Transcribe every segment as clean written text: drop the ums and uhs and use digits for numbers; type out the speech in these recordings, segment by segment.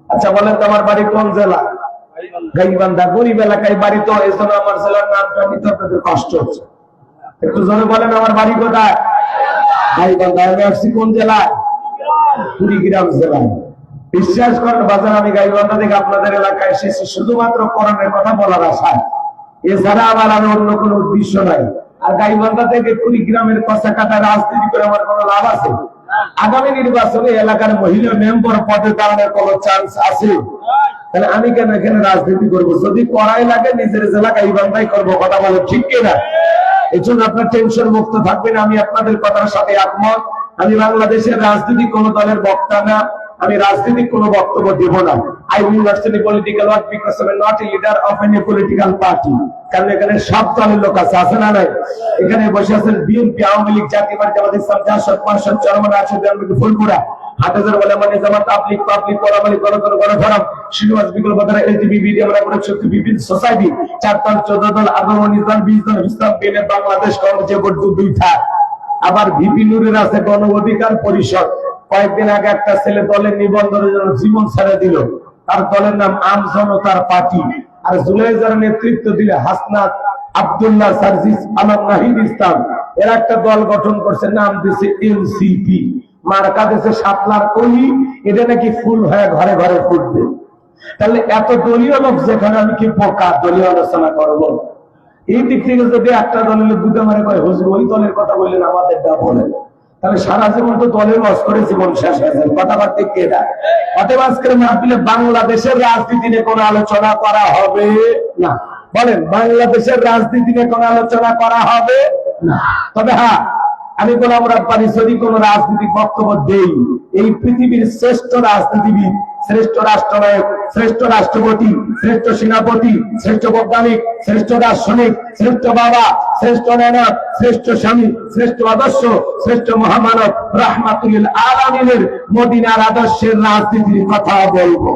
আচ্ছা বলেন তো আমার বাড়ি কোন জেলা? গাইবান্ধা। গরিব এলাকায় বাড়ি, তো এই জন্য আমার জেলার নামটা নিতে আপনাদের কষ্ট হচ্ছে। একটু জোরে বলেন আমার বাড়ি কোথায়? গাইবান্ধা। আমি আসছি কোন জেলায়? কুড়িগ্রাম জেলায়। বিশ্বাস করেন বাজার, আমি গাইবান্ধা থেকে আপনাদের এলাকায় এসেছি শুধুমাত্র কোরআনের কথা বলার আশায়, এছাড়া আমার আর অন্য কোনো উদ্দেশ্য নাই। আর গাইবান্ধা থেকে কুড়িগ্রামের কষা কাটা রাজনীতি করে আমার কোনো লাভ আছে? আগামী নির্বাচনে এলাকার মহিলা মেম্বার পদে দাঁড়ানোর কোনো চান্স আছে? তাহলে আমি কেন এখানে রাজনীতি করবো? যদি করাই লাগে নিজের জেলা গাইবান্ধাই করবো। কথা বলে ঠিক কিনা? এই জন্য আপনার টেনশন মুক্ত থাকবেন। আমি আপনাদের কথার সাথে একমত। আমি বাংলাদেশের রাজনীতি কোন দলের বক্তা না, আমি রাজনৈতিক কোনো বক্তব্য দেব না। I will not say political work because I am not a leader of any political party. কারণ এখানে সব দলের লোক আছে, আছে না নাই? এখানে বসে আছেন বিএনপি, আওয়ামী লীগ, জাতীয় পার্টি, আমাদের জাসদ, পাঁচশদ, চরমনা আছে, ফুলপুরা, হাটাজার বলে মানে জামাত, তাবলীগ, পাবলিক, কোলামালি, গণফোরাম, শ্রীনিবাস বিকল্প ধারা, এলটিবি, বিডি, আমরা করে শক্তি, বিভিন্ন সোসাইটি, 4 দল, 14 দল, 18 দল, 20 দল, ইসলাম বিএনএ, বাংলাদেশ কংগ্রেস, বোর্ড 2 থাক। আবার ভিপি নুরের আছে গণ অধিকার পরিষদ। কয়েকদিন আগে একটা ছেলে দলের নিবন্ধনের জন্য জীবন ছেড়ে দিল। তার দলের নাম আম জনতার পার্টি। আর জুলাইজার নেতৃত্ব দিলে হাসনাত, আব্দুল্লাহ, সার্জিস আলম, নাহিদ ইসলাম, এরা একটা দল গঠন করছে, নাম দিয়েছে এনসিপি। মার্কা দিয়েছে শাপলার কলি। এটা নাকি ফুল হয়ে ঘরে ঘরে ফুটবে। তাহলে এত দলীয় লোক যেখানে, আমি কি বোকা দলীয় আলোচনা করবো? এই দিক থেকে যদি একটা দলের বুঝে মারে কয় হুজুর ওই দলের কথা বললেন, আমাদেরটা বলেন, তাহলে সারা জীবন তো দলের লস করে জীবন শেষ হয়ে যায়। কথাবার্তা কে দেয়? অতএব আজকের মাহফিলে বাংলাদেশের রাজনীতি নিয়ে কোনো আলোচনা করা হবে না। বলেন, বাংলাদেশের রাজনীতি নিয়ে কোনো আলোচনা করা হবে না। তবে হ্যাঁ, আমি গোলাম রাব্বানী যদি কোন রাজনৈতিক বক্তব্য দেই, এই পৃথিবীর শ্রেষ্ঠ রাজনীতিবিদ, শ্রেষ্ঠ রাষ্ট্রনায়ক, শ্রেষ্ঠ রাষ্ট্রপতি, শ্রেষ্ঠ সেনাপতি, শ্রেষ্ঠ বৈজ্ঞানিক, শ্রেষ্ঠ দার্শনিক, শ্রেষ্ঠ বাবা, শ্রেষ্ঠ নেতা, শ্রেষ্ঠ স্বামী, শ্রেষ্ঠ আদর্শ, শ্রেষ্ঠ মহামানব রাহমাতুল আলামিনের মদিনার আদর্শের রাজনীতির কথা বলবো।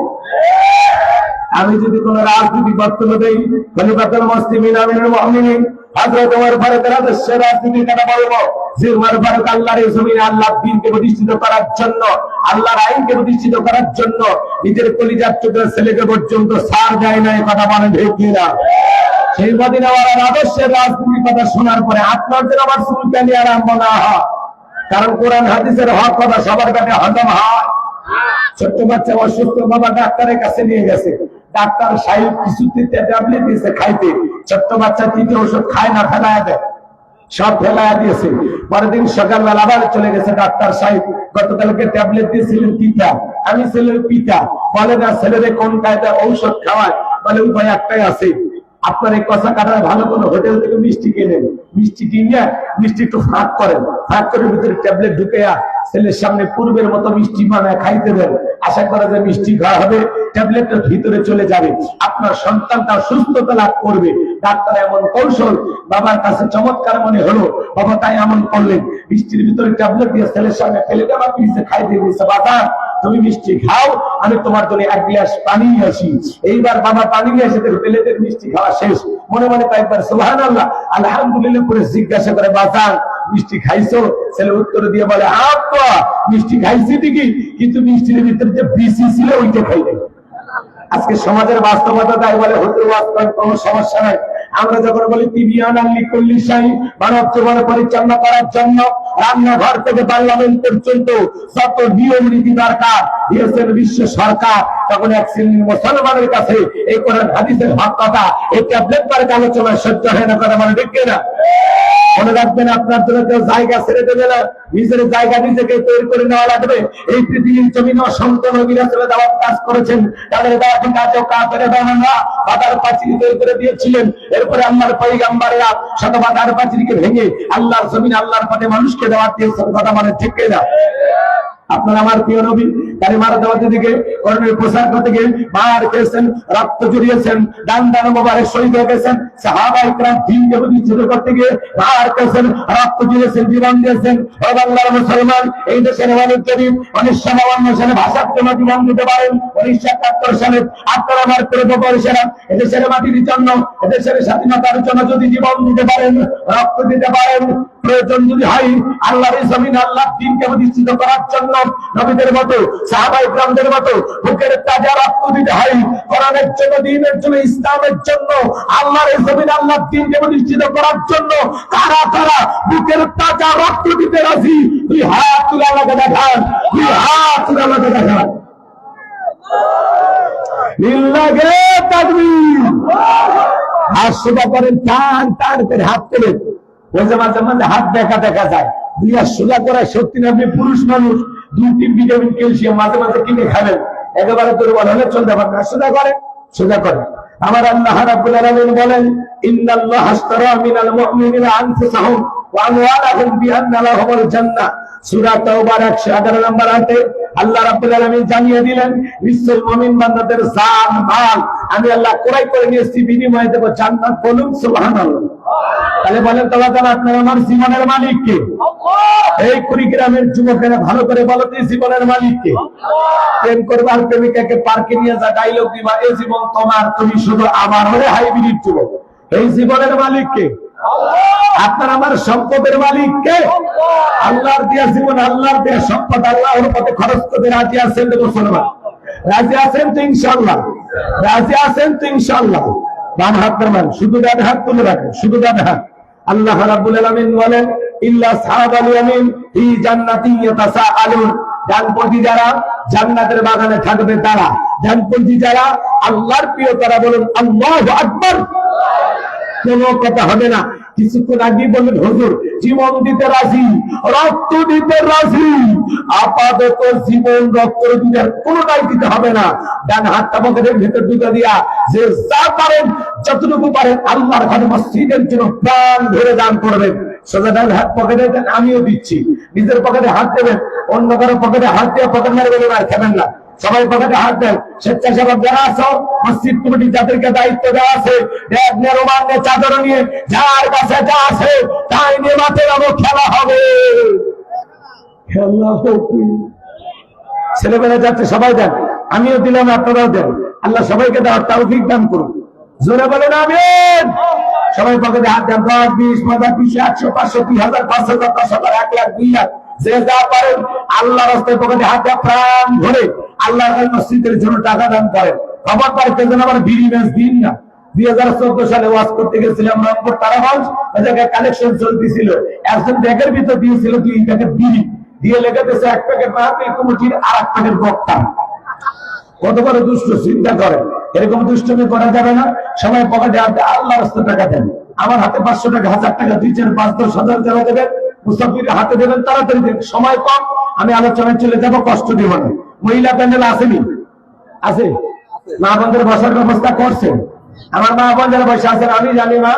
আমি যদি কোন রাজনীতি বক্তব্য দেই, খলিফাতুল মুসলিমিন আমিরুল মুমিনিন হযরত ওমর ফারুকের আদর্শের রাজনীতির কথা বলবো। যে ওমর ফারুক আল্লাহর জমিনে আল্লাহর দ্বীনকে প্রতিষ্ঠিত করার জন্য, আল্লাহর আইনকে প্রতিষ্ঠিত করার জন্য নিজের কলিজার টুকরা ছেলেকে পর্যন্ত ছাড় দেয় না। কথা বলেন ঠিক কিনা? সেই মদিনাওয়ালার আদর্শের রাজনীতির কথা শোনার পরে আপনার যেন আমার চুলকানি আরম্ভ না হয়। কারণ কোরআন হাদিসের হক কথা সবার কাছে হজম হয়। ছোট্ট বাচ্চা অসুস্থ, বাবা ডাক্তারের কাছে নিয়ে গেছে, ডাক্তার সাহেব কিছুতে ট্যাবলেট দিয়েছে খাইতে, ছোট্ট বাচ্চা তৃতীয় ওষুধ খায় না, ফেলায় দেয়, সব ফেলায় দিয়েছে। পরের দিন সকালবেলা আবার চলে গেছে ডাক্তার সাহেব, গতকালকে ট্যাবলেট দিয়েছিলেন পিতা, আমি ছেলের পিতা, বলে না ছেলেরে কোন কায়দায় ঔষধ খাওয়ায়? বলে উপায় একটাই আছে, আপনার এই কষা কাটায় ভালো কোনো হোটেল থেকে মিষ্টি কিনেন, মিষ্টি কিনে মিষ্টি একটু ফাঁক করেন, ফাঁক করে ভিতরে ট্যাবলেট ঢুকে ছেলের সামনে পূর্বের মতো মিষ্টি বানায় খাইতে দেন। আশা করা যায় মিষ্টি খাওয়া হবে, ট্যাবলেটটা ভিতরে চলে যাবে, আপনার সন্তানটা সুস্থতা লাভ করবে। ডাক্তার এমন কৌশল বাবার কাছে চমৎকার মনে হলো, বাবা তাই এমন করলেন, মিষ্টির ভিতরে ট্যাবলেট দিয়ে ছেলের সামনে ফেলে দেওয়া, পিছিয়ে খাই দিয়ে দিয়েছে, বাবা তুমি মিষ্টি খাও, আমি তোমার জন্য 1 গ্লাস পানি নিয়ে আসি। এইবার বাবা পানি নিয়ে এসে প্লেটের মিষ্টি খাওয়া শেষ, মনে মনে কয়েকবার সুবহানাল্লাহ আলহামদুলিল্লাহ করে জিজ্ঞাসা করে, বাজান মিষ্টি খাইছো? ছেলে উত্তর দিয়ে বলে, আপা মিষ্টি খাইছি ঠিকই, কিন্তু মিষ্টির ভিতরে যে বিসি ছিল ওইটা খাই নাই। আজকে সমাজের বাস্তবতা তাই বলে হতে কোনো সমস্যা নাই। আমরা যখন বলি তিবিয়ান আল্লি কল্লি শাহী, মানব জীবন পরিচালনা করার জন্য রান্নাঘর থেকে পার্লামেন্ট পর্যন্ত যত নিয়ম নীতি দরকার দিয়েছেন বিশ্ব সরকার, তখন এক শ্রেণীর মুসলমানের কাছে এই কোরআন হাদিসের হক কথা, এই ট্যাবলেট পার্কে আলোচনা সহ্য হয় না। কথা মানে ঠিক না? মনে রাখবেন, আপনার জন্য কেউ জায়গা ছেড়ে দেবে না, নিজের জায়গা নিজেকে তৈরি করে নেওয়া লাগবে। এই পৃথিবীর জমিনে অসংখ্য নবীরা চলে যাওয়ার কাজ করেছেন, তাদের দাওয়াতের কাজেও কাফের বানানা বাধার পাঁচিল তৈরি করে দিয়েছিলেন। এরপরে আল্লাহর পয়গম্বররা শত বাধার পাঁচিলকে ভেঙে আল্লাহর জমিনে আল্লাহর পথে মানুষকে দাওয়াত দিয়েছেন। কথা মানে ঠিক না? আপনার আমার প্রিয় নবী কালিমার দাওয়াতের দিকে কোরআনের প্রচার করতে গিয়ে মার খেয়েছেন, রক্ত জড়িয়েছেন, ডান ডান মোবারক শহীদ হয়ে গেছেন। সাহাবায়ে কেরাম দ্বীনকে প্রতিষ্ঠিত করতে গিয়ে মার খেয়েছেন, রক্ত জড়িয়েছেন, জীবন দিয়েছেন। ও বাংলার মুসলমান, এই দেশের মানুষ যদি 1952 সালে ভাষার জন্য জীবন দিতে পারেন, 1971 সালে আপনার আমার পূর্বপুরুষেরা এদেশের মাটির জন্য, এদেশের স্বাধীনতার জন্য যদি জীবন দিতে পারেন, রক্ত দিতে পারেন, প্রয়োজন যদি হয় আল্লাহর জমিন আল্লাহর দ্বীনকে প্রতিষ্ঠিত করার জন্য নবীদের মতো সাহাবায়ে কিরামদের মতো বুকের তাজা রক্ত দিতে হয় কোরআনের জন্য, দ্বীনের জন্য, ইসলামের জন্য, আল্লাহর জমিনে আল্লাহর দ্বীনকে প্রতিষ্ঠিত করার জন্য কারা কারা বুকের তাজা রক্ত দিতে রাজি? দুই হাত তুলে আল্লাহকে দেখান, দুই হাত তুলে আল্লাহকে দেখান। লিল্লাহি তাকবীর। হাত সোজা করেন, টান টান করে হাত তোলেন। ওই যে মাঝে মাঝে হাত দেখা দেখা যায়, দুই হাত সোজা করায় সত্যি না? আপনি পুরুষ মানুষ, 2-3 ভিটামিন ক্যালসিয়াম মাঝে মাঝে কিনে খাবেন, একেবারে দুর্বল হলে চলতে পারবেন না। সোজা করে, সোজা করে। আমার আল্লাহ রাব্বুল আলামিন বলেন, ইন্নাল্লাহা আশতারা মিনাল মুমিনিনা আনফুসাহুম ওয়া আমওয়ালাহুম বিআন্না লাহুমুল জান্নাহ। সূরা তাওবার 111 নম্বর আয়াতে আল্লাহ রাব্বুল আলামিন জানিয়ে দিলেন, নিশ্চয় মুমিন বান্দাদের জান মাল আমি আল্লাহ ক্রয় করে নিয়েছি, বিনিময়ে দেব জান্নাত। বলুন সুবহানাল্লাহ। তাহলে বলেন তো আপনার আমার জীবনের মালিক কে? এই কুড়িগ্রামের যুবকেরা ভালো করে বলো তো, জীবনের মালিক কে? প্রেম করবার প্রেমিকাকে পার্কে নিয়ে যা ডায়লগ দিবা, এই জীবন তোমার, তুমি শুধু আমার, হলে হাইব্রিড যুবক। এই জীবনের মালিক কে? আপনার আমার সম্পদের মালিক কে? আল্লাহর দেয়া জীবন, আল্লাহর দেয়া সম্পদ, আল্লাহর পথে খরচ করতে রাজি আছেন তো মুসলমান? রাজি আছেন তো ইনশাআল্লাহ? রাজি আছেন তো ইনশাআল্লাহ? ডান হাত নামান, শুধু ডান হাত তুলে রাখেন, শুধু ডান হাত। আল্লাহ রাব্বুল আলামিন বলেন, ইল্লা আসহাবাল ইয়ামিন ফি জান্নাতিন ইয়াতাসাআলুন। ডানপন্থী যারা জান্নাতের বাগানে থাকবে তারা, ডানপন্থী যারা আল্লাহর প্রিয় তারা বলুন আল্লাহু আকবার। কোনো কথা হবে না। কিছুক্ষণ আগে বললেন হুজুর জীবন দিতে রাজি, রক্ত দিতে রাজি। আপাতত জীবন রক্ত দিতে কোনোটাই দিতে হবে না। ডান হাতটা পকেটের ভেতর দুটো দিয়া যে যা পারেন, যতটুকু পারেন আল্লাহর ঘরে মসজিদের জন্য প্রাণ ধরে দান করবেন। সোজা ডান হাত পকেটে দেন, আমিও দিচ্ছি। নিজের পকেটে হাত দেবেন, অন্য কারো পকেটে হাত দিয়ে পকেট মেরে বলবেন আর খাবেন না। সবাই পকেটে হাত দেন। স্বেচ্ছাসেবক যারা আছো, মসজিদ কমিটি যাদেরকে দায়িত্ব দেওয়া আছে, ব্যাগ নিয়ে, রুমাল নিয়ে, চাদর নিয়ে, যার কাছে যা আছে তাই নিয়ে মাঠে যাবো, খেলা হবে। খেলা হবে, ছেলেবেলা যাচ্ছে, সবাই দেন, আমিও দিলাম, আপনারাও দেন। আল্লাহ সবাইকে দেওয়ার তৌফিক দান করুন। জোরে বলেন আমিন। সবাই পকেটে হাত দেন। 10, 20, 50, 100, 500, 2000, 5000, 10,000, 1 লাখ, 2 লাখ, যে যা পারেন আল্লাহ রাস্তায় পকেটে হাত দেওয়া প্রাণ ভরে আল্লাহর মসজিদের জন্য টাকা দান করেন। খবর পাইতে যেন আবার বিড়ি ম্যাচ দিন না। 2014 সালে ওয়াজ করতে গেছিলাম রংপুর তারাগঞ্জ, ওই জায়গায় কালেকশন চলতেছিল। একজন ব্যাগের ভিতর দিয়েছিল 2 প্যাকেট বিড়ি, দিয়ে লেগেছে 1 প্যাকেট মাহফিল কমিটির আর 1 প্যাকেট বক্তা। কত বড় দুষ্ট, চিন্তা করেন। এরকম দুষ্টমি করা যাবে না। সবাই পকেটে হাতে আল্লাহ রাস্তায় টাকা দেন। আমার হাতে 500 টাকা, 1000 টাকা, 2, 4, 5, 10 হাজার যারা দেবেন, মুসাফিরের হাতে দেবেন, তাড়াতাড়ি দেন। সময় কম, আমি আলোচনায় চলে যাব, কষ্ট দিব না। মহিলা প্যান্ডেল আসেনি? আছে? মা বোনদের বসার ব্যবস্থা করছেন? আমার মা বোন যারা বসে আছেন, আমি জানি না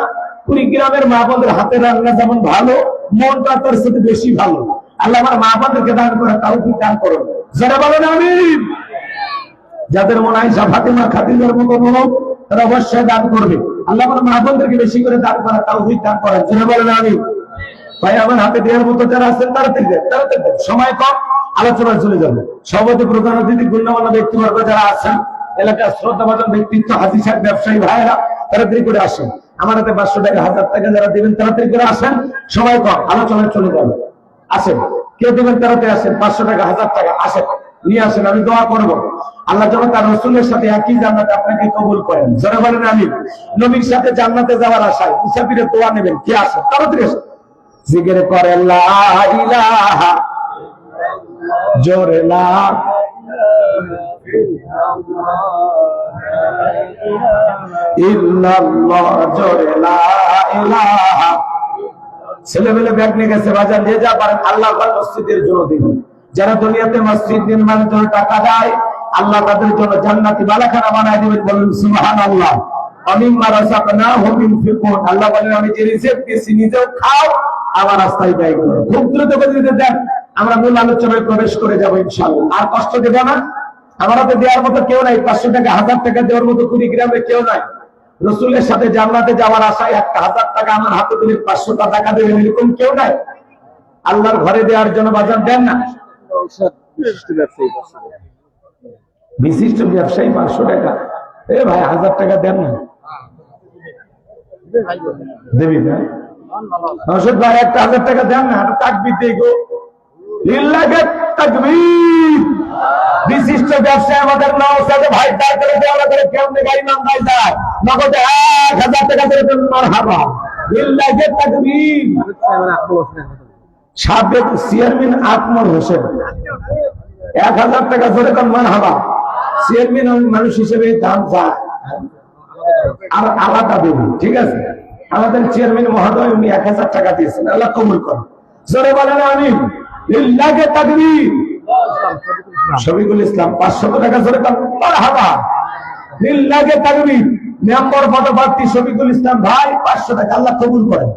কুড়িগ্রামের মা বোনদের হাতে রান্না যেমন ভালো, মনটা তার সাথে বেশি ভালো। আল্লাহ আমার মা বোনদেরকে দান করে, তৌফিক দান করুন। যারা বলেন আমিন। যাদের মনে হয় ফাতিমা খাদিজার মতো মন, তারা অবশ্যই দান করবে। আল্লাহ আমার মা বোনদেরকে বেশি করে দান করা, তৌফিক দান করেন। যারা বলেন আমিন। ভাই আমার হাতে দেওয়ার মতো যারা আছেন তাড়াতাড়ি দেন, তাড়াতাড়ি দেন। সময় কম, আলোচনায় চলে যাবে। সভাপতি, প্রধান অতিথি, গণ্যমান্য ব্যক্তিবর্গ যারা আছেন, এলাকার শ্রদ্ধাভাজন ব্যক্তিত্ব, হাজি সাহেব, ব্যবসায়ী ভাইয়েরা, তাড়াতাড়ি করে আসেন। আমার হাতে 500 টাকা, 1000 টাকা যারা দেবেন তাড়াতাড়ি করে আসেন। সময় কম, আলোচনায় চলে যাবে। আসেন, কেউ দেবেন তাড়াতাড়ি আসেন। 500 টাকা, 1000 টাকা আসেন, নিয়ে আসেন। আমি দোয়া করব আল্লাহ যেন তার রাসূলের সাথে একই জান্নাতে আপনাকে কবুল করেন। যারা বলেন আমিন। নবীর সাথে জান্নাতে যাওয়ার আশায় মুসাফিরের দোয়া নেবেন, কে আসেন? তাড়াতাড়ি আসেন। জিকির করে লা ইলাহা, জোরে লা ইল্লাল্লাহ, জোরে লা ইলাহা। ছেলেমেলে ব্যাগ নিয়ে গেছে, বাজার নিয়ে যা পারেন আল্লাহর মসজিদের জন্য দিন। যারা দুনিয়াতে মসজিদ নির্মাণের জন্য টাকা দেয়, আল্লাহ তাদের জন্য জান্নাতি বালাখানা বানায় দিবেন। বলুন সুবহানাল্লাহ। আমিম্মা রাযাকনাহুম ইউনফিকুন। আল্লাহ বলেন আমি যে রিজিক দিয়েছি নিজেও খাও, আমার রাস্তায় ব্যয় করো। খুব দ্রুত গতিতে দেন, আমরা মূল আলোচনায় প্রবেশ করে যাবো ইনশাআল্লাহ। আর কষ্ট দেব না। আমার হাতে দেওয়ার মতো কেউ নাই, 500 টাকা, 1000 টাকা দেওয়ার মতো কুড়িগ্রামে কেউ নাই। রাসূলের সাথে জান্নাতে যাওয়ার আশায় 1000 টাকা আমার হাতে দিলে 500 টাকা দেবেন, এরকম কেউ নাই। আল্লাহর ঘরে দেওয়ার জন্য বাজার দেন না। বিশিষ্ট ব্যবসায়ী 500 টাকা, এ ভাই 1000 টাকা দেন না, দেবি না? নওশাদ ভাই একটা 1000 টাকা দেন না, তাকবীর দেই গো, লিল্লাহি তাকবীর। বিশিষ্ট ব্যবসায়ী আমাদের নওশাদ ভাই তারপরে দেওয়া করে কেমনে গাড়ি নাম ভাই যায় নগদে 1000 টাকা করে মারহাবা বিল্লাহি তাকবীর। সাবেক চেয়ারম্যান আকমল হোসেন 1000 টাকা করে মারহাবা। চেয়ারম্যান মানুষ হিসেবে দাম যায় আর আলাদা দেবে, ঠিক আছে। আমাদের চেয়ারম্যান মহোদয় উনি 1000 টাকা দিয়েছেন, আল্লাহ কবুল করুন। জোরে বলেন আমিন। বিল্লাহি তাকবীর। শফিকুল ইসলাম 500 টাকা জোরে মারহাবা। বিল্লাহি তাকবীর। মেম্বার পদপ্রার্থী শফিকুল ইসলাম ভাই 500 টাকা, আল্লাহ কবুল করেন।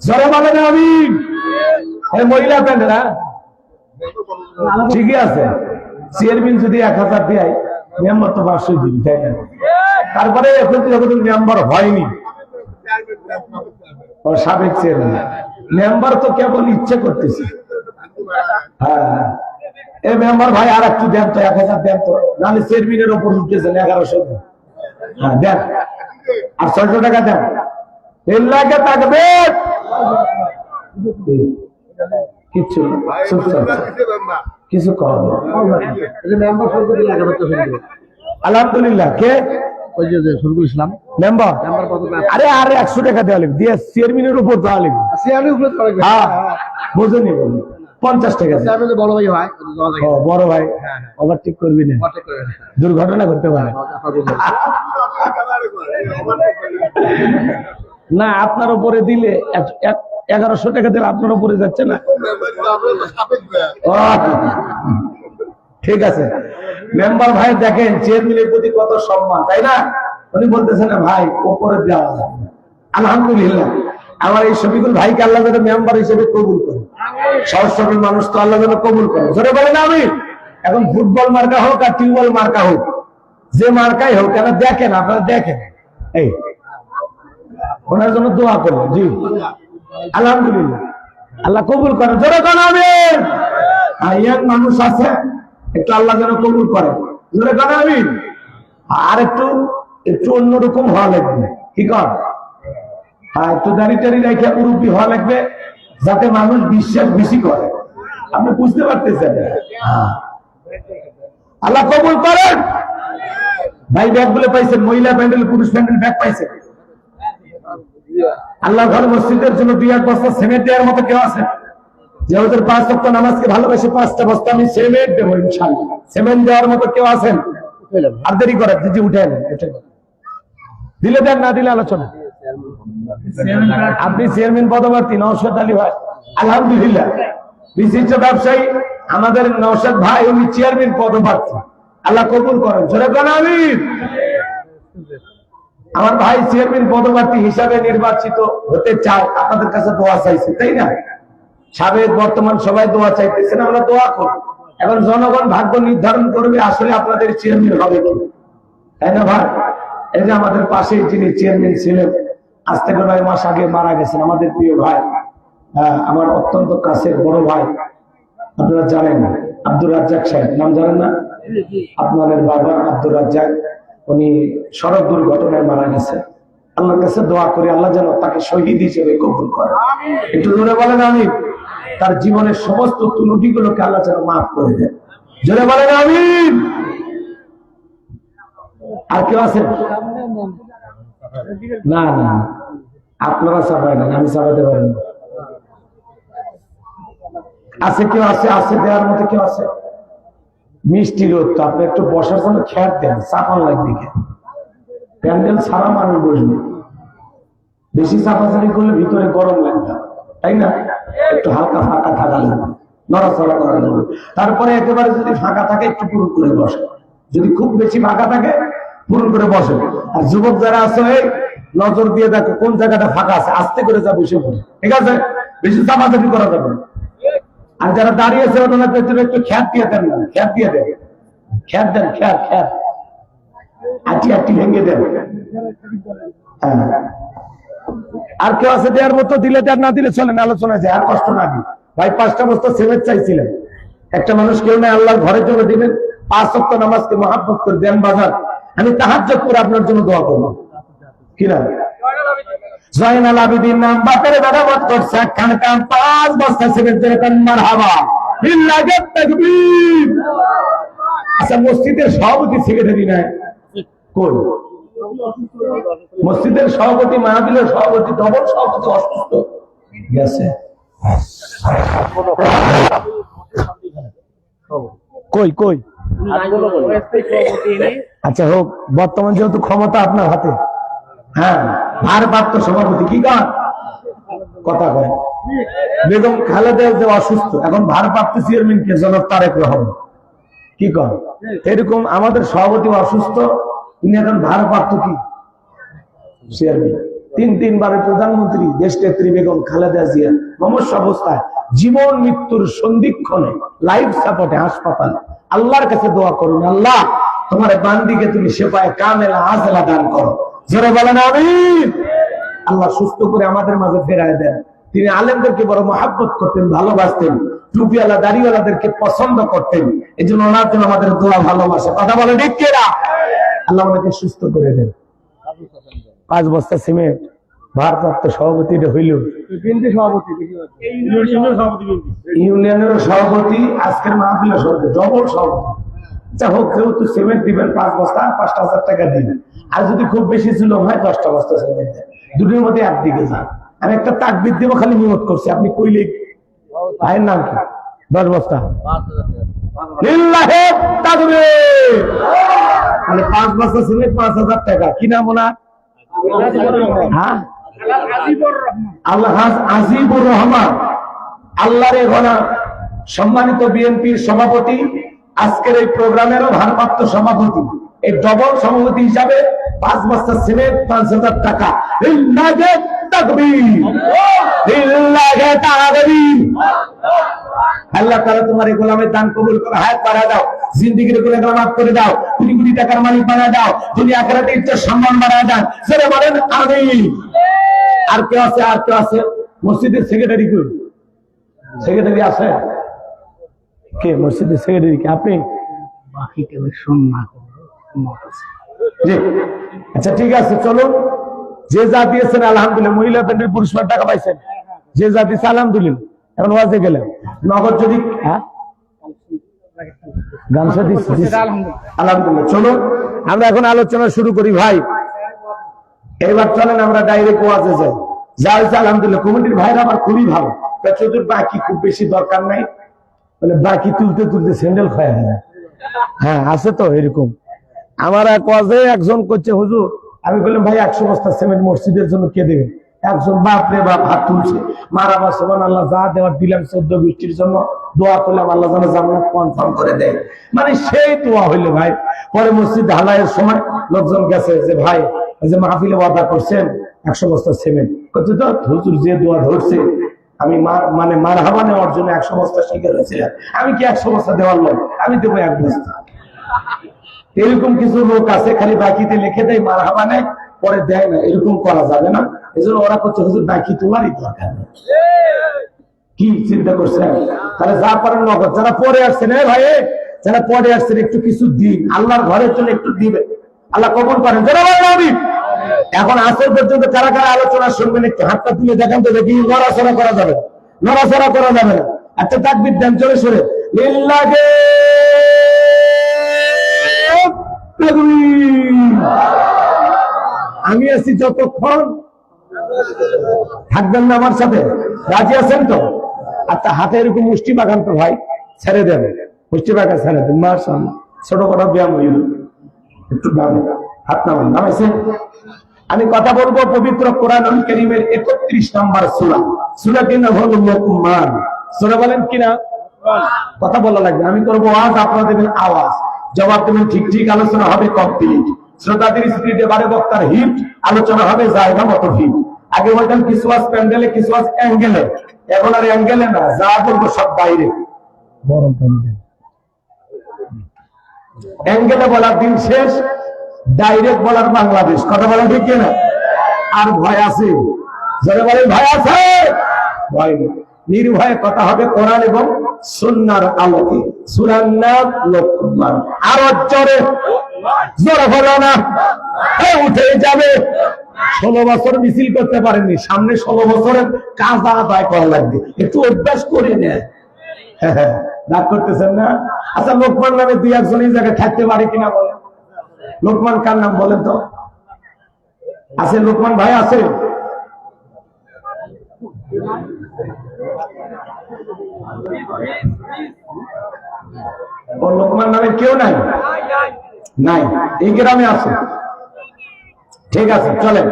জোরে বলেন আমিন। এই মহিলা প্যান্ডেল ঠিকই আছে, চেয়ারম্যান যদি 1000 দেয় মেম্বার তো 500 দিবি, তাই না? তারপরে এখন যখন মেম্বার হয়নি সাবেক চেয়ারম্যান, মেম্বার তো কেবল ইচ্ছে করতেছে। হ্যাঁ এই মেম্বার ভাই আর একটু দেন তো, 1000 দেন তো, নাহলে চেয়ারম্যানের ওপর উঠতেছেন 1100 দেন। হ্যাঁ দেন, আর 600 টাকা দেন। বিল্লাহি তাকবীর। কিচ্ছু কিছু কর আলহামদুলিল্লাহ। কে? শফিকুল ইসলাম মেম্বার। আরে আরে 100 টাকা দেওয়া লাগবে, দিয়ে চেয়ারম্যানের উপর দেওয়া লাগবে। হ্যাঁ বোঝেনি, বলি 50 টাকা বড় ভাই হয়। বড় ভাই ওভারটেক করবি না, দুর্ঘটনা করতে পারে না। আপনার উপরে দিলে 1100 টাকা দিলে আপনার উপরে যাচ্ছে না। ঠিক আছে মেম্বার ভাই, দেখেন চেয়ারম্যানের প্রতি কত সম্মান, তাই না? উনি বলতেছেন না ভাই উপরে দেওয়া যাবে না। আলহামদুলিল্লাহ আমার এই শফিকুল ভাইকে আল্লাহ যেন মেম্বার হিসেবে কবুল করে। সহজ সরল মানুষ তো আল্লাহ যেন কবুল করে। জোরে বলেন আমিন। এখন ফুটবল মার্কা হোক আর টিউবওয়েল মার্কা হোক, যে মার্কাই হোক, কেন দেখেন, আপনারা দেখেন, এই ওনার জন্য দোয়া করবেন। জি আলহামদুলিল্লাহ আল্লাহ কবুল করেন। জোরে বলেন আমিন। ইয়াং মানুষ আছে, একটু আল্লাহ যেন কবুল করে। জোরে বলেন আমিন। আর একটু অন্যরকম হওয়া লাগবে, কি কর? হ্যাঁ একটু দাড়ি টাড়ি রেখে মুরব্বী হওয়া লাগবে, যাতে মানুষ বিশ্বাস বেশি করে। আপনি বুঝতে পারতেছেন? আল্লাহ কবুল করেন। ভাই ব্যাগ গুলো পাইছেন, মহিলা প্যান্ডেল পুরুষ প্যান্ডেল ব্যাগ পাইছেন। আল্লাহ ঘর মসজিদের জন্য 2-1 বস্তা সিমেন্ট দেওয়ার মতো কেউ আছে? যে ওদের 5 ওয়াক্ত নামাজকে ভালোবেসে 5টা বস্তা আমি সিমেন্ট দেবো ইনশাআল্লাহ, সিমেন্ট দেওয়ার মতো কেউ আছেন? আর দেরি করেন, জি উঠে দিলে দেন, না দিলে আলোচনা। আপনি চেয়ারম্যান পদপ্রার্থী নওশাদ আলী ভাই, আলহামদুলিল্লাহ। বিশিষ্ট ব্যবসায়ী আমাদের নওশাদ ভাই, উনি চেয়ারম্যান পদপ্রার্থী, আল্লাহ কবুল করেন। জোরে বলেন আমিন। আমার ভাই চেয়ারম্যান পদপ্রার্থী হিসাবে নির্বাচিত হতে চায়, আপনাদের কাছে দোয়া চাইছে, তাই না? সাবেক বর্তমান সবাই দোয়া চাইতেছেন, আমরা দোয়া করি। এখন জনগণ ভাগ্য নির্ধারণ করবে আসলে আপনাদের চেয়ারম্যান হবে কি, তাই না ভাই? এই যে আমাদের পাশে যিনি চেয়ারম্যান ছিলেন, আজ থেকে 9 মাস আগে মারা গেছেন আমাদের প্রিয় ভাই, আমার অত্যন্ত কাছের বড় ভাই, আপনারা জানেন আব্দুর রাজ্জাক সাহেব, নাম জানেন না? আপনাদের বাবা আব্দুর রাজ্জাক, উনি সড়ক দুর্ঘটনায় মারা গেছে। আল্লাহর কাছে দোয়া করি আল্লাহ যেন তাকে শহীদ হিসেবে কবুল করে। একটু জোরে বলেন আমিন। তার জীবনের সমস্ত ত্রুটিগুলোকে আল্লাহ যেন মাফ করে দেন। জোরে বলেন আমিন। আর কেউ আছেন? না না আপনারা চাপাই না, আমি চাপাতে পারি না। আছে কেউ? আছে দেওয়ার মতো কেউ আছে? মিষ্টি রোদ তো, আপনি একটু বসার জন্য খ্যাট দেন, চাপান লাগবে। প্যান্ডেল ছাড়া মানুষ বসবে, বেশি চাপাচাপি করলে ভিতরে গরম লাগবে, তাই না? একটু হালকা ফাঁকা থাকা লাগবে, নড়াচড়া করা লাগবে। তারপরে একেবারে যদি ফাঁকা থাকে একটু পূরণ করে বসে, যদি খুব বেশি ফাঁকা থাকে পূরণ করে বসে। আর যুবক যারা আছে নজর দিয়ে দেখো কোন জায়গাটা ফাঁকা আছে, আস্তে করে যা বসে পড়ে, ঠিক আছে? বেশি চাপাচাপি করা যাবে না। আর যারা দাঁড়িয়ে আছে ওনার পেছনে একটু খ্যাত দিয়ে দেন, না খ্যাত দিয়ে দেন, খ্যাত দেন, খ্যাত আটি ভেঙে দেন। আর কেউ আছে দেওয়ার মতো? দিলে দেন, না দিলে চলেন, আলোচনা যায়, আর কষ্ট না দিই ভাই। 5টা বস্তা সিমেন্ট চাইছিলেন, একটা মানুষ কেউ নাই, আল্লাহর ঘরের জন্য দিবেন। 5 ওয়াক্ত নামাজকে মহাব্বত করে দেন বাজার। আমি তাহাজ্জুদ করে আপনার জন্য দোয়া করবো, কি না? জয়নাল আবেদিন নাম বাপের মেরামত করছে, একখান কাম 5 বস্তা সিমেন্ট দিয়ে মারহাবা। বিল্লাহি তাকবীর। আচ্ছা মসজিদের সভাপতি সেক্রেটারি নাই কই? মসজিদের সভাপতি, মাহফিলের সভাপতি, ডবল সভাপতি অসুস্থ গেছে। কই কই? আচ্ছা হোক, বর্তমান যেহেতু ক্ষমতা আপনার হাতে, হ্যাঁ ভারপ্রাপ্ত সভাপতি কি কাজ কথা কয়? বেগম খালেদা যে অসুস্থ, এখন ভারপ্রাপ্ত চেয়ারম্যান কে? জনাব তারেক রহমান কি কর? এরকম আমাদের সভাপতি অসুস্থ, তিনি এখন ভারপ্রাপ্ত কি চেয়ারম্যান। তিনবারের প্রধানমন্ত্রী দেশ নেত্রী বেগম খালেদা জিয়া সমস্যা অবস্থায়, জীবন মৃত্যুর সন্ধিক্ষণে লাইফ সাপোর্টে হাসপাতাল। আল্লাহর কাছে দোয়া করুন, আল্লাহ তোমার বান্দিকে তুমি সেবায় কামেলা আজলা দান করো। জোরে বলেন আমিন। আল্লাহ সুস্থ করে আমাদের মাঝে ফেরায় দেন। তিনি আলেমদেরকে বড় মহাব্বত করতেন, ভালোবাসতেন, টুপিওয়ালা দাড়িওয়ালাদেরকে পছন্দ করতেন। এই জন্য ওনার জন্য আমাদের দোয়া ভালোবাসা। কথা বলে ঠিক কিনা? আল্লাহ ওনাকে সুস্থ করে দেন। 5 বস্তা সিমেন্ট ভারপ্রাপ্ত সভাপতি হইল, ইউনিয়নের সভাপতি, আজকের মাহফিলের সভাপতি, ডবল সভাপতি। আচ্ছা হোক, যেহেতু সিমেন্ট দিবেন 5 বস্তা, 5,000 টাকা দিবেন। আর যদি খুব বেশি ছিল হয় 10টা বস্তা সিমেন্ট দেন, দুটোর মধ্যে একদিকে যান। আমি একটা তাকবীর দেবো, খালি নিয়ত করছি, আপনি কইলে। ভাইয়ের নাম কি? 10 বস্তা লিল্লাহে তাকবীর। মানে 5 বস্তা সিমেন্ট 5,000 টাকা। কি নাম ওনার? হ্যাঁ, আল্লাহ আজিবুর রহমান। আল্লাহর ঘনা সম্মানিত বিএনপির সভাপতি, আজকের এই প্রোগ্রামেরও ভারপ্রাপ্ত সভাপতি। এই ডবল সভাপতি হিসাবে 5 বস্তা সিমেন্ট 5,000 টাকা। লিল্লাহে তাকবীর, লিল্লাহে তাকবীর। আল্লাহ তাআলা তোমার এই গোলামের দান কবুল করে হায়াত বাড়ায় দাও, জিন্দেগির গুনাহ মাফ করে দাও, কোটি কোটি টাকার মালিক বানায় দাও, দুনিয়া আখিরাতে ইজ্জত সম্মান বাড়ায় দাও। সেটা বলেন আমিন। আর কে আছে? আর কে আছে? মসজিদের সেক্রেটারি কই? সেক্রেটারি আছে কে? মসজিদের সেক্রেটারি কে? আপনি? বাকি কালেকশন না জি, আচ্ছা ঠিক আছে, চলো। যে যা দিয়েছেন আলহামদুলিল্লাহ, মহিলা প্যান্ডেল পুরস্কার টাকা পাইছেন, যে যা দিয়েছে আলহামদুলিল্লাহ। এখন ওয়াজে গেলেন, নগদ যদি গামছা দিচ্ছি আলহামদুলিল্লাহ। চলো আমরা এখন আলোচনা শুরু করি ভাই। এবার চলেন আমরা ডাইরেক্ট ওয়াজে যাই। যা হয়েছে আলহামদুলিল্লাহ, কমিটির ভাইরা আমার খুবই ভালো। চতুর বাকি খুব বেশি দরকার নাই, বলে বাকি তুলতে তুলতে স্যান্ডেল খায় না। হ্যাঁ আছে তো এরকম। আমার এক ওয়াজে একজন করছে, হুজুর আমি বললাম ভাই 100 বস্তা সিমেন্ট মসজিদের জন্য কে দেবে? একজন বাপ রে বাপ হাত তুলছে, মারাবা সুবহানাল্লাহ, যা দেওয়ার দিলাম 14 গোষ্ঠীর জন্য, দোয়া করলাম আল্লাহ যেন জান্নাত কনফার্ম করে দেয়। মানে সেই দোয়া হইলো ভাই। পরে মসজিদ ঢালাইয়ের সময় লোকজন গেছে যে ভাই যে মাহফিলে ওয়াদা করছেন 100 বস্তা সিমেন্ট, করছে তো হুজুর যে দোয়া ধরছে আমি মানে মারহাবা নেওয়ার জন্য 100 বস্তা শিকার হয়েছিলাম, আমি কি 100 বস্তা দেওয়ার লোক? আমি দেবো 1 বস্তা। এরকম কিছু লোক আছে খালি বাকিতে লিখে দেয় মারহাবা নেয়, পরে দেয় না। এরকম করা যাবে না। এই জন্য ওরা করছে হুজুর বাকি তোমারই দরকার নেই। কি চিন্তা করছেন? তাহলে যা পারেন নগদ। যারা পরে আসছেন ভাই, যারা পরে আসছেন একটু কিছু দিন, আল্লাহর ঘরের জন্য একটু দিবেন, আল্লাহ কবুল করেন। যারা বলেন এখন আসর পর্যন্ত কারা কারা আলোচনা শুনবেন একটু হাতটা তুলে দেখান তো দেখি। নড়াচড়া করা যাবে না, নড়াচড়া করা যাবে না। একটা তাকবীর দেন চলে সরে। লিল্লাহে আমি আছি যতক্ষণ, থাকবেন না আমার সাথে? রাজি আছেন তো? আচ্ছা হাতে এরকম মুষ্টি বাগান তো ভাই ছেড়ে দেন, মুষ্টি বাগান ছেড়ে দেন। মাশাআল্লাহ, ছোটখাটো ব্যায়াম হইল। একটু হাত নামান, নামাইছেন। আমি কথা বলবো পবিত্র কোরআনুল কারীমের 31 নম্বর সূরা। সূরাটির নাম হলো লোকমান। সূরা বলেন কিনা? কথা বলা লাগবে। আমি করবো আওয়াজ, আপনারা দেবেন আওয়াজ, জবাব দেবেন ঠিক ঠিক। আলোচনা হবে কমপ্লিট। শ্রোতাদের স্পিডে বারে বক্তার হিট, আলোচনা হবে জায়গা মতো হিট। আগে বলতাম কিছু আজ প্যান্ডেলে, কিছু আজ অ্যাঙ্গেলে, এখন আর অ্যাঙ্গেলে না, যা বলবো সব বাইরে। গরম প্যান্ডেল অ্যাঙ্গেলে বলার দিন শেষ, ডাইরেক্ট বলার বাংলাদেশ। কথা বলা ঠিক কিনা? আর ভয় আছে? যারা বলেন ভয় আছে, ভয় নেই, নির্ভয়ে কথা হবে কোরআন এবং সুন্নাহর আলোকে। সূরার নাম লোকমান। আরো জোরে জোরে বলো না, উঠে যাবে। 16 বছর মিছিল করতে পারেননি, সামনে 16 বছরের কাজ আদায় করা লাগবে। একটু অভ্যাস করে নেয়। রাগ করতেছেন না? আচ্ছা, লোকমান নামে দুই একজন এই জায়গায় থাকতে পারে কিনা বলেন? লোকমান কার নাম বলেন তো? আছে লোকমান ভাই? আছে? ও লোকমান নামে কেউ নাই? নাই, এই গ্রামে আছে। ঠিক আছে, চলেন।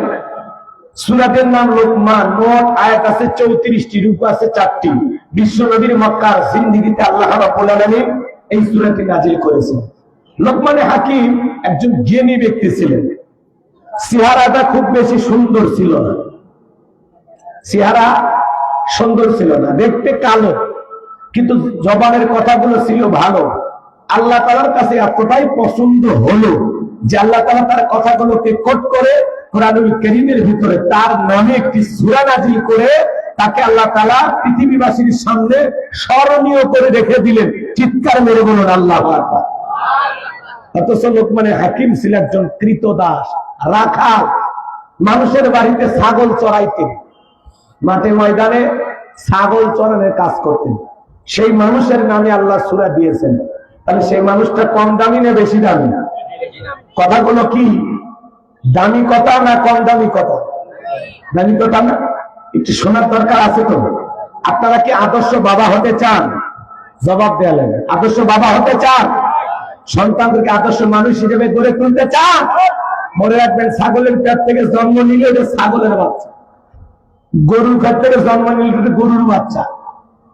সূরাটির নাম লোকমান। মোট আয়াত আছে 34টি, রূপ আছে 4টি। বিশ্ব নবীর মক্কার জিন্দেগিতে আল্লাহ রাব্বুল আলামিন এই সূরাটি নাজিল করেছেন। লোকমানে হাকিম একজন জ্ঞানী ব্যক্তি ছিলেন। চেহারাটা খুব বেশি সুন্দর ছিল না, চেহারা সুন্দর ছিল না, দেখতে কালো, কিন্তু জবানের কথাগুলো ছিল ভালো। আল্লাহ তাআলার কাছে এতটাই পছন্দ হলো যে আল্লাহ তাআলা তার কথাগুলোকে কোট করে কোরআনুল কারীমের ভিতরে তার নামে একটি সূরা নাজিল করে তাকে আল্লাহ তাআলা পৃথিবীবাসীর সামনে স্মরণীয় করে রেখে দিলেন। চিৎকার মেরে বলুন আল্লাহু আকবার। অথচ লোকমানে হাকিম ছিল একজন কৃতদাস, রাখাল, মানুষের বাড়িতে ছাগল চড়াইতেন, মাঠে ময়দানে ছাগল চড়ানোর কাজ করতেন। সেই মানুষের নামে আল্লাহ সূরা দিয়েছেন। তাহলে সেই মানুষটা কম দামি না বেশি দামি? কথাগুলো কি দামি কথা না কম দামি কথা? দামি কথা না? একটু শোনার দরকার আছে তো। আপনারা কি আদর্শ বাবা হতে চান? জবাব দেয়া লাগে। আদর্শ বাবা হতে চান? সন্তানদেরকে আদর্শ মানুষ হিসেবে গড়ে তুলতে চান? মনে রাখবেন, ছাগলের পেট থেকে জন্ম নিলে ওটা ছাগলের বাচ্চা, গরুর পেট থেকে জন্ম নিলে ওটা গরুর বাচ্চা,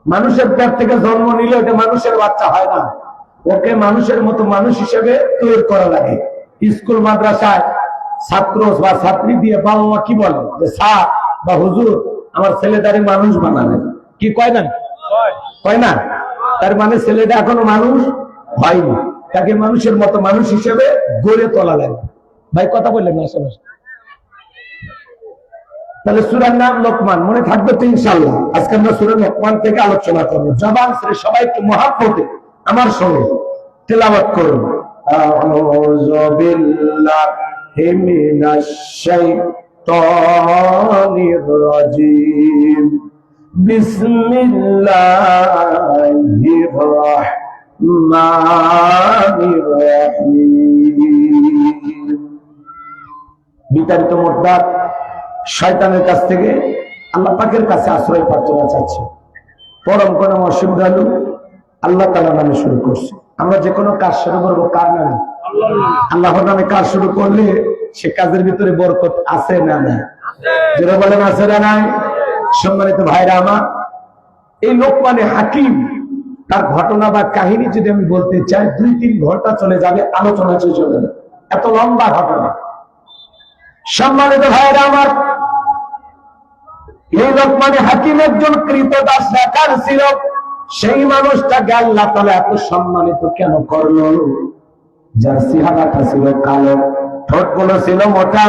মানুষের পেট থেকে জন্ম নিলে ওটা মানুষের বাচ্চা হয় না। ওকে মানুষের মতো মানুষ হিসেবে তৈরি করা লাগে। স্কুল মাদ্রাসায় ছাত্র বা ছাত্রী দিয়ে বাবা মা কি বলে যে স্যার বা হুজুর আমার ছেলেটারে মানুষ বানাবেন, কি কয় না? কয় না? তার মানে ছেলেটা এখনো মানুষ হয়নি, তাকে মানুষের মতো মানুষ হিসেবে গড়ে তোলা লাগে। ভাই কথা বললেন না আশেপাশে? তাহলে সূরার নাম লোকমান, মনে থাকবে তো ইনশাআল্লাহ। আজকে আমরা সূরা লোকমান থেকে আলোচনা করবো। জবান ছেড়ে সবাই একটু মহাব্বতে আমার সঙ্গে তেলাওয়াত করুন। আউযু বিল্লাহি মিনাশ শাইতানির রাজীম। বিসমিল্লাহির রাহমানির রাহিম। বিতাড়িত মোর্দার শয়তানের কাছ থেকে আল্লাহ পাকের কাছে আশ্রয় প্রার্থনা চাচ্ছি। পরম করুণাময় দয়ালু আল্লাহ তাআলার নামে শুরু করছি। আমরা যে কোনো কাজ শুরু করবো কার নামে? আল্লাহর নামে কাজ শুরু করলে সে কাজের ভিতরে বরকত আছে না নাই? যারা বলেন আছে না নাই? সম্মানিত ভাইরা আমার, এই লোকমানে হাকিম তার ঘটনা বা কাহিনী যদি আমি বলতে চাই 2-3 ঘন্টা চলে যাবে, আলোচনা শেষ হবে না, এত লম্বা ঘটনা। সম্মানিত ভাইরা আমার, এই লোকমানে হাকিম একজন কৃতদাস রাখাল ছিল। সেই মানুষটাকে আল্লাহ তাআলা এত সম্মানিত কেন করলো? যার চেহারাটা ছিল কালো, ঠোঁটগুলো ছিল মোটা,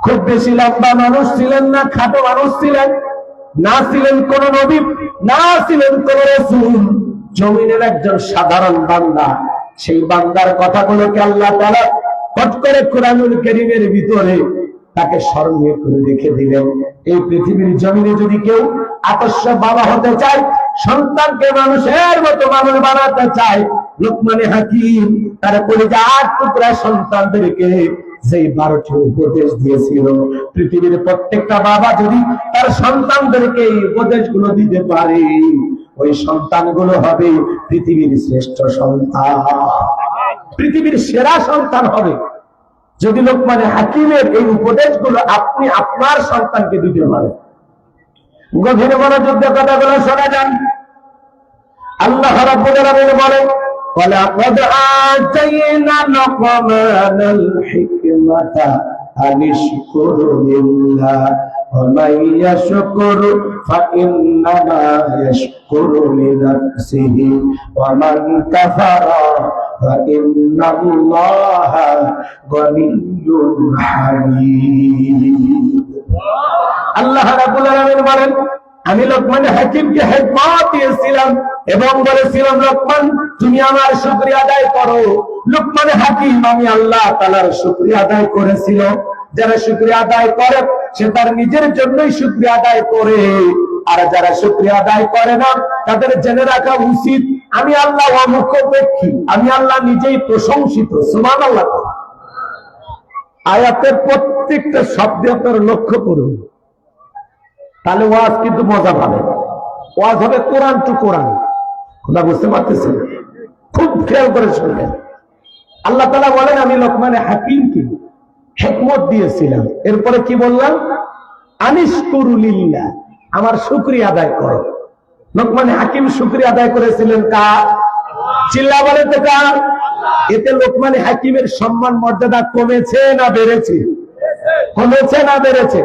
খুব বেশি লম্বা মানুষ ছিলেন না, খাটো মানুষ ছিলেন না, ছিলেন কোন নবী, না ছিলেন কোন রাসূল, জমিনের একজন সাধারণ বান্দা। সেই বান্দার কথাগুলোকে আল্লাহ তাআলা হট করে কোরআনুল কারীমের ভিতরে তাকে স্মরণীয় করে রেখে দিলেন। এই পৃথিবীর জমিনে যদি কেউ আদর্শ বাবা হতে চায়, সন্তানকে মানুষের মতো মানুষ বানাতে চায়, লোকমানে হাকিম তার কলিজার টুকরা সন্তানদেরকে যে 12টি উপদেশ দিয়েছিল, পৃথিবীর প্রত্যেকটা বাবা যদি তার সন্তানদেরকে এই উপদেশগুলো দিতে পারে, ওই সন্তানগুলো হবে পৃথিবীর শ্রেষ্ঠ সন্তান, পৃথিবীর সেরা সন্তান হবে। যদি লোকমানে হাকিমের এই উপদেশগুলো আপনি আপনার সন্তানকে দিতে পারেন। গভীর মনোযোগ দিয়ে কথাগুলো শোনা যান। আল্লাহ রাব্বুল আলামিন বলেন, ওয়ালাকাদ আতাইনা লুকমানাল হিকমাতা আনিশকুর লিল্লাহ ওয়া মান ইয়াশকুর ফাইন্নামা ইয়াশকুরু লিনাফসিহি ওয়া মান কাফারা ফাইন্নাল্লাহা গনিয়্যুন হামিদ। আল্লাহ রাব্বুল আলামিন বলেন, আমি লোকমানে হাকিমকে হিকমত দিয়েছিলাম এবং বলেছিলাম, লোকমান তুমি আমার শুকরিয়া আদায় করো। লোকমানে হাকিম আমি আল্লাহ তাআলার শুকরিয়া আদায় করেছিল। যারা শুকরিয়া আদায় করে সে তার নিজের জন্যই শুকরিয়া আদায় করে, আর যারা শুকরিয়া আদায় করে না তাদের জেনে রাখা উচিত আমি আল্লাহ অমুখাপেক্ষী, আমি আল্লাহ নিজেই প্রশংসিত। সুবহানাল্লাহ। আয়াতের প্রত্যেকটা শব্দে আপনারা লক্ষ্য করুন, তাহলে ওয়াজ কিন্তু মজা পাবে। ওয়াজ হবে কোরআন টু কোরআন। কথা বুঝতে পারতেছেন? খুব খেয়াল করে শুনবেন। আল্লাহ তাআলা বলেন আমি লোকমানে হাকিমকে হিকমত দিয়েছিলাম, এরপরে কি বললাম? আনিশকুরু লিল্লাহ, আমার শুকরিয়া আদায় করো। লোকমানে হাকিম শুকরিয়া আদায় করেছিলেন কার? চিল্লা বলে তো কার? এতে লোকমানে হাকিমের সম্মান মর্যাদা কমেছে না বেড়েছে? কমেছে না বেড়েছে?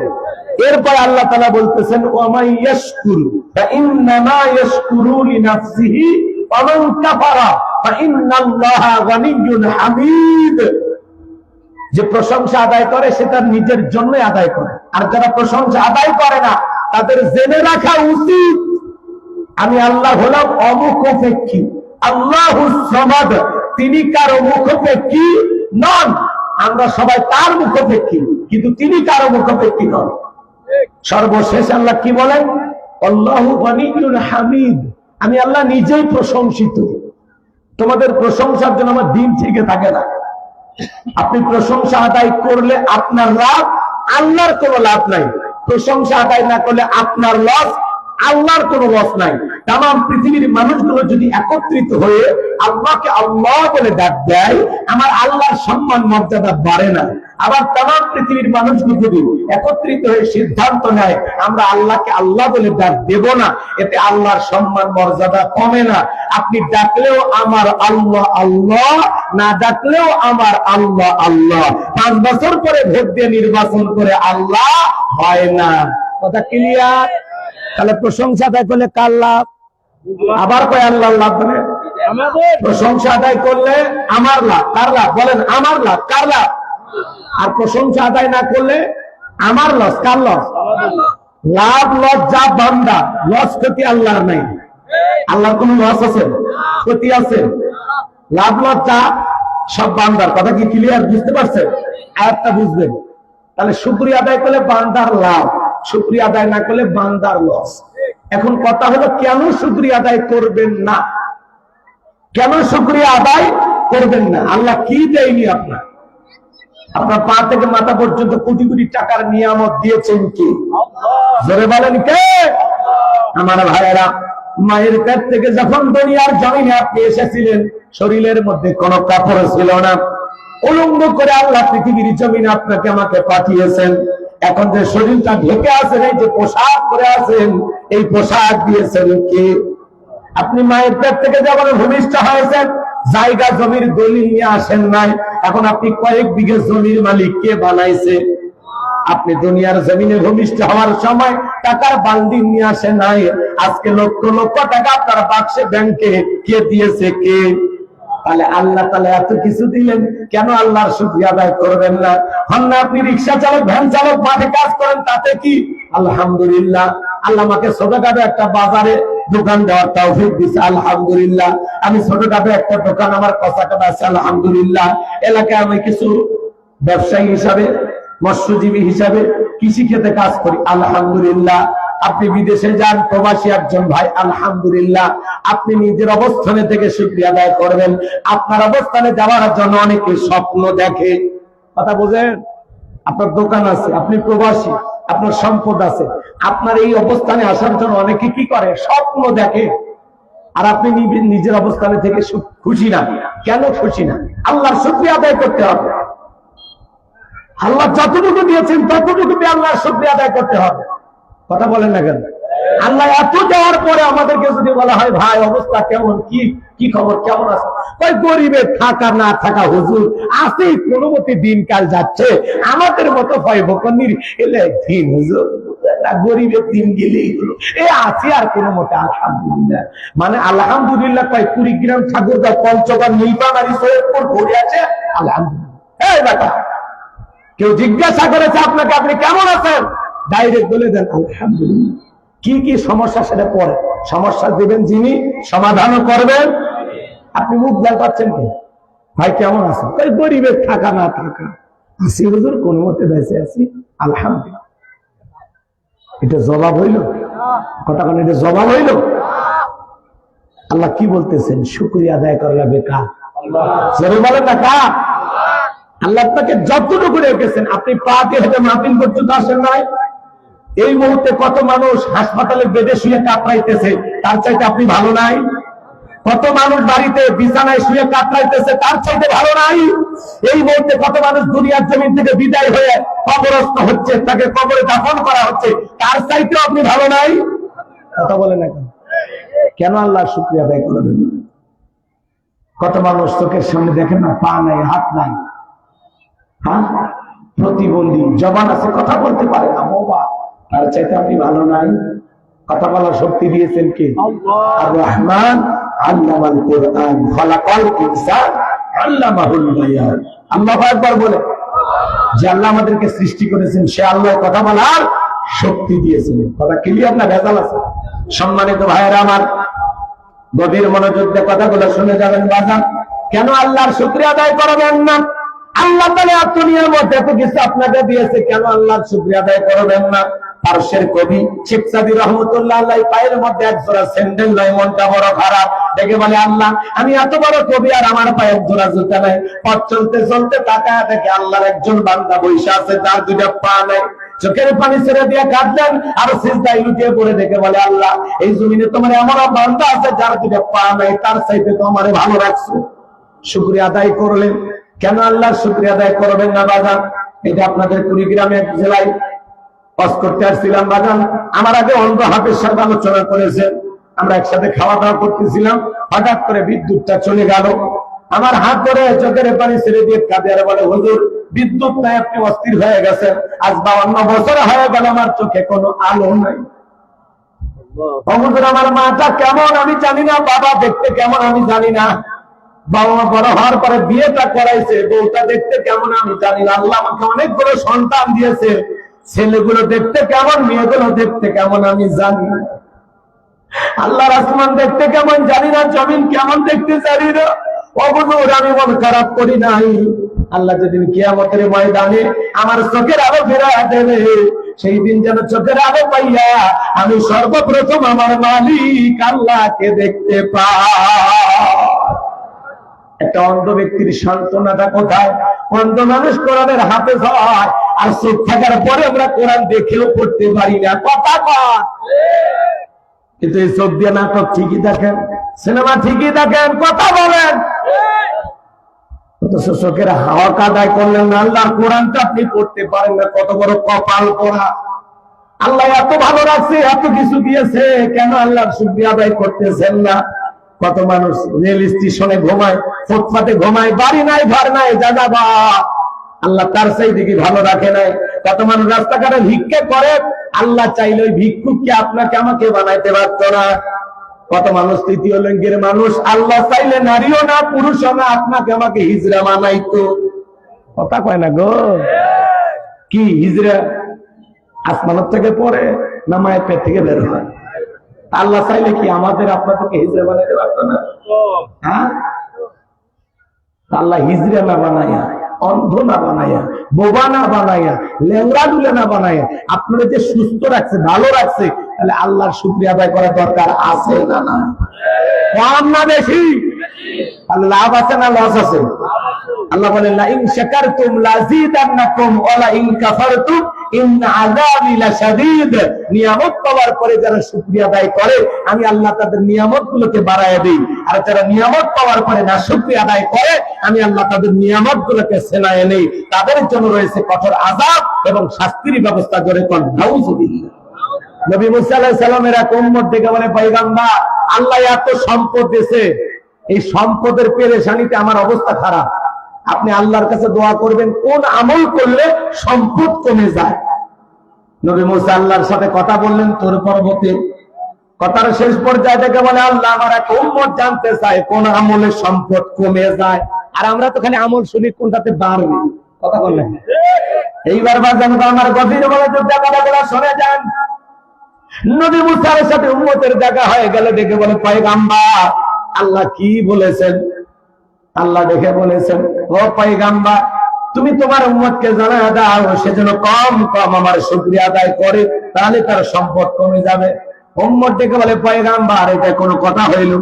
এরপর আল্লাহ তাআলা বলতেছেন ওয়ামাই ইয়াশকুরু ফাইন্নামা ইয়াশকুরু লিনাফসিহি ওয়া মান কাফারা ফাইন্নাল্লাহা গানিয়্যুন হামিদ। যে প্রশংসা আদায় করে সে তার নিজের জন্য আদায় করে, আর যারা প্রশংসা আদায় করে না তাদের জেনে রাখা উচিত আমি আল্লাহ হলাম অমুখাপেক্ষী। আল্লাহুস সামাদ, তিনি কারো মুখাপেক্ষী নন। আমরা সবাই তার মুখাপেক্ষী, কিন্তু তিনি কারো মুখাপেক্ষী নন। সর্বশেষ আল্লাহ কি বলেন? আল্লাহু গানিয়্যুন হামিদ, আমি আল্লাহ নিজেই প্রশংসিত। তোমাদের প্রশংসার জন্য আমার দিন থেকে থাকে না। আপনি প্রশংসা আদায় করলে আপনার লাভ, আল্লাহর কোনো লাভ নাই। প্রশংসা আদায় না করলে আপনার লস, আল্লাহর কোনো লস নাই। তাম পৃথিবীর মানুষগুলো যদি একত্রিত হয়ে আল্লাহকে আল্লাহ বলে ডাক দেয়, আমার আল্লাহর সম্মান মর্যাদা বাড়ে না। আবার তাম পৃথিবীর মানুষগুলো যদি একত্রিত হয়ে সিদ্ধান্ত নেয় আমরা আল্লাহকে আল্লাহ বলে ডাক দেব না, এতে আল্লাহর সম্মান মর্যাদা কমে না। আপনি ডাকলেও আমার আল্লাহ আল্লাহ, না ডাকলেও আমার আল্লাহ আল্লাহ। 5 বছর পরে ভোট দিয়ে নির্বাচন করে আল্লাহ হয় না। কথা ক্লিয়ার? তাহলে প্রশংসা আদায় করলে কার লাভ? আবার কয় আল্লাহর লাভ। মানে প্রশংসা আদায় করলে আমার লাভ। কার লাভ? বলেন আমার লাভ। কার লাভ? আর প্রশংসা আদায় না করলে আমার লস। কার লস? লাভ লস যা বান্দা, লস ক্ষতি আল্লাহর নাই। আল্লাহর কোন লস আছে? ক্ষতি আছে? লাভ লস যা সব বান্দার। কথা কি ক্লিয়ার? বুঝতে পারছেন? আয়াতটা বুঝবেন। তাহলে শুকরিয়া আদায় করলে বান্দার লাভ, শুকরিয়া আদায় না করলে বান্দার লস। এখন কথা হলো কেন শুকরিয়া আদায় করবেন না? কেন শুকরিয়া আদায় করবেন না? আল্লাহ কি দেয়নি আপনার? আপনার পা থেকে মাথা পর্যন্ত কোটি কোটি টাকার নিয়ামত দিয়েছেন কি? জোরে বলেন কে? আমার ভাইয়েরা, মায়ের পেট থেকে যখন দুনিয়ার জমিনে আপনি এসেছিলেন শরীরের মধ্যে কোনো কাপড় ছিল না, উলঙ্গ করে আল্লাহ পৃথিবীর জমিনে আপনাকে আমাকে পাঠিয়েছেন। এখন যে শরীরটা ঢেকে আছেন, এই যে পোশাক পরে আছেন, এই পোশাক দিয়েছেন কে? আপনি মায়ের পেট থেকে যখন ভূমিষ্ঠ হয়েছেন জায়গা জমির দলিল নিয়ে আসেন নাই। এখন আপনি কয়েক বিঘে জমির মালিক কে বানাইছে? আপনি দুনিয়ার জমিনে ভূমিষ্ঠ হওয়ার সময় টাকার বালতি নিয়ে আসেন নাই। আজকে লক্ষ লক্ষ টাকা আপনার বাক্সে ব্যাংকে কে দিয়েছে? কে? তাহলে আল্লাহ তাআলা এত কিছু দিলেন, কেন আল্লাহর শুকরিয়া আদায় করবেন না? হন না আপনি রিকশা চালক, ভ্যান চালক, মাঠে কাজ করেন, তাতে কি? আলহামদুলিল্লাহ, আল্লাহ আমাকে ছোটখাটো একটা বাজারে দোকান দেওয়ার তৌফিক দিয়েছে, আলহামদুলিল্লাহ। আমি ছোটখাটো একটা দোকান আমার কচাকাটা আছে, আলহামদুলিল্লাহ। এলাকায় আমি কিছু ব্যবসায়ী হিসাবে, মৎস্যজীবী হিসাবে কৃষি ক্ষেত্রে কাজ করি, আলহামদুলিল্লাহ। আপনি বিদেশে যান, প্রবাসী একজন ভাই, আলহামদুলিল্লাহ। আপনি নিজের অবস্থানে থেকে শুকরিয়া আদায় করবেন। আপনার অবস্থানে যাওয়ার জন্য অনেকে স্বপ্ন দেখে। কথা বোঝেন? আপনার দোকান আছে, আপনি প্রবাসী, আপনার সম্পদ আছে, আপনার এই অবস্থানে আসার জন্য অনেকে কি করে? স্বপ্ন দেখে। আর আপনি নিজের অবস্থানে থেকে খুশি না। কেন খুশি না? আল্লাহর শুকরিয়া আদায় করতে হবে। আল্লাহ যতটুকু দিয়েছেন ততটুকু আল্লাহর শুকরিয়া আদায় করতে হবে। কথা বলেন না কেন? আল্লাহ এত দেওয়ার পরে আমাদেরকে যদি বলা হয় ভাই অবস্থা কেমন, কি খবর, কেমন আছে? ওই গরিবের থাকা না থাকা হুজুর আছে, কোনো মতে দিনকাল যাচ্ছে, আমাদের মতো ভয় বকনির এলে দিন হুজুর, গরিবের দিন গেলেই হলো, এ আছে আর কোনো মতে আলহামদুলিল্লাহ। মানে আলহামদুলিল্লাহ কয় কুড়িগ্রাম, ঠাকুরগাঁও, পঞ্চগড়, নীলফামারী, সৈয়দপুর ঘুরে আছে আলহামদুলিল্লাহ। এই বেটা, কেউ জিজ্ঞাসা করেছে আপনাকে আপনি কেমন আছেন, ডাইরেক্ট বলে দেন আলহামদুলিল্লাহ। কি কি সমস্যা সেটা পরে সমস্যা দিবেন যিনি, সমাধানও করবেন। আপনি মুখ দেখ পাচ্ছেন কি? ভাই কেমন আছেন? ওই গরিবের থাকা না থাকা, আসি হুজুর, কোন মতে বেঁচে আছি আলহামদুলিল্লাহ। এটা জবাব হইল? কথা কোন এটা জবাব হইল? আল্লাহ কি বলতেছেন? শুকরিয়া আদায় করা লাগবে কার? জোরে বলেন না কার? আল্লাহ আপনাকে যতটুকু রেখেছেন, আপনি পা দিয়ে হেঁটে মাহফিল পর্যন্ত আসেন নাই? এই মুহূর্তে কত মানুষ হাসপাতালের বেডে শুয়ে কাতরাইতেছে, তার চাইতে আপনি ভালো নাই? কত মানুষ বাড়িতে বিছানায় শুয়ে কাতরাইতেছে, তার চাইতে ভালো নাই? এই মুহূর্তে কত মানুষ দুনিয়ার জমিন থেকে বিদায় হয়ে কবরস্থ হচ্ছে, তাকে কবরে দাফন করা হচ্ছে, তার চাইতে আপনি ভালো নাই? কথা বলেন না কেন? কেন আল্লাহর শুকরিয়া আদায় করবেন? কত মানুষ চোখের সামনে দেখেন না, পা নাই, হাত নাই, হ্যাঁ, প্রতিবন্ধী, জবান আছে, কথা বলতে পারে না, বোবা, তার চাইতে আপনি ভালো নাই? কথা বলার শক্তি দিয়েছেন কে? আর রহমান আল্লামাল কোরআন খালাকাল ইনসান আল্লামাহুল বায়ান। আল্লাহু আকবার বলে যে আল্লাহ আমাদেরকে সৃষ্টি করেছেন, সে আল্লাহ কথা বলার শক্তি দিয়েছেন। কথা ক্লিয়ার না ভেজাল আছে? সম্মানিত ভাইয়েরা আমার, গভীর মনোযোগ দিয়ে কথাগুলো শুনে যাবেন বাজান। কেন আল্লাহর শুকরিয়া আদায় করবেন না? আল্লাহ তাআলা দুনিয়ার মধ্যে এত কিছু আপনাকে দিয়েছে, কেন আল্লাহর শুকরিয়া আদায় করবেন না? পারস্যের কবি শেখ সাদী রহমতুল্লাহ আলাইহি পায়ের মধ্যে এক জোড়া স্যান্ডেল নাই, মনটা বড় খারাপ, দেখে বলে আল্লাহ আমি এত বড় কবি আর আমার পায়ে জোড়া জুতা নাই। পথ চলতে চলতে তাকায় দেখে আল্লাহর একজন বান্দা বসে আছে, তার দুইটা পা নাই। চোখের পানি ছেড়ে দিয়ে কাঁদলেন আর সিজদায় লুটিয়ে পড়ে দেখে বলে আল্লাহ এই জমিনে তোমার এমন বান্দা আছে যার দুইটা পা নাই, তার চাইতে তো আমারে ভালো রাখছো। শুকরিয়া আদায় করলেন। কেন আল্লাহর শুকরিয়া আদায় করবেন না বাজান? এটা আপনাদের কুড়িগ্রামে এক জেলায় পাস করতে আসছিলাম বাজান। আমার আগে অন্ধ হাফেজ সাহেব আলোচনা করেছেন, আমরা একসাথে খাওয়া দাওয়া করতেছিলাম, হঠাৎ করে বিদ্যুৎটা চলে গেল। আমার হাত ধরে চোখের পানি ছেড়ে দিয়ে কাঁদে আর বলে হুজুর বিদ্যুৎ নাই, আপনি অস্থির হয়ে গেছেন। আজ 52 বছর হয়ে গেল আমার চোখে কোনো আলো নাই। হুজুর আমার মাটা কেমন আমি জানি না, বাবা দেখতে কেমন আমি জানি না, বাবা বড় হওয়ার পরে বিয়েটা করাইছে, বউটা দেখতে কেমন আমি জানি না। আল্লাহ আমাকে অনেকগুলো সন্তান দিয়েছে, ছেলেগুলো দেখতে কেমন, মেয়েগুলো দেখতে কেমন আমি জানি না। আল্লাহর আসমান দেখতে কেমন জানি না, জমিন কেমন দেখতে জানি না। হুজুর আমি মন খারাপ করি নাই। আল্লাহ যেদিন কিয়ামতের ময়দানে আমার চোখের আলো ফেরায় দেবে, সেই দিন যেন চোখের আলো পাইয়া আমি সর্বপ্রথম আমার মালিক আল্লাহকে দেখতে পাই। একটা অন্ধ ব্যক্তির সান্ত্বনাটা কোথায়? অন্ধ মানুষ কোরআনের হাফেজ হয় আর চোখ থাকার পরে আমরা কোরআন দেখেও পড়তে পারি না। কথা কয় কিন্তু এই চোখ দিয়ে নাটক ঠিকই দেখেন, সিনেমা ঠিকই দেখেন, কথা বলেন, অথচ চোখের হাওয়া কাদায় করলেন না, আল্লাহর কোরআনটা আপনি পড়তে পারেন না। কত বড় কপাল পোড়া! আল্লাহ এত ভালো রাখছে, এত কিছু দিয়েছে, কেন আল্লাহর শুকরিয়া আদায় করতেছেন না? কত মানুষ রেল স্টেশনে ঘুমায়, ফুটপাতে ঘুমায়, বাড়ি নাই, ঘর নাই, জায়গা বা আল্লাহ তার চাইতে কি ভালো রাখে নাই? কত মানুষ রাস্তাঘাটে ভিক্ষা করে, আল্লাহ চাইলে ওই ভিক্ষুককে আপনাকে আমাকে বানাইতে পারত না। কত মানুষ তৃতীয় লিঙ্গের মানুষ, আল্লাহ চাইলে নারীও না পুরুষও না, আপনাকে আমাকে হিজড়া বানাইতো। কথা কয় না গো? কি হিজড়া আসমানের থেকে পড়ে না মায়ের পেট থেকে বের হয়? আল্লাহ চাইলে কি আমাদের আপনাদেরকে হিজড়া বানাইতে পারত না? হ্যাঁ, আল্লাহ হিজড়া না বানাইয়া, অন্ধ না বানাইয়া, বোবা না বানাইয়া, লেংড়া দুলে না বানাইয়া আপনারা যে সুস্থ রাখছে, ভালো রাখছে, তাহলে আল্লাহর শুকরিয়া আদায় করার দরকার আছে না? না কম না বেশি? তাহলে লাভ আছে না লস আছে? আল্লাহ বলেন লা ইন শাকারতুম লাযীদান্নাকুম ওয়া লা ইন কাফারতুম ইন্না আযাবি লাশাদীদ। নিয়ামত পাওয়ার পরে যারা শুকরিয়া আদায় করে আমি আল্লাহ তাদের নিয়ামতগুলোকে বাড়ায় দেই, আর যারা নিয়ামত পাওয়ার পরে না শুকরিয়া আদায় করে আমি আল্লাহ তাদের নিয়ামতগুলোকে ছেনায় নেই। তাদের জন্য রয়েছে কঠোর আযাব এবং শাস্তির ব্যবস্থা। জোরে কোন নাউযুবিল্লাহ। নবী মুসা আলাইহিস সালামের এক উম্মত ডেকে বলে পয়গম্বর আল্লাহ এত সম্পদ দিয়েছে, এই সম্পদের পেরেশানিতে আমার অবস্থা খারাপ, আপনি আল্লাহর কাছে দোয়া করবেন কোন আমল করলে সম্পদ কমে যায়। নবী মুসা আল্লাহর সাথে কথা বললেন তোর পর্বতে। কথার শেষ পর্যায়ে থেকে বলে আল্লাহ আমার এক উম্মত জানতে চায় কোন আমলে সম্পদ কমে যায়। আর আমরা তো খালি আমল শুনি কোনটাতে বাড়বে। কথা বললেন এইবার বাজান আমার গভীর মনোযোগ জায়গাটা শুনে যান। নবী মুসার সাথে উম্মতের দেখা হয়ে গেল, দেখে বলে পয়গম্বর আল্লাহ কি বলেছেন? আল্লাহ দেখে বলেছেন ও পয়গম্বর তুমি তোমার উম্মতকে জানায় দাও সে যেন কম কম আমার শুকরিয়া আদায় করে, তাহলে তার সম্পদ কমে যাবে। উম্মত ডেকে বলে পয়গাম্বার এটা কোনো কথা হইল?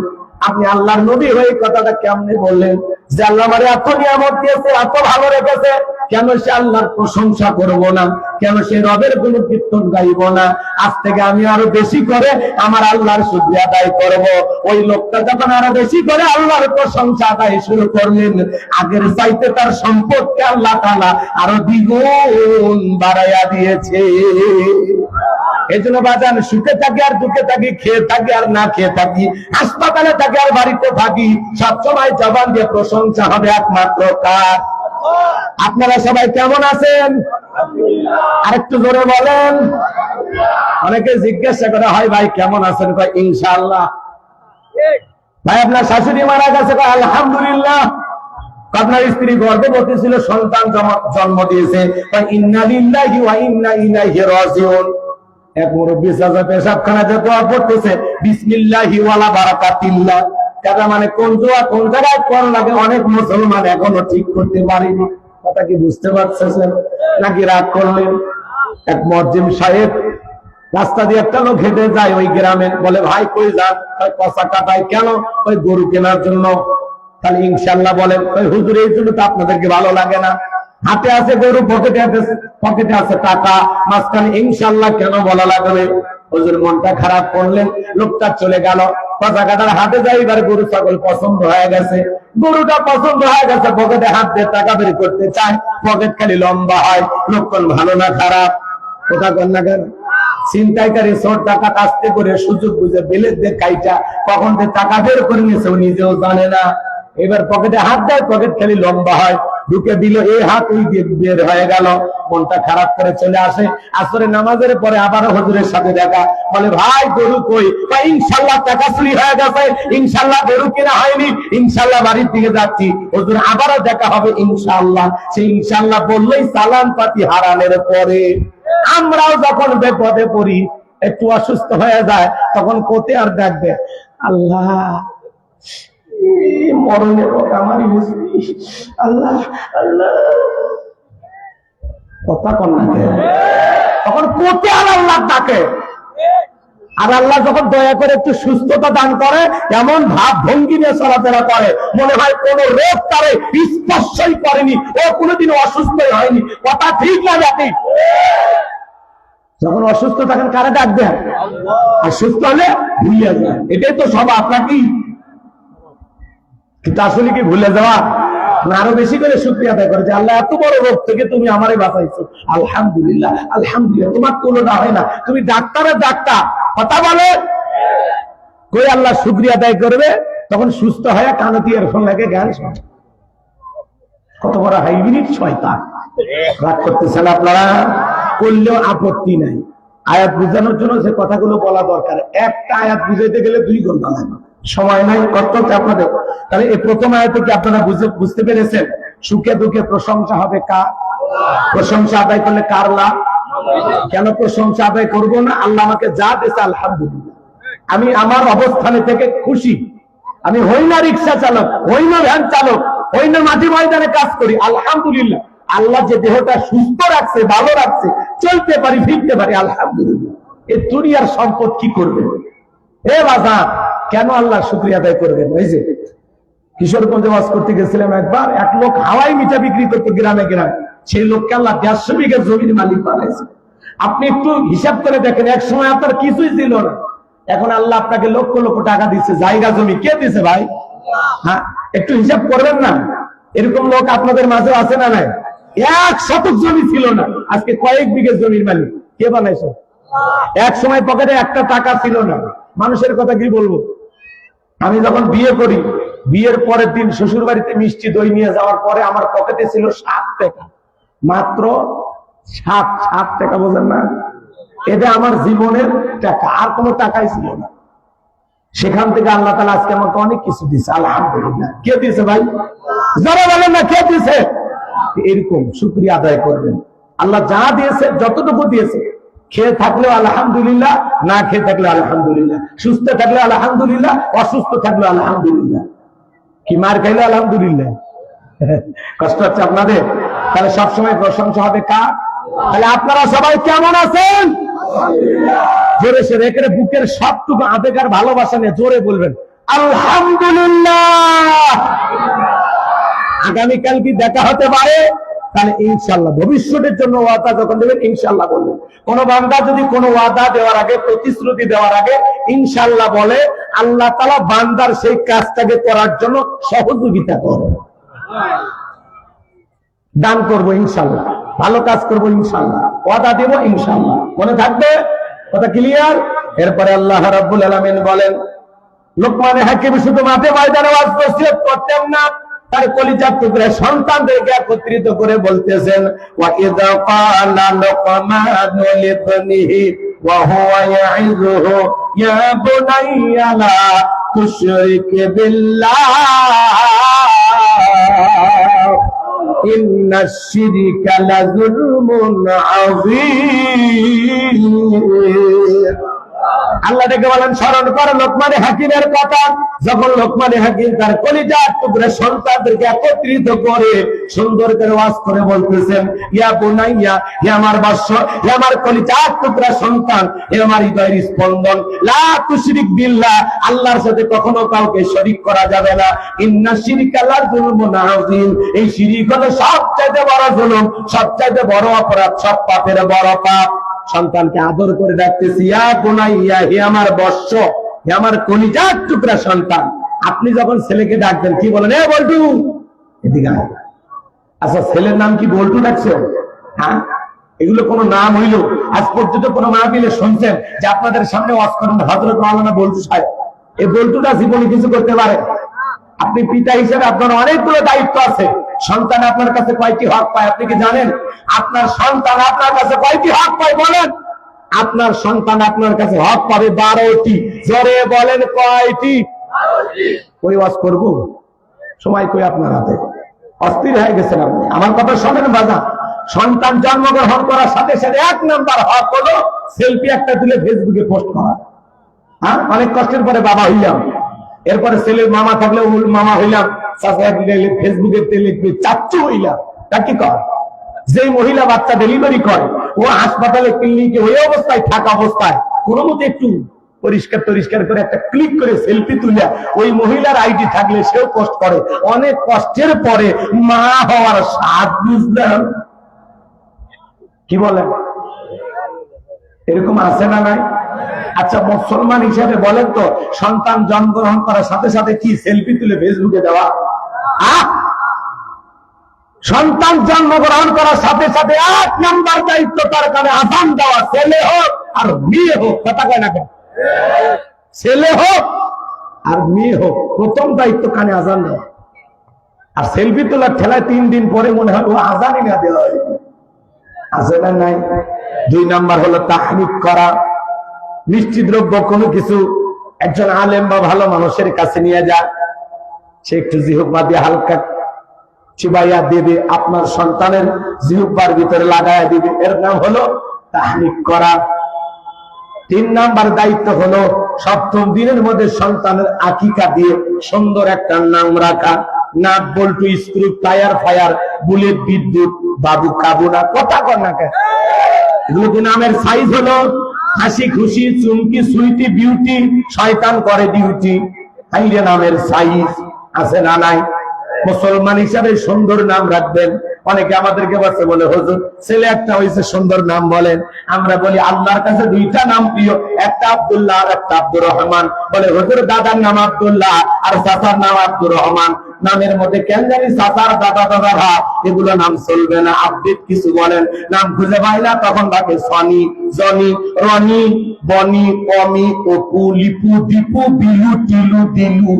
আপনি আল্লাহর নবী হয়ে কথাটা কেমনে বললেন যে আল্লাহ আমারে এত নিয়ামত দিয়েছে, এত ভালো রেখেছে, কেন সে আল্লাহর প্রশংসা করব না? কেন সে রবের কোন কীর্তন গাইব না? আজ থেকে আমি আরো বেশি করে আমার আল্লাহর শুকরিয়া আদায় করব। ওই লোকটা যখন আরো বেশি করে আল্লাহর প্রশংসা আদায় শুরু করলেন, আগের চাইতে তার সম্পদকে আল্লাহ তাআলা আরো দ্বিগুণ বাড়াইয়া দিয়েছে। এই জন্য বাজান, সুখে থাকি আর দুঃখে থাকি, খেয়ে থাকি আর না খেয়ে থাকি, হাসপাতালে থাকি আর বাড়িতে থাকি, সবসময় জবান দিয়ে প্রশংসা হবে একমাত্র কার? আপনারা সবাই কেমন আছেন? আরেকটু জোরে বলেন। অনেকে জিজ্ঞাসা করে হয় ভাই কেমন আছেন? কয় ইনশাআল্লাহ। ভাই আপনার শাশুড়ি মারা গেছে? কয় আলহামদুলিল্লাহ। আপনার স্ত্রী গর্ভবতী ছিল, সন্তান জন্ম দিয়েছে? কয় ইন্না লিল্লাহি ওয়া ইন্না ইলাইহি রাজিউন। এক মুরব্বী চাচা পেশাবখানাতে দোয়া পড়তেছে বিসমিল্লাহি ওয়ালা বারাকাতিল্লাহ। কাজা মানে কোন দোয়া কোন জায়গায় কোন লাগে অনেক মুসলমান এখনো ঠিক করতে পারেনি। কথা কি বুঝতে পারছেন নাকি রাগ করলেন? এক মুয়াজ্জিন সাহেব রাস্তা দিয়ে একটা লোক হেঁটে যায় ওই গ্রামে, বলে ভাই কই যান? কয় কচা কাটায়। কেন? ওই গরু কেনার জন্য। তাহলে ইনশাআল্লাহ বলেন। কয় হুজুর এই জন্য তো আপনাদেরকে ভালো লাগে না। হাতে আছে গরু, পকেটে আছে টাকা, মাঝখানে ইনশাআল্লাহ কেন বলা লাগবে? হুজুর মনটা খারাপ করলেন, লোকটা চলে গেল। কচা কাটার হাতে যাই, এবার গরু ছাগল পছন্দ হয়ে গেছে, গরুটা পছন্দ হয়ে গেছে, পকেটে হাত দিয়ে টাকা বের করতে চায়, পকেট খালি লম্বা হয়। লক্ষণ ভালো না খারাপ? কথা কন না কেন? ছিনতাইকারী চোর টাকা কাস্তে করে সুযোগ বুঝে বেলের দিয়ে কাইটা কখন টাকা বের করে নিয়েছে ও নিজেও জানে না। এবার পকেটে হাত দেয়, পকেট খালি লম্বা হয়, ঢুকে দিল এই হাত, ওই দিয়ে বের হয়ে গেল। মনটা খারাপ করে চলে আসে। আসরে নামাজের পরে আবার হুজুরের সাথে দেখা, বলে ভাই গরু কই? ইনশাআল্লাহ টাকা চুরি হয়ে গেছে, ইনশাআল্লাহ গরু কেনা হয়নি, ইনশাআল্লাহ বাড়ির দিকে যাচ্ছি। হুজুর আবারও দেখা হবে ইনশাআল্লাহ। সেই ইনশাআল্লাহ বললেই সালাম পাতি হারানোর পরে আমরাও যখন বিপদে পড়ি, একটু অসুস্থ হয়ে যায়, তখন কোতে আর ডাকবে আল্লাহ মরণের আমারই আল্লাহ আল্লাহ। কথা কন না, তখন কোতে আর আল্লাহ ডাকে। আর আল্লাহ যখন দয়া করে একটু সুস্থতা দান করে, এমন ভাব ভঙ্গি নিয়ে চলাফেরা করে, মনে হয় কোন রোগ তারে স্পর্শই করেনি, ও কোনোদিন অসুস্থই হয়নি। কথা ঠিক না জাতি? যখন অসুস্থ থাকেন কারে ডাকবেন? আর সুস্থ হলে ভুলিয়ে যায়। এটাই তো সব আপনাকে। কিন্তু আসলে কি ভুলে যাওয়া না আরো বেশি করে শুকরিয়া আদায় করে যে আল্লাহ এত বড় রোগ থেকে তুমি আমারে বাঁচাইছো, আলহামদুলিল্লাহ আলহামদুলিল্লাহ। তোমার তুলনা হয় না, তুমি ডাক্তারের ডাক্তার। কথা বলে কই আল্লাহ শুকরিয়া আদায় করবে, তখন সুস্থ হয়ে কানতি এরকম লাগে গান শোনে। কত বড় হাইব্রিড শয়তান! রাগ করতেছেন আপনারা, করলেও আপত্তি নাই। আয়াত বুঝানোর জন্য যে কথাগুলো বলা দরকার, একটা আয়াত বুঝাইতে গেলে 2 ঘন্টা লাগে, সময় নাই, কষ্ট হচ্ছে আপনাদের। তাহলে এই প্রথম আয়াতে কি আপনারা বুঝতে পেরেছেন? সুখে দুঃখে প্রশংসা হবে কার? প্রশংসা আদায় করলে কার লাভ? কেন প্রশংসা আদায় করবো না? আল্লাহ আমাকে যা দিয়েছে আলহামদুলিল্লাহ, আমি আমার অবস্থানে থেকে খুশি। আমি হই না রিক্সা চালক, হই না ভ্যান চালক, হই না মাঠে ময়দানে কাজ করি, আলহামদুলিল্লাহ। আল্লাহ যে দেহটা সুস্থ রাখছে, ভালো রাখছে, চলতে পারি, ফিরতে পারি, আলহামদুলিল্লাহ। এই দুনিয়ার সম্পদ কি করবে? এ বাজার কেন আল্লাহ শুকরিয়া আদায় করবেন? ওই যে কিশোরগঞ্জে ওয়াজ করতে গেছিলাম একবার, এক লোক হাওয়াই মিঠা বিক্রি করতে গ্রামে গ্রামে, সেই লোককে আল্লাহ 150 বিঘা জমির মালিক বানাইছে। আপনি একটু হিসাব করে দেখেন, এক সময় আপনার কিছুই ছিল না, এখন আল্লাহ আপনাকে লক্ষ লক্ষ টাকা দিচ্ছে, জায়গা জমি কে দিছে ভাই? হ্যাঁ, একটু হিসাব করবেন না? এরকম লোক আপনাদের মাঝে আছে না নাই? 1 শতক জমি ছিল না, আজকে কয়েক বিঘা জমির মালিক কে বানাইছে? এক সময় পকেটে একটা টাকা ছিল না। মানুষের কথা কি বলবো? আমি যখন বিয়ে করি, বিয়ের পরের দিন শ্বশুর বাড়িতে মিষ্টি দই নিয়ে যাওয়ার পরে আমার পকেটে ছিল 7 টাকা, মাত্র 7 টাকা, বোঝেন না? এটা আমার জীবনের টাকা, আর কোনো টাকাই ছিল না। সেখান থেকে আল্লাহ তাআলা আজকে আমাকে অনেক কিছু দিয়েছে, আলহামদুলিল্লাহ। কে দিয়েছে ভাই? যারা বলেন না কে দিয়েছে? এরকম শুকরিয়া আদায় করবেন। আল্লাহ যা দিয়েছে, যতটুকু দিয়েছে, খেয়ে থাকলে আলহামদুলিল্লাহ, না খেয়ে থাকলে আলহামদুলিল্লাহ, সুস্থ থাকলে আলহামদুলিল্লাহ, অসুস্থ থাকলে আলহামদুলিল্লাহ, কি মার খাইলে আলহামদুলিল্লাহ। কষ্ট হচ্ছে আপনাদের? তাহলে সবসময় প্রশংসা হবে কার? তাহলে আপনারা সবাই কেমন আছেন? জোরে সে রেখে বুকের সবটুকু আবেগ আর ভালোবাসা নিয়ে জোরে বলবেন আলহামদুলিল্লাহ। আগামীকাল কি দেখা হতে পারে? তাহলে ইনশাল্লাহ ভবিষ্যতের জন্য ওয়াদা যখন দেবেন ইনশাল্লাহ বলবেন। কোন বান্দা যদি কোনো ওয়াদা দেওয়ার আগে, প্রতিশ্রুতি দেওয়ার আগে ইনশাল্লাহ বলে, আল্লাহ তাআলা বান্দার সেই কাজটাকে করার জন্য সহযোগিতা করবে, দান করবো ইনশাল্লাহ, ভালো কাজ করবো ইনশাল্লাহ, ওয়াদা দেব ইনশাল্লাহ। মনে থাকবে? কথা ক্লিয়ার? এরপরে আল্লাহ রাব্বুল আলামিন বলেন, লোকমান হাকিম শুধু মাঠে ময়দানে ওয়াজ নসিহত করতেন না, তার কলিজার টুকরা সন্তানদেরকে একত্রিত করে বলতেছেন, ওয়া ইযা ক্বালা লুকমানু লিবনিহি ওয়া হুয়া ইয়াইযুহু ইয়া বুনাইয়া লা তুশরিক বিল্লাহ ইন্নাশ শিরকা লাযুলমুন আযীম। আল্লাহ ডেকে বলেন, স্মরণ করো লোকমানে হাকিমের কথা। যখন লোকমানে হাকিম তার কলিজার টুকরা সন্তানদেরকে একত্রিত করে সুন্দর করে ওয়াজ করে বলতেছেন, ইয়া বুনাইয়া, হে আমার বৎস, হে আমার কলিজার টুকরা সন্তান, হে আমার হৃদয়ের স্পন্দন, লা তুশরিক বিল্লাহ, আল্লাহর সাথে কখনো কাউকে শরীক করা যাবে না। ইন্নাশ শিরকা লাযুলমুন আযীম, এই শিরক হলো সবচাইতে বড় জুলুম, সবচাইতে বড় অপরাধ, সব পাপের বড় পাপ। সন্তানকে আদর করে ডাকতেছি, ইয়া বুনাইয়া, হে আমার বৎস, হে আমার কলিজার টুকরা সন্তান। আপনি যখন ছেলেকে ডাকবেন কি বলেন? এ বল্টু, এদিকে আয়। আচ্ছা, ছেলের নাম কি বল্টু ডাকছো? হ্যাঁ, এগুলো কোনো নাম হইল? আজ পর্যন্ত কোনো মাহফিলে শুনছেন যে আপনাদের সামনে ওয়াজ করেন হযরত মাওলানা বল্টু সাহেব? এই বল্টুটা জীবনে কিছু করতে পারে? আপনি পিতা হিসেবে আপনার অনেকগুলো দায়িত্ব আছে। সন্তান আপনার কাছে কয়টি হক পায় আপনি কি জানেন? আপনার সন্তান আপনার কাছে কয়টি হক পায় বলেন? আপনার সন্তান আপনার কাছে হক পাবে 12টি। জোরে বলেন কয়টি? ওই ওয়াজ করব, সময় কই আপনার হাতে? অস্থির হয়ে গেছেন আপনি। আমার কথা শোনেন বাজা, সন্তান জন্মগ্রহণ করার সাথে সাথে 1 নাম্বার হক হলো সেলফি একটা তুলে ফেসবুকে পোস্ট করা। হ্যাঁ, অনেক কষ্টের পরে বাবা হইলাম, এরপরে ছেলের মামা থাকলে মামা হইলাম, ফেসবুকে লিখবে চাচ্চু হইলাম। তা কি কর? যে মহিলা বাচ্চা ডেলিভারি করে, ও হাসপাতালে ক্লিনিকে ওই অবস্থায় থাকা অবস্থায় কোনো মতে একটু পরিষ্কার করে একটা ক্লিক করে সেলফি তুলে ওই মহিলার আইডি থাকলে সেও পোস্ট করে। অনেক কষ্টের পরে মা হওয়ার স্বাদ বুঝলাম। কি বলেন? এরকম আছে না নাই? আচ্ছা, মুসলমান হিসেবে বলেন তো, সন্তান জন্মগ্রহণ করার সাথে সাথে কি সেলফি তুলে ফেসবুকে দেওয়া? সন্তান জন্মগ্রহণ করার সাথে সাথে 1 নাম্বার দায়িত্ব তার কানে আযান দেওয়া, ছেলে হোক আর মেয়ে হোক। কথা কয় না কেন? ছেলে হোক আর মেয়ে হোক, প্রথম দায়িত্ব কানে আযান দেওয়া। আর সেলফি তোলার ঠেলায় 3 দিন পরে মনে হয় ও আযানই না দেওয়া হয়। আছে না নাই? 2 নাম্বার হলো তাহরিক করা। মিষ্টি দ্রব্য কোনো কিছু একজন আলেম বা ভালো মানুষের কাছে নিয়ে যা, সে একটু জিহ্বা দিয়ে হালকা চিবাইয়া দেবে, আপনার সন্তানের জিহ্বার ভিতরে লাগাইয়া দিবে, এর নাম হলো তাহরিক করা। 3 নাম্বার দায়িত্ব হলো সপ্তম দিনের মধ্যে সন্তানের আকিকা দিয়ে সুন্দর একটা নাম রাখা। নাট বল্টু, স্ক্রু, টায়ার, ফায়ার, বুলেট, বিদ্যুৎ, বাবু, কাবুনা। কথা কর না কেন? এগুলো নামের সাইজ হলো হাসি খুশি, চুমকি, সুইটি, বিউটি, শয়তান করে ডিউটি। হাইরে নামের সাইজ আছে না নাই? মুসলমান হিসাবে সুন্দর নাম রাখবেন। অনেকে আমাদেরকে বলছে, বলে হুজুর ছেলে একটা হয়েছে সুন্দর নাম বলেন। আমরা বলি আল্লাহর কাছে 2টা নাম প্রিয়, একটা আব্দুল্লাহ আর একটা আব্দুর রহমান। বলে হুজুর দাদার নাম আব্দুল্লাহ আর চাচার নাম আব্দুর রহমান, নামের মধ্যে কেন জানি চাচার দাদা দাদা ভাব, এগুলো নাম চলবে না। আপডেট কিছু বলেন, নাম খুঁজে পাই না, তখন তাকে সনি, জনি, রনি, বনি, পমি, অপু, লিপু, দীপু, বিলু, টিলু, দিলু।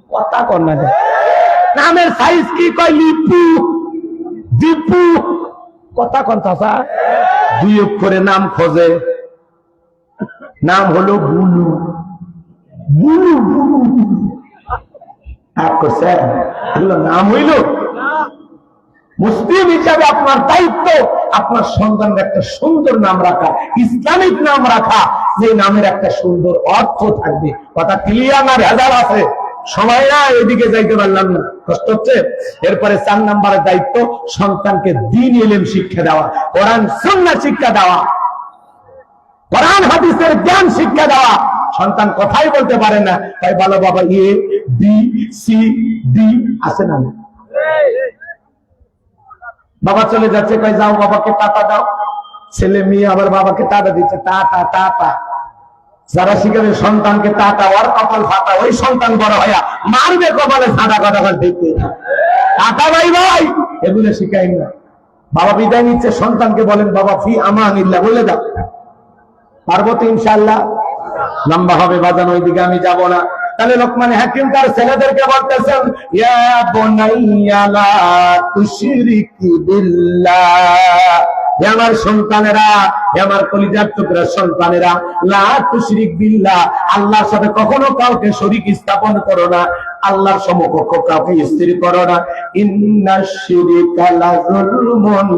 কথা কর না যায়? নামের সাইজ কি কয়? লিপু, দীপু। কথা কন চাচা? 2 অক্ষরে নাম খোঁজে, নাম হলো বুলু। বুলু বুলু এগুলো নাম হইল? মুসলিম হিসাবে আপনার দায়িত্ব আপনার সন্তানের একটা সুন্দর নাম রাখা, ইসলামিক নাম রাখা, যে নামের একটা সুন্দর অর্থ থাকবে। কথা ক্লিয়ার না ভেজাল আছে? সময় না, এদিকে যাইতে পারলাম না, কষ্ট হচ্ছে। এরপরে 4 নম্বরের দায়িত্ব সন্তানকে দ্বীন ইলম শিক্ষা দেওয়া, কোরআন সুন্নাহ শিক্ষা দেওয়া, কোরআন হাদিসের জ্ঞান শিক্ষা দেওয়া। সন্তান কথাই বলতে পারে না, তাই বলো বাবা এ বি সি ডি আছে না? বাবা চলে যাচ্ছে, কই যাও বাবাকে টাটা দাও। ছেলে মেয়ে আবার বাবাকে টাটা দিচ্ছে, টাটা টাটা। যারা শিখাবে সন্তানকে টাটা, ওর কপাল ফাটা, ওই সন্তান বড় হইয়া মারবে কপালে ছাড়া কথা দেখতে টাটা বাই বাই এগুলো শিখাই না। বাবা বিদায় নিচ্ছে, সন্তানকে বলেন বাবা ফি আমানিল্লাহ বলে দাও। পারবো তো ইনশাআল্লাহ? লম্বা হবে বাজান, ওইদিকে আমি যাব না। তাহলে লোকমান হাকিম তার ছেলেদেরকে বলতেছেন, ইয়া বুনাইয়া লা তুশরিক বিল্লাহ, হে আমার সন্তানেরা, হে আমার কলিজার টুকরা সন্তানেরা, লা তুশরিক বিল্লাহ, আল্লাহর সাথে কখনো কাউকে শরীক স্থাপন করো না, আল্লাহর সমকক্ষ কাউকে স্থির করো না। ইন্নাশ শিরকা লাযুলমুন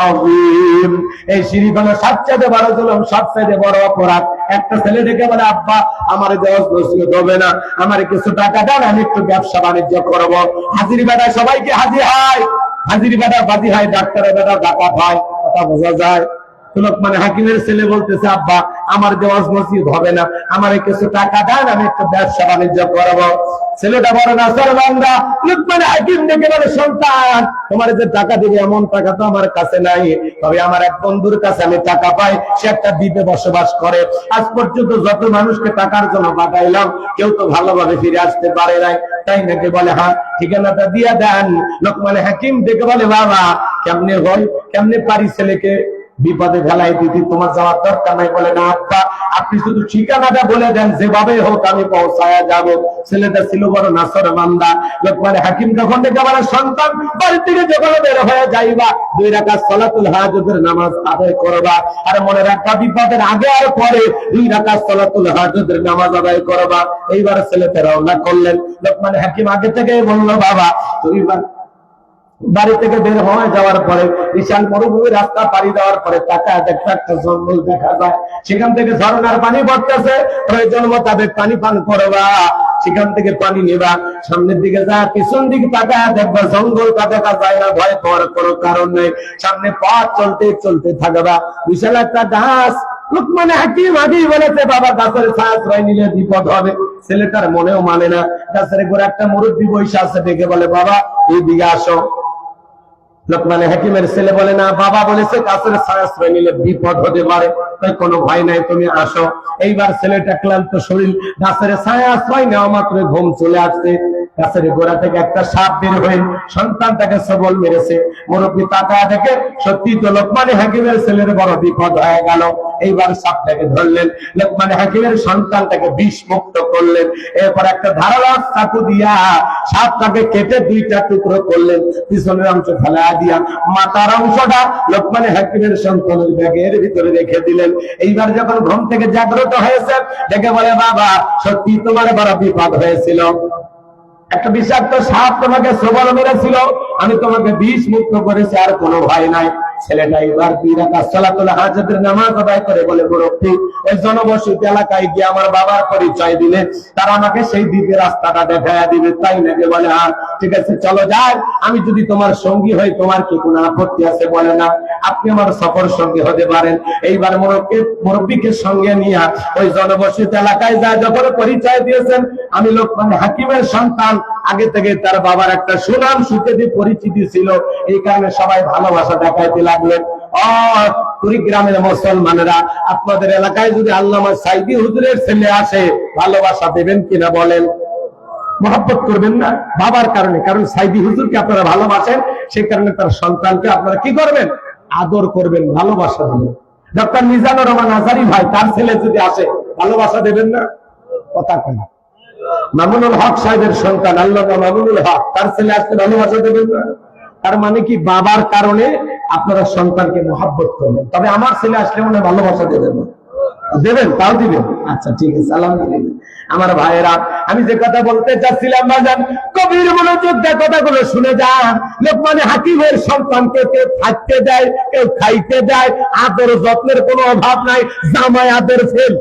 আযীম, এই শিরিক হলো সবচেয়ে বড় জুলুম, সবচেয়ে বড় অপরাধ। একটা ছেলে ডেকে বলে আব্বা আমার দেওয়াজ নসিহত হবে না, আমার কিছু টাকা দেন, আমি একটু ব্যবসা বাণিজ্য করবো। হাজির বেটা সবাইকে হাজির হয়, হাজির বেটা বাজি হয়, ডাক্তারের বেটা ডাকাত হয়, কথা বোঝা যায়। লোকমান হাকিমের ছেলে বলতেছে আব্বা আমার দেওয়াজ নসিহত হবে না, আমার কিছু টাকা দেন, আমি একটু ব্যবসা বাণিজ্য করবো। ছেলেটা বড় নাফরমানরা। লোকমান হাকিম ডেকে বলে সন্তান তোমার যে টাকা দিবে এমন টাকা তো আমার কাছে নাই, তবে আমার এক বন্ধুর কাছে আমি টাকা পাই, সে একটা দ্বীপে বসবাস করে। আজ পর্যন্ত যত মানুষকে টাকার জন্য পাঠাইলাম কেউ তো ভালোভাবে ফিরে আসতে পারে নাই, তাই নাকি? বলে হ্যাঁ, ঠিকানাটা দিয়ে দেন। লোকমান হাকিম ডেকে বলে বাবা কেমনে হয়, কেমনে পারি ছেলেকে বিপদে ফেলাই দিদি, তোমার যাওয়ার দরকার নাই। বলে না আব্বা আপনি শুধু ঠিকানাটা বলে দেন, যেভাবে হোক আমি পৌঁছায়া যাব। ছেলেটা ছিল বড় নাফরমানদা। লোকমান হাকিম যখন দেখে বলে সন্তান বাড়ি থেকে যখন বের হয়ে যাইবা 2 রাকাত সালাতুল হাজতের নামাজ আদায় করবা, আর মনে রাখবা বিপদের আগে আর পরে 2 রাকাত সালাতুল হাজতের নামাজ আদায় করবা। এইবার ছেলেটা রওনা করলেন। লোকমান হাকিম আগে থেকে বলল বাবা তুমি বাড়ি থেকে বের হয়ে যাওয়ার পরে বিশাল মরুভূমি রাস্তা পাড়ি দেওয়ার পরে তাকায় দেখো একটা জঙ্গল দেখা যায়, সেখান থেকে ঝর্ণার পানি পড়তেছে, প্রয়োজন মোতাবেক পানি পান করবা, সেখান থেকে পানি নেবা। সামনের দিকে যা পিছন দিকে তাকায় দেখবা জঙ্গলটা দেখা যায় না, ভয় পাওয়ার কোনো কারণ নেই। সামনে পথ চলতে চলতে থাকবা, বিশাল একটা গাছ। লোকমান হাকিম আগেই বলেছে বাবা গাছের ছায়া নিলে বিপদ হবে। ছেলেটার মনেও মানে না। গাছের গোড়া একটা মুরব্বী বৈশা আছে, ডেকে বলে বাবা এই দিকে আসো। লোকমান হাকিমের ছেলে বলে না বাবা বলেছে গাছের ছায়া নিলে বিপদ হতে পারে, তাই কোনো ভয় নাই, তুমি আসো। এইবার ছেলেটা ক্লান্ত শরীর, গাছের ছায়া আশ্রয় নেওয়া মাত্র ঘুম চলে আসছে। গাছের গোড়া থেকে একটা সাপ বের হয়ে সন্তানটাকে সবল মেরেছে। মুরব্বী তাকায় দেখে সত্যি তো লোকমান হাকিমের ছেলের বড় বিপদ হয়ে গেল। এইবার সাপটাকে ধরলেন, লোকমান হাকিমের সন্তানটাকে বিষ মুক্ত করলেন। এরপর একটা ধারালো চাকু দিয়া সাপটাকে কেটে 2টা টুকরো করলেন, পিছনের অংশ ফেলা দিয়া মাথার অংশটা লোকমান হাকিমের সন্তানের ব্যাগের ভিতরে রেখে দিলেন। এইবার যখন ঘুম থেকে জাগ্রত হয়েছে দেখে বলে বাবা সত্যি তোমার বড় বিপদ হয়েছিল, একটা বিষাক্ত সাপ তোমাকে সবল মেরেছিল, আমি তোমাকে বিষ মুক্ত করেছি, আর কোনো ভয় নাই। ছেলেটা এবার 2 রাকাত সালাতুল হাজতের নামাজ আদায় করে বলে মুরব্বী ওই জনবসতি এলাকায় গিয়ে আমার বাবার পরিচয় দিলে তারা আমাকে সেই দ্বীপের রাস্তাটা দেখাইয়া দিবে, তাই নাকি? বলে হ্যাঁ ঠিক আছে চলো যাই, আমি যদি তোমার সঙ্গী হই তোমার কি কোনো আপত্তি আছে? বলে না, আপনি আমার সফর সঙ্গী হতে পারেন। এইবার মুরব্বীকে সঙ্গে নিয়ে ওই জনবসতি এলাকায় যায়, যখন পরিচয় দিয়েছেন আমি লোকমান হাকিমের সন্তান, আগে থেকে তার বাবার একটা সুনাম সুখ্যাতি পরিচিতি ছিল, এই কারণে সবাই ভালোবাসা দেখাইতে লাগলেন। কুড়িগ্রামের মুসলমানেরা আপনাদের এলাকায় যদি আল্লামা সাইদি হুজুরের ছেলে আসে ভালোবাসা দেবেন কিনা বলেন? মহব্বত করবেন না বাবার কারণে, কারণ সাইদি হুজুরকে আপনারা ভালোবাসেন, সেই কারণে তার সন্তানকে আপনারা কি করবেন? আদর করবেন, ভালোবাসা দেবেন। ডক্টর মিজানুর রহমান আজারি ভাই তার ছেলে যদি আসে ভালোবাসা দেবেন না? কথা কয় না। মামুনুল হক সাহেবের সন্তান আল্লামা মামুনুল হক, তার ছেলে আসতে ভালোবাসা দেবেন না? তার মানে কি বাবার কারণে আপনারা সন্তানকে মহব্বত করবেন, তবে আমার ছেলে আসলে মনে ভালোবাসা দেবেন না? দেবেন, তাও দিবেন। আচ্ছা ঠিক আছে, আলহামদুলিল্লাহ। আমার ভাইয়েরা আমি যে কথা বলতে চাচ্ছিলাম বাজান কবির মনোযোগ দিয়ে কথাগুলো শুনে যান। লোকমান হাকিমের সন্তানকে কেউ থাকতে দেয়, কেউ খাইতে দেয়, আদর যত্নের কোনো অভাব নাই, জামাই আদর ফেল,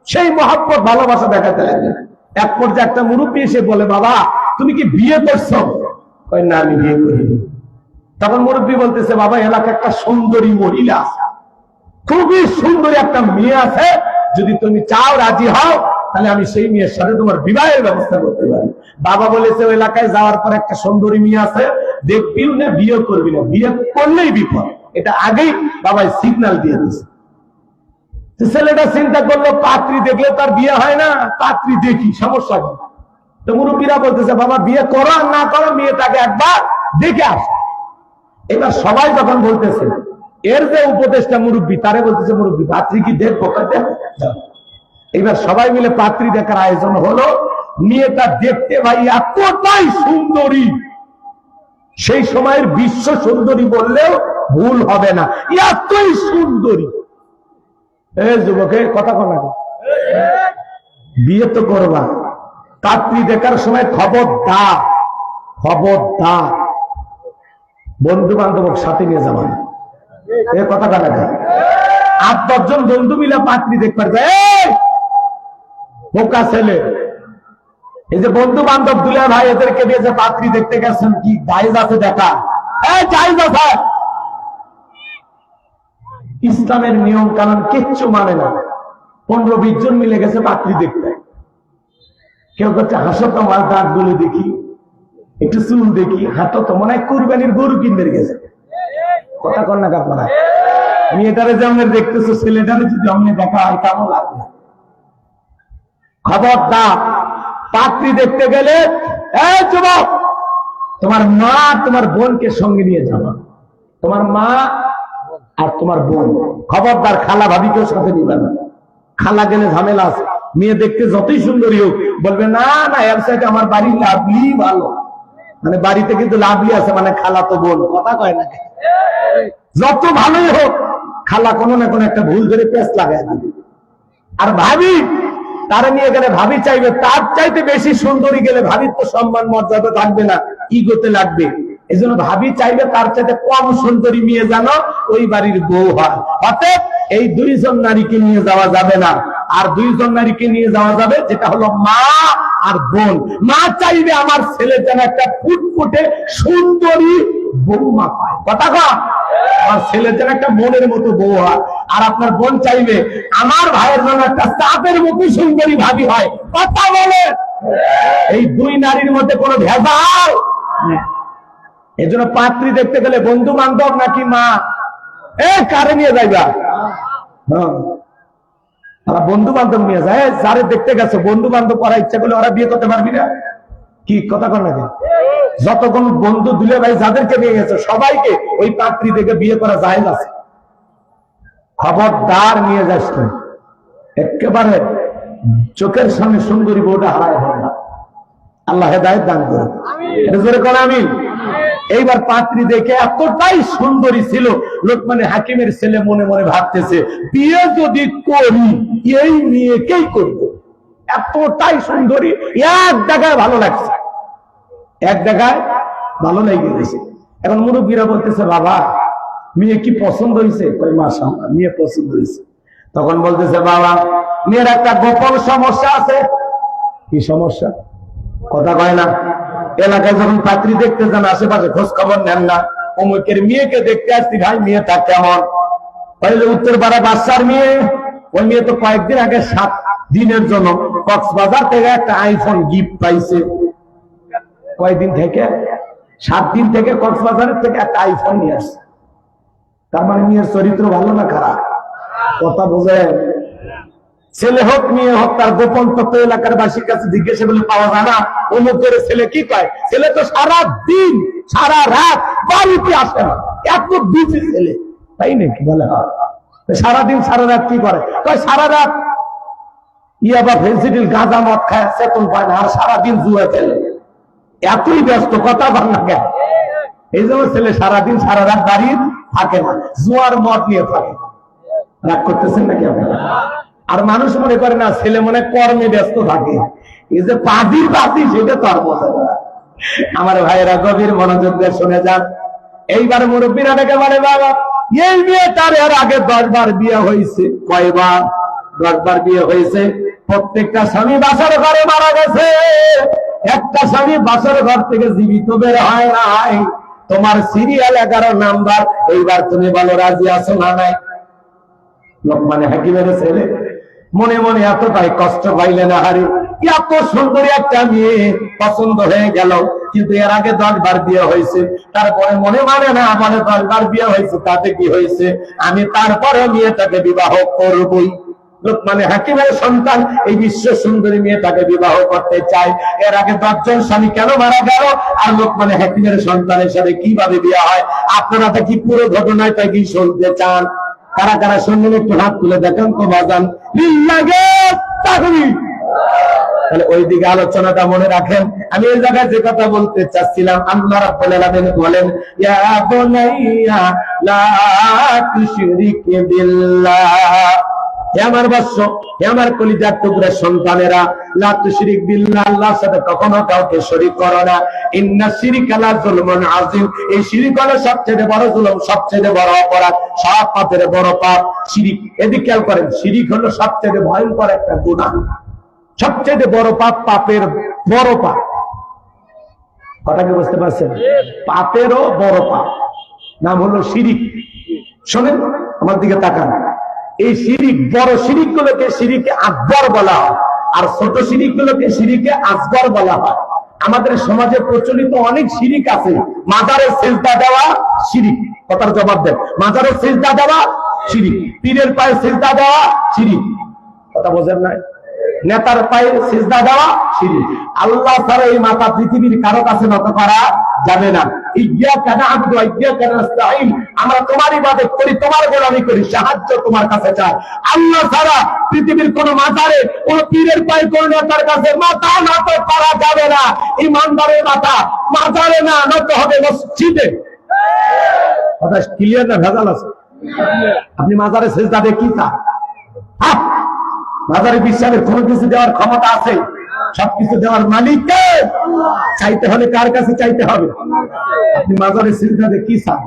সেই মহব্বত ভালোবাসা দেখাতে লাগবে। এক পর্যায়ে একটা মুরব্বী এসে বলে, বাবা তুমি কি বিয়ে করছো? কয় না, আমি বিয়ে করিনি। তখন মুরব্বী বলতেছে, বাবা এলাকায় একটা সুন্দরী মহিলা আছে, খুবই সুন্দরী একটা মেয়ে আছে, যদি তুমি চাও রাজি হও তাহলে আমি সেই মেয়ের সাথে তোমার বিবাহের ব্যবস্থা করতে পারি। বাবা বলেছে, ওই এলাকায় যাওয়ার পর একটা সুন্দরী মেয়ে আছে, দেখবিও না, বিয়ে করবি না, বিয়ে করলেই বিপদ। এটা আগেই বাবাই সিগন্যাল দিয়ে দিচ্ছে। ছেলেটা চিন্তা করলো, পাত্রী দেখলে তার বিয়ে হয় না, পাত্রী দেখি, সমস্যা কি? তো মুরব্বীরা বলতেছে, বাবা বিয়ে করো আর না করো, মেয়েটাকে একবার দেখে আস। এবার সবাই যখন বলতেছে, এর যে উপদেশটা মুরব্বী, তারে বলতেছে, মুরব্বী পাত্রী কি দেখবো? এবার সবাই মিলে পাত্রী দেখার আয়োজন হলো। মেয়েটা দেখতে ভাই এতটাই সুন্দরী, সেই সময়ের বিশ্ব সুন্দরী বললেও ভুল হবে না, এতই সুন্দরী। এই যুবকে কথা কনা, বিয়ে তো করবা, পাত্রী দেখার সময় খবরদার, খবরদার বন্ধু বান্ধব সাথে নিয়ে যাবা না। এ কথা কনা, 8-10 জন বন্ধু মিলে পাত্রী দেখবার যায়, বোকা ছেলে। এই যে বন্ধু বান্ধব দুলা ভাই এদেরকে দিয়ে যে পাত্রী দেখতে গেছেন, কি জায়েজ আছে দেখা? জায়েজ আছে। ইসলামের নিয়ম কানুন কিচ্ছু মানে না। 15-20 জন মিলে গেছে পাত্রী দেখতে। কেউ করছে, হাসো তো আমার দাঁত গুলো দেখি, একটু চুল দেখি, হাঁটো তো মনে হয় কুরবানির গরু কিনতে গেছে। কথা কন না আপনারা? মেয়েটারে যে আমরা দেখতেছো, ছেলেটারে যদি অমনি দেখা হয় কেমন লাগবে? খবরদার, পাত্রী দেখতে গেলে যুবক, তোমার মা তোমার বোনকে সঙ্গে নিয়ে যাবা। তোমার মা আর তোমার বোন, খবরদার খালা ভাবিকেও সাথে নিবে না। খালা গেলে ঝামেলা আছে। মেয়ে দেখতে যতই সুন্দরী হোক, বলবে না না, এর সাথে আমার বাড়ির লাভলি ভালো, মানে বাড়িতে কিন্তু লাভলি আছে, মানে খালা তো বোন। কথা কয় না, যত ভালোই হোক খালা কোনো না কোনো একটা ভুল ধরে পেঁচ লাগাই দিবে। আর ভাবি, তারা নিয়ে গেলে ভাবি চাইবে তার চাইতে বেশি সুন্দরী গেলে ভাবির তো সম্মান মর্যাদা থাকবে না, ইগোতে লাগবে। এই জন্য ভাবি চাইবে তার চাইতে কম সুন্দরী মেয়ে যেন ওই বাড়ির বউ হয়। অতএব এই 2 জন নারীকে নিয়ে যাওয়া যাবে না। আর 2 জন নারীকে নিয়ে যাওয়া যাবে, যেটা হলো মা আর বোন। মা চাইবে আমার ছেলে যেন একটা ফুটফুটে সুন্দরী বৌমা পায়। কথা কন, আমার ছেলের যেন একটা মনের মতো বউ হয়। আর আপনার বোন চাইবে আমার ভাইয়ের জন্য একটা চাঁদের মতো সুন্দরী ভাবি হয়। কথা বলে, এই 2 নারীর মধ্যে কোনো ভেজাল। এই জন্য পাত্রী দেখতে গেলে বন্ধু বান্ধব নাকি মা, কারে নিয়ে যাইবা? তারা বন্ধু বান্ধব নিয়ে যায়। যারে দেখতে গেছে বন্ধু বান্ধব করার ইচ্ছা করলে ওরা বিয়ে করতে পারবি না? কি কথা কর নাকি? যতক্ষণ বন্ধু দুলে ভাই যাদেরকে নিয়ে গেছে সবাইকে ওই পাত্রী দেখে বিয়ে করা জায়েজ আছে। খবরদার নিয়ে যাস না, একেবারে চোখের সামনে সুন্দরী বউটা হারায় হয় না। আল্লাহ হেদায়েত দান করে। এটা জোরে কোন আমিন। এইবার পাত্রী দেখে এতটাই সুন্দরী ছিল, লোকমানে হাকিমের ছেলে মনে মনে ভাবতেছে, বিয়ে যদি করি এই মেয়েকেই করব। এতটাই সুন্দরী, এক জায়গায় ভালো লাগছে, এক জায়গায় ভালো লেগে গেছে। এখন মুরব্বীরা বলতেছে, বাবা মেয়ে কি পছন্দ হয়েছে? কই মাশাআল্লাহ, মেয়ে পছন্দ হয়েছে। তখন বলতেছে, বাবা মেয়ের একটা গোপন সমস্যা আছে। কি সমস্যা? কথা কয় না। এলাকায় যখন পাত্রী দেখতে যান, আশেপাশে খোঁজ খবর নেন না, অমুকের মেয়েকে দেখতে আসছি, ভাই মেয়েটা কেমন? উত্তর পাড়া বাচ্চার মেয়ে। ওই মেয়ে তো কয়েকদিন আগে 7 দিনের জন্য কক্সবাজার থেকে একটা আইফোন গিফট পাইছে। কয়েকদিন থেকে 7 দিন থেকে কক্সবাজারের থেকে একটা আইফোন নিয়ে আসছে। তার মানে মেয়ের চরিত্র ভালো না খারাপ? কথা বোঝেন? ছেলে হোক মেয়ে হোক, তার গোপন তথ্য এলাকার বাসীর কাছে জিজ্ঞাসা করলে পাওয়া যায় না। অমুকের ছেলে কি কয়? ছেলে তো সারা দিন সারা রাত বাড়িতে আসে না, এত বিজি ছেলে। তাই নাকি? বলে সারাদিন সারা রাত কি করে? সারা রাত ইয়াবা ফেন্সিডিল গাঁজা মদ খায়, চেতন পায় না, আর সারাদিন জুয়া খেলে। এতই ব্যস্ত, কথা বল না কেন? এই জন্য ছেলে সারাদিন সারা রাত বাড়ির থাকে না, জুয়ার মদ নিয়ে থাকে। রাগ করতেছেন নাকি আপনারা? আর মানুষ মনে করে না ছেলে মনে কর্মে ব্যস্ত থাকে। এই যে পাদির পাতি, সেটা তো আর বোঝে না। আমার ভাইয়েরা গভীর মনোযোগ দিয়ে শুনে যান। এইবার মুরব্বীরা ডেকে বলে, বাবা এই মেয়ে তার এর আগে 10 বার বিয়ে হয়েছে। কয়বার? 10 বার বিয়ে হয়েছে, প্রত্যেকটা স্বামী বাসর ঘরে মারা গেছে, একটা স্বামী বাসর ঘর থেকে জীবিত বের হয় নাই। তোমার সিরিয়াল 11 নাম্বার, এইবার তুমি বলো রাজি আছো না নাই? লোকমানে হাকিমের ছেলে মনে মনে এতটাই কষ্ট পাইলেন, হারি এত সুন্দরী একটা মেয়ে পছন্দ হয়ে গেল, কিন্তু এর আগে 10 বার বিয়ে হয়েছে। তারপরে মনে মানে না, মানে 10 বার বিয়ে হয়েছে তাতে কি হয়েছে, আমি তারপরে মেয়েটাকে বিবাহ করবই। লোকমানে হাকিমের সন্তান এই বিশ্ব সুন্দরী মেয়েটাকে বিবাহ করতে চায়। এর আগে 10 জন স্বামী কেন মারা গেল, আর লোকমানে হাকিমের সন্তানের সাথে কিভাবে বিয়ে হয়? আপনারা তো কি পুরো ঘটনাটা কি শুনতে চান? কারা কারা শুনলেন একটু হাত তুলে দেখেন তো বাজান। তাহলে ওই দিকে আলোচনাটা মনে রাখেন। আমি এই জায়গায় যে কথা বলতে চাচ্ছিলাম, আল্লাহ রাব্বুল আলামিন বলেন, ইয়া বুনাইয়া লা তুশরিক বিল্লাহ, হে আমার বৎস, হে আমার কলিজার টুকরা সন্তানেরা, লা তুশরিক বিল্লাহ, আল্লাহর সাথে কখনো কাউকে শরীক করো না। ইন্না শিরকা লা যুলমুন আযীম, এই শিরক হলো সবচেয়ে বড় জুলুম, সবচেয়ে বড় অপরাধ, সব পাপের বড় পাপ শিরক। এদিকে খেয়াল করেন, শিরক হলো সবচেয়ে ভয়ঙ্কর একটা গুনাহ, সবচেয়ে বড় পাপ, পাপের বড় পাপ। কথা কি বুঝতে পারছেন? পাপেরও বড় পাপ, নাম হলো শিরক। শোনেন, আমার দিকে তাকান। এই শিরিক, বড় শিরিক গুলোকে শিরিকে আকবর বলা হয়, আর ছোট শিরিক গুলোকে শিরিকে আসগর বলা হয়। আমাদের সমাজে প্রচলিত অনেক শিরিক আছে। মাজারে সিজদা দেওয়া শিরিক, কথার জবাব দেন। মাজারে সিজদা দেওয়া শিরিক, পীরের পায়ে সিজদা দেওয়া শিরিক, কথা বোঝেন নাই? নেতার পায়ে সিজদা দেওয়া শিরিক। আল্লাহ ছাড়া এই মাথা পৃথিবীর কারো কাছে নত করা যাবে না। ইয়্যাকা না'বুদু ওয়া ইয়্যাকা নাস্তাঈন, আমরা তোমার ইবাদত করি, তোমার গোলামি করি, সাহায্য তোমার কাছে চাই। আল্লাহ ছাড়া পৃথিবীর কোন মাজারে, কোন পীরের পায়ে, কোন নেতার কাছে মাথা নত করা যাবে না। ইমানদারের মাথা মাজারে না নত হবে, মসজিদে। কথা ক্লিয়ার না ভেজাল আছে? আপনি মাজারে সিজদা দিয়ে কি চান? মাজারে বিশ্বাসের কোন কিছু দেওয়ার ক্ষমতা আছে? সবকিছু দেওয়ার মালিক কে? চাইতে হলে কার কাছে চাইতে হবে? আপনি মাজারে সিজদা দিয়ে কি চান?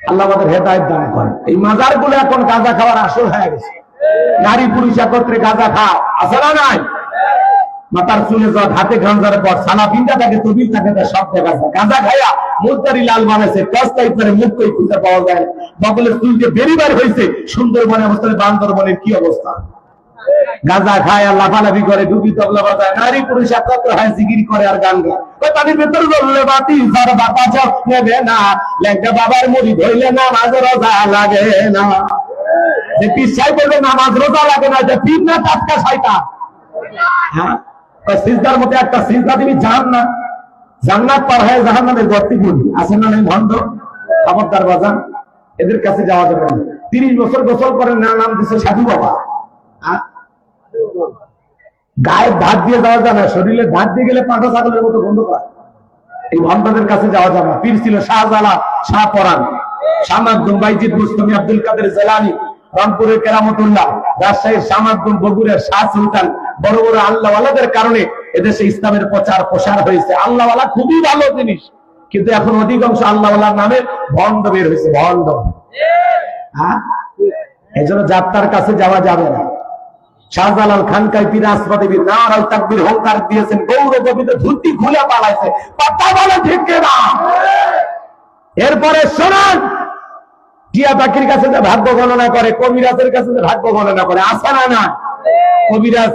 আল্লাহ আমাদের হেদায়েত দান করেন। এই মাজার গুলো এখন গাঁজা খাওয়ার আসল হয়ে গেছে। নারী পুরুষ একত্রে গাঁজা খায়, আছে না নাই? মাথার চুলে যত হাতে গাঁজার পর সালা বিন্দা থাকে, তবিল থাকে, সব দেখা যায়। গাঁজা খাইয়া মুখদারি লাল বানাইছে, টস্টাই করে মুখ কই খুঁজে পাওয়া যায়। বগলের চুল দিয়ে বেরিবার হয়েছে। সুন্দরবনে অবস্থায় বান্দরবনের কি অবস্থা? গাঁজা খায় আর লাফালাফি করে, ডুবি তবলা বাজায়, নারী পুরুষ একত্র হয়, জিকির করে আর গান গায়। ওই পানির ভেতর জ্বললে বাতি, যার বাতা চক নেবে না, লেঙ্গা বাবার মুড়ি ধরলে নামাজ রোজা লাগে না। যে পিসাই বলবে নামাজ রোজা লাগে না, যে পীর না টাটকা শয়তান। হ্যাঁ, সিজদার মধ্যে একটা সিজদা দিবি জাহান্নাম, জান্নাত পার হয়ে জাহান্নামের গর্তে পড়বি। আছে না নাই ভণ্ড? খবরদার বাজান, এদের কাছে যাওয়া যাবে না। 30 বছর গোসল করে নাম দিচ্ছে সাধু বাবা। গায়ে ধার দিয়ে যাওয়া যাবে না, শরীরে ধার দিয়ে গেলে পাঁঠা ছাগলের মতো গন্ধ পায়। এই ভণ্ডদের কাছে যাওয়া যাবে না। পীর ছিল শাহজালাল, শাহ পরান, শাহ মাকদুম, বাইজিদ মুস্তমি, আব্দুল কাদের জিলানী, রংপুরের কেরামতুল্লাহ, রাজশাহীর শাহ মাকদুম, বগুড়ার শাহ সুলতান। বড় বড় আল্লাহওয়ালাদের কারণে এদেশে ইসলামের প্রচার প্রসার হয়েছে। আল্লাহওয়ালা খুবই ভালো জিনিস, কিন্তু এখন অধিকাংশ আল্লাহওয়ালার নামে ভণ্ড বের হয়েছে, ভণ্ড। হ্যাঁ, এই জন্য যাত্রার কাছে যাওয়া যাবে না। শাহজালাল খানকায় পীর আসমাদেবী নারাল তাকবীর হুঙ্কার দিয়েছেন, গৌরগোবিন্দ ধুতি খুলে পালাইছে। কথা বলে ঠিক না? এরপরে শোনান, টিয়া পাখির কাছে যে ভাগ্য গণনা করে, কবিরাজের কাছে যে ভাগ্য গণনা করে, আছে না না? কবিরাজ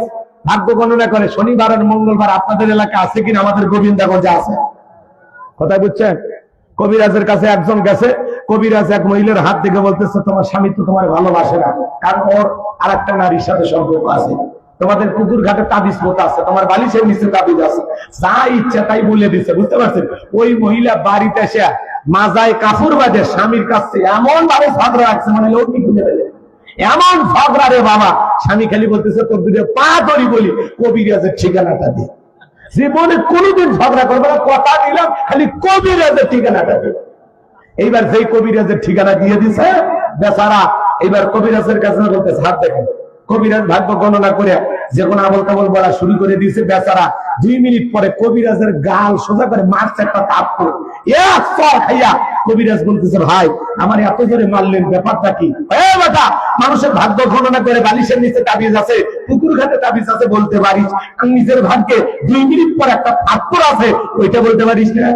ভাগ্য গণনা করে। শনিবার আর মঙ্গলবার আপনাদের এলাকা আছে কিনা? আমাদের গোবিন্দাগঞ্জে আছে। কোথায় বুঝছেন? কবিরাজের কাছে একজন গেছে, কবিরাজ এক মহিলার হাত থেকে বলতেছে, তোমার স্বামী তো তোমার ভালোবাসে না, কারণ ওর আর একটা নারীর সাথে সম্পর্ক আছে। তোমাদের পুকুর ঘাটে তাবিজ পোতা আছে, তোমার বালিশের নিচে তাবিজ আছে, যা ইচ্ছা তাই বলে দিচ্ছে। বুঝতে পারছেন? ওই মহিলা বাড়িতে এসে মাজায় কাপড় বাঁধে স্বামীর কাছে এমন ভাবে ঝগড়া রাখছে, মানে লোক কি খুলে ফেলে, এমন ঝগড়া রে বাবা। স্বামী খালি বলতেছে, তোর দুটো পা ধরি বলি কবিরাজের ঠিকানাটা দিয়ে। জীবনে কোনোদিন ঝগড়া করবে না, কথা দিলাম, খালি কবিরাজের ঠিকানাটা দিয়ে। এইবার যেই কবিরাজের ঠিকানা দিয়ে দিছে বেচারা, এইবার কবিরাজের কাছে বলতেছে, হাত দেখেন। কবিরাজ ভাগ্য গণনা করে যে কোনো আবল তাবল বলা শুরু করে দিয়েছে। বেচারা 2 মিনিট পরে কবিরাজের গাল সোজা করে মারছে একটা থাপ্পড়, এক চড় খাইয়া। কবিরাজ বলতেছে, ভাই আমার এত জোরে মারলেন, ব্যাপারটা কি? বেটা মানুষের ভাগ্য গণনা করে বালিশের নিচে তাবিজ আছে, পুকুর ঘাটে তাবিজ আছে বলতে পারিস, আর নিজের ভাগ্যে 2 মিনিট পর একটা পাথর আছে ওইটা বলতে পারিস না?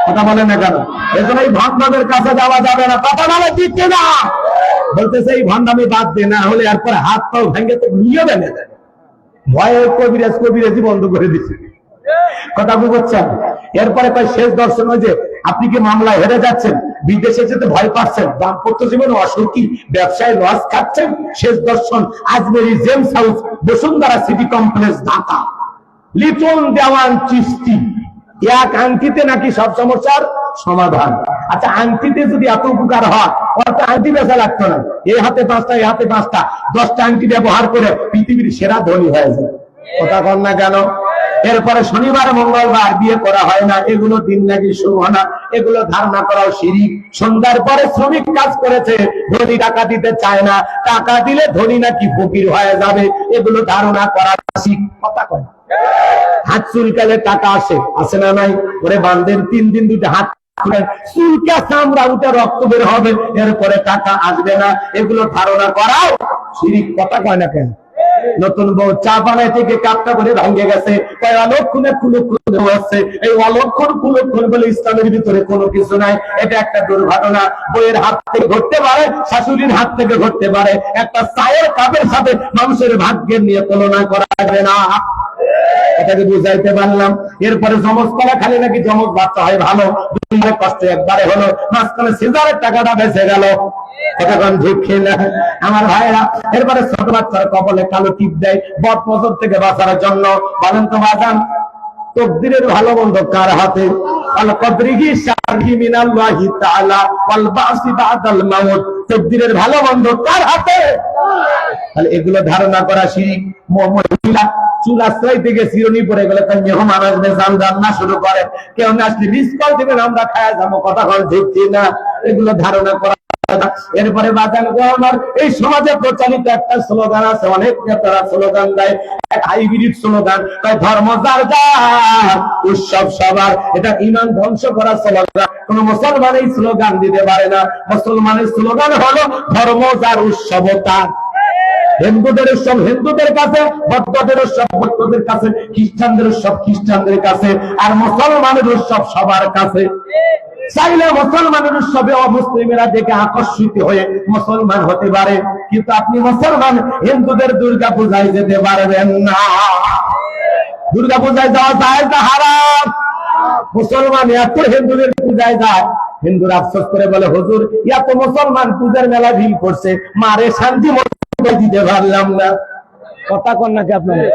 কথা বলেন না কেন? এজন্য এই ভণ্ডদের কাছে যাওয়া যাবে না। কথা বলে দিচ্ছে না, বলতেছে এই ভণ্ডামি বাদ দে, না হলে এরপর হাত পাও ভেঙে তো নিয়ে বেঁধে দেবে। ভয়ে কবিরাজি বন্ধ করে দিচ্ছে। কথা বুঝছেন? এরপরে কয় শেষ দর্শন যে আপনি কি মামলায় হেরে যাচ্ছেন, বিদেশে যেতে ভয় পাচ্ছেন, দাম্পত্য জীবনে অসুখী, ব্যবসায় লস খাচ্ছেন, শেষ দর্শন Ajmeri gems house, Bashundhara city complex, Dhaka. Liton Dewan Chishti, এক আংটিতে নাকি সব সমস্যার সমাধান। আচ্ছা, আংটিতে যদি এত উপকার হয়, অর্থ আংটি বেচা লাগতো না, এই হাতে 5টা এই হাতে 5টা, 10টা আংটি ব্যবহার করে পৃথিবীর সেরা ধনী হয়ে যায়। কথা কন না কেন? এরপরে শনিবার মঙ্গলবার বিয়ে করা হয় না, এগুলো দিন নাকি শুভ না, এগুলো ধারণা করাও শিরিক। সন্ধ্যার পরে শ্রমিক কাজ করেছে, ধনী টাকা দিতে চায় না, টাকা দিলে ধনী নাকি ফকির হয়ে যাবে, এগুলো ধারণা করা শিরিক। কথা কয় হাত চুলকালে টাকা আসে, আসে না নাই? ওরে বান্দের 3 দিন 2টা হাত চুলকা চামড়া উঠে রক্ত বের হবে, এরপরে টাকা আসবে না, এগুলো ধারণা করাও শিরিক। কথা কয় না কেন? নতুন বউ চা বানাই থেকে কাপটা করে ভাঙে গেছে, কয় অলক্ষণে কুলক্ষণ হচ্ছে। এই অলক্ষণ কুলক্ষণ বলে ইসলামের ভিতরে কোনো কিছু নাই, এটা একটা দুর্ঘটনা। বইয়ের হাত থেকে ঘটতে পারে, শাশুড়ির হাত থেকে ঘটতে পারে, একটা চায়ের কাপের সাথে মানুষের ভাগ্যের নিয়ে তুলনা করা যাবে না। এটাকে বুঝাইতে পারলাম। এরপরে জমজ কলা খালি নাকি জমজ বাচ্চা হয় ভালো, কষ্ট একবারে হলো, মাঝখানে সিজারের টাকাটা বেঁচে গেল। আমার ভাইরা, এরপরে ছোট বাচ্চার কপালে কালো টিপ দেয় বদ নজর থেকে বাঁচার জন্য। বলেন তো বাজান, তকদিরের ভালো মন্দ কার হাতে? আল কদরিহি শারহি মিনাল্লাহি তাআলা ওয়াল বাসি বাদাল মাউত। তকদিরের ভালো মন্দ কার হাতে? তাহলে এগুলো ধারণা করা শিরিক। মহিলা চুল আশ্রয় থেকে চিরুনি পরে গেলে মেহমান আসবে, রান্না শুরু করে, কেউ না আসলে মিস কল দেবেন, আমরা খায়া যাবো, কথা বল দেখছি না, এগুলো ধারণা করা। এরপরে বাজান গো আমার, এই সমাজে প্রচলিত একটা স্লোগান আছে, অনেক নেতারা স্লোগান দেয়, এক হাইব্রিড স্লোগান, তাই ধর্ম যার যার, উৎসব সবার। এটা ইমান ধ্বংস করা স্লোগান। কোন মুসলমান এই স্লোগান দিতে পারে না। মুসলমানের স্লোগান হলো ধর্ম যার, উৎসব তার। হিন্দুদের উৎসব হিন্দুদের কাছে, বৌদ্ধদের উৎসব বৌদ্ধদের কাছে, খ্রিস্টানদের উৎসব খ্রিস্টানদের কাছে, আর মুসলমানের উৎসব সবার কাছে। চাইলে মুসলমানের উৎসবে অমুসলিমেরা দেখে আকর্ষিত হয়ে মুসলমান হতে পারে, কিন্তু আপনি মুসলমান হিন্দুদের দুর্গা পূজায় যেতে পারবেন না। দুর্গা পূজায় যাওয়া যায় না, হারাম। মুসলমান এত হিন্দুদের পূজায় যায়, হিন্দুরা আফসোস করে বলে, হুজুর এত মুসলমান পূজার মেলা ভিড় করছে, মারে শান্তি দিতে পারলাম না। কথা কন নাকি আপনারা?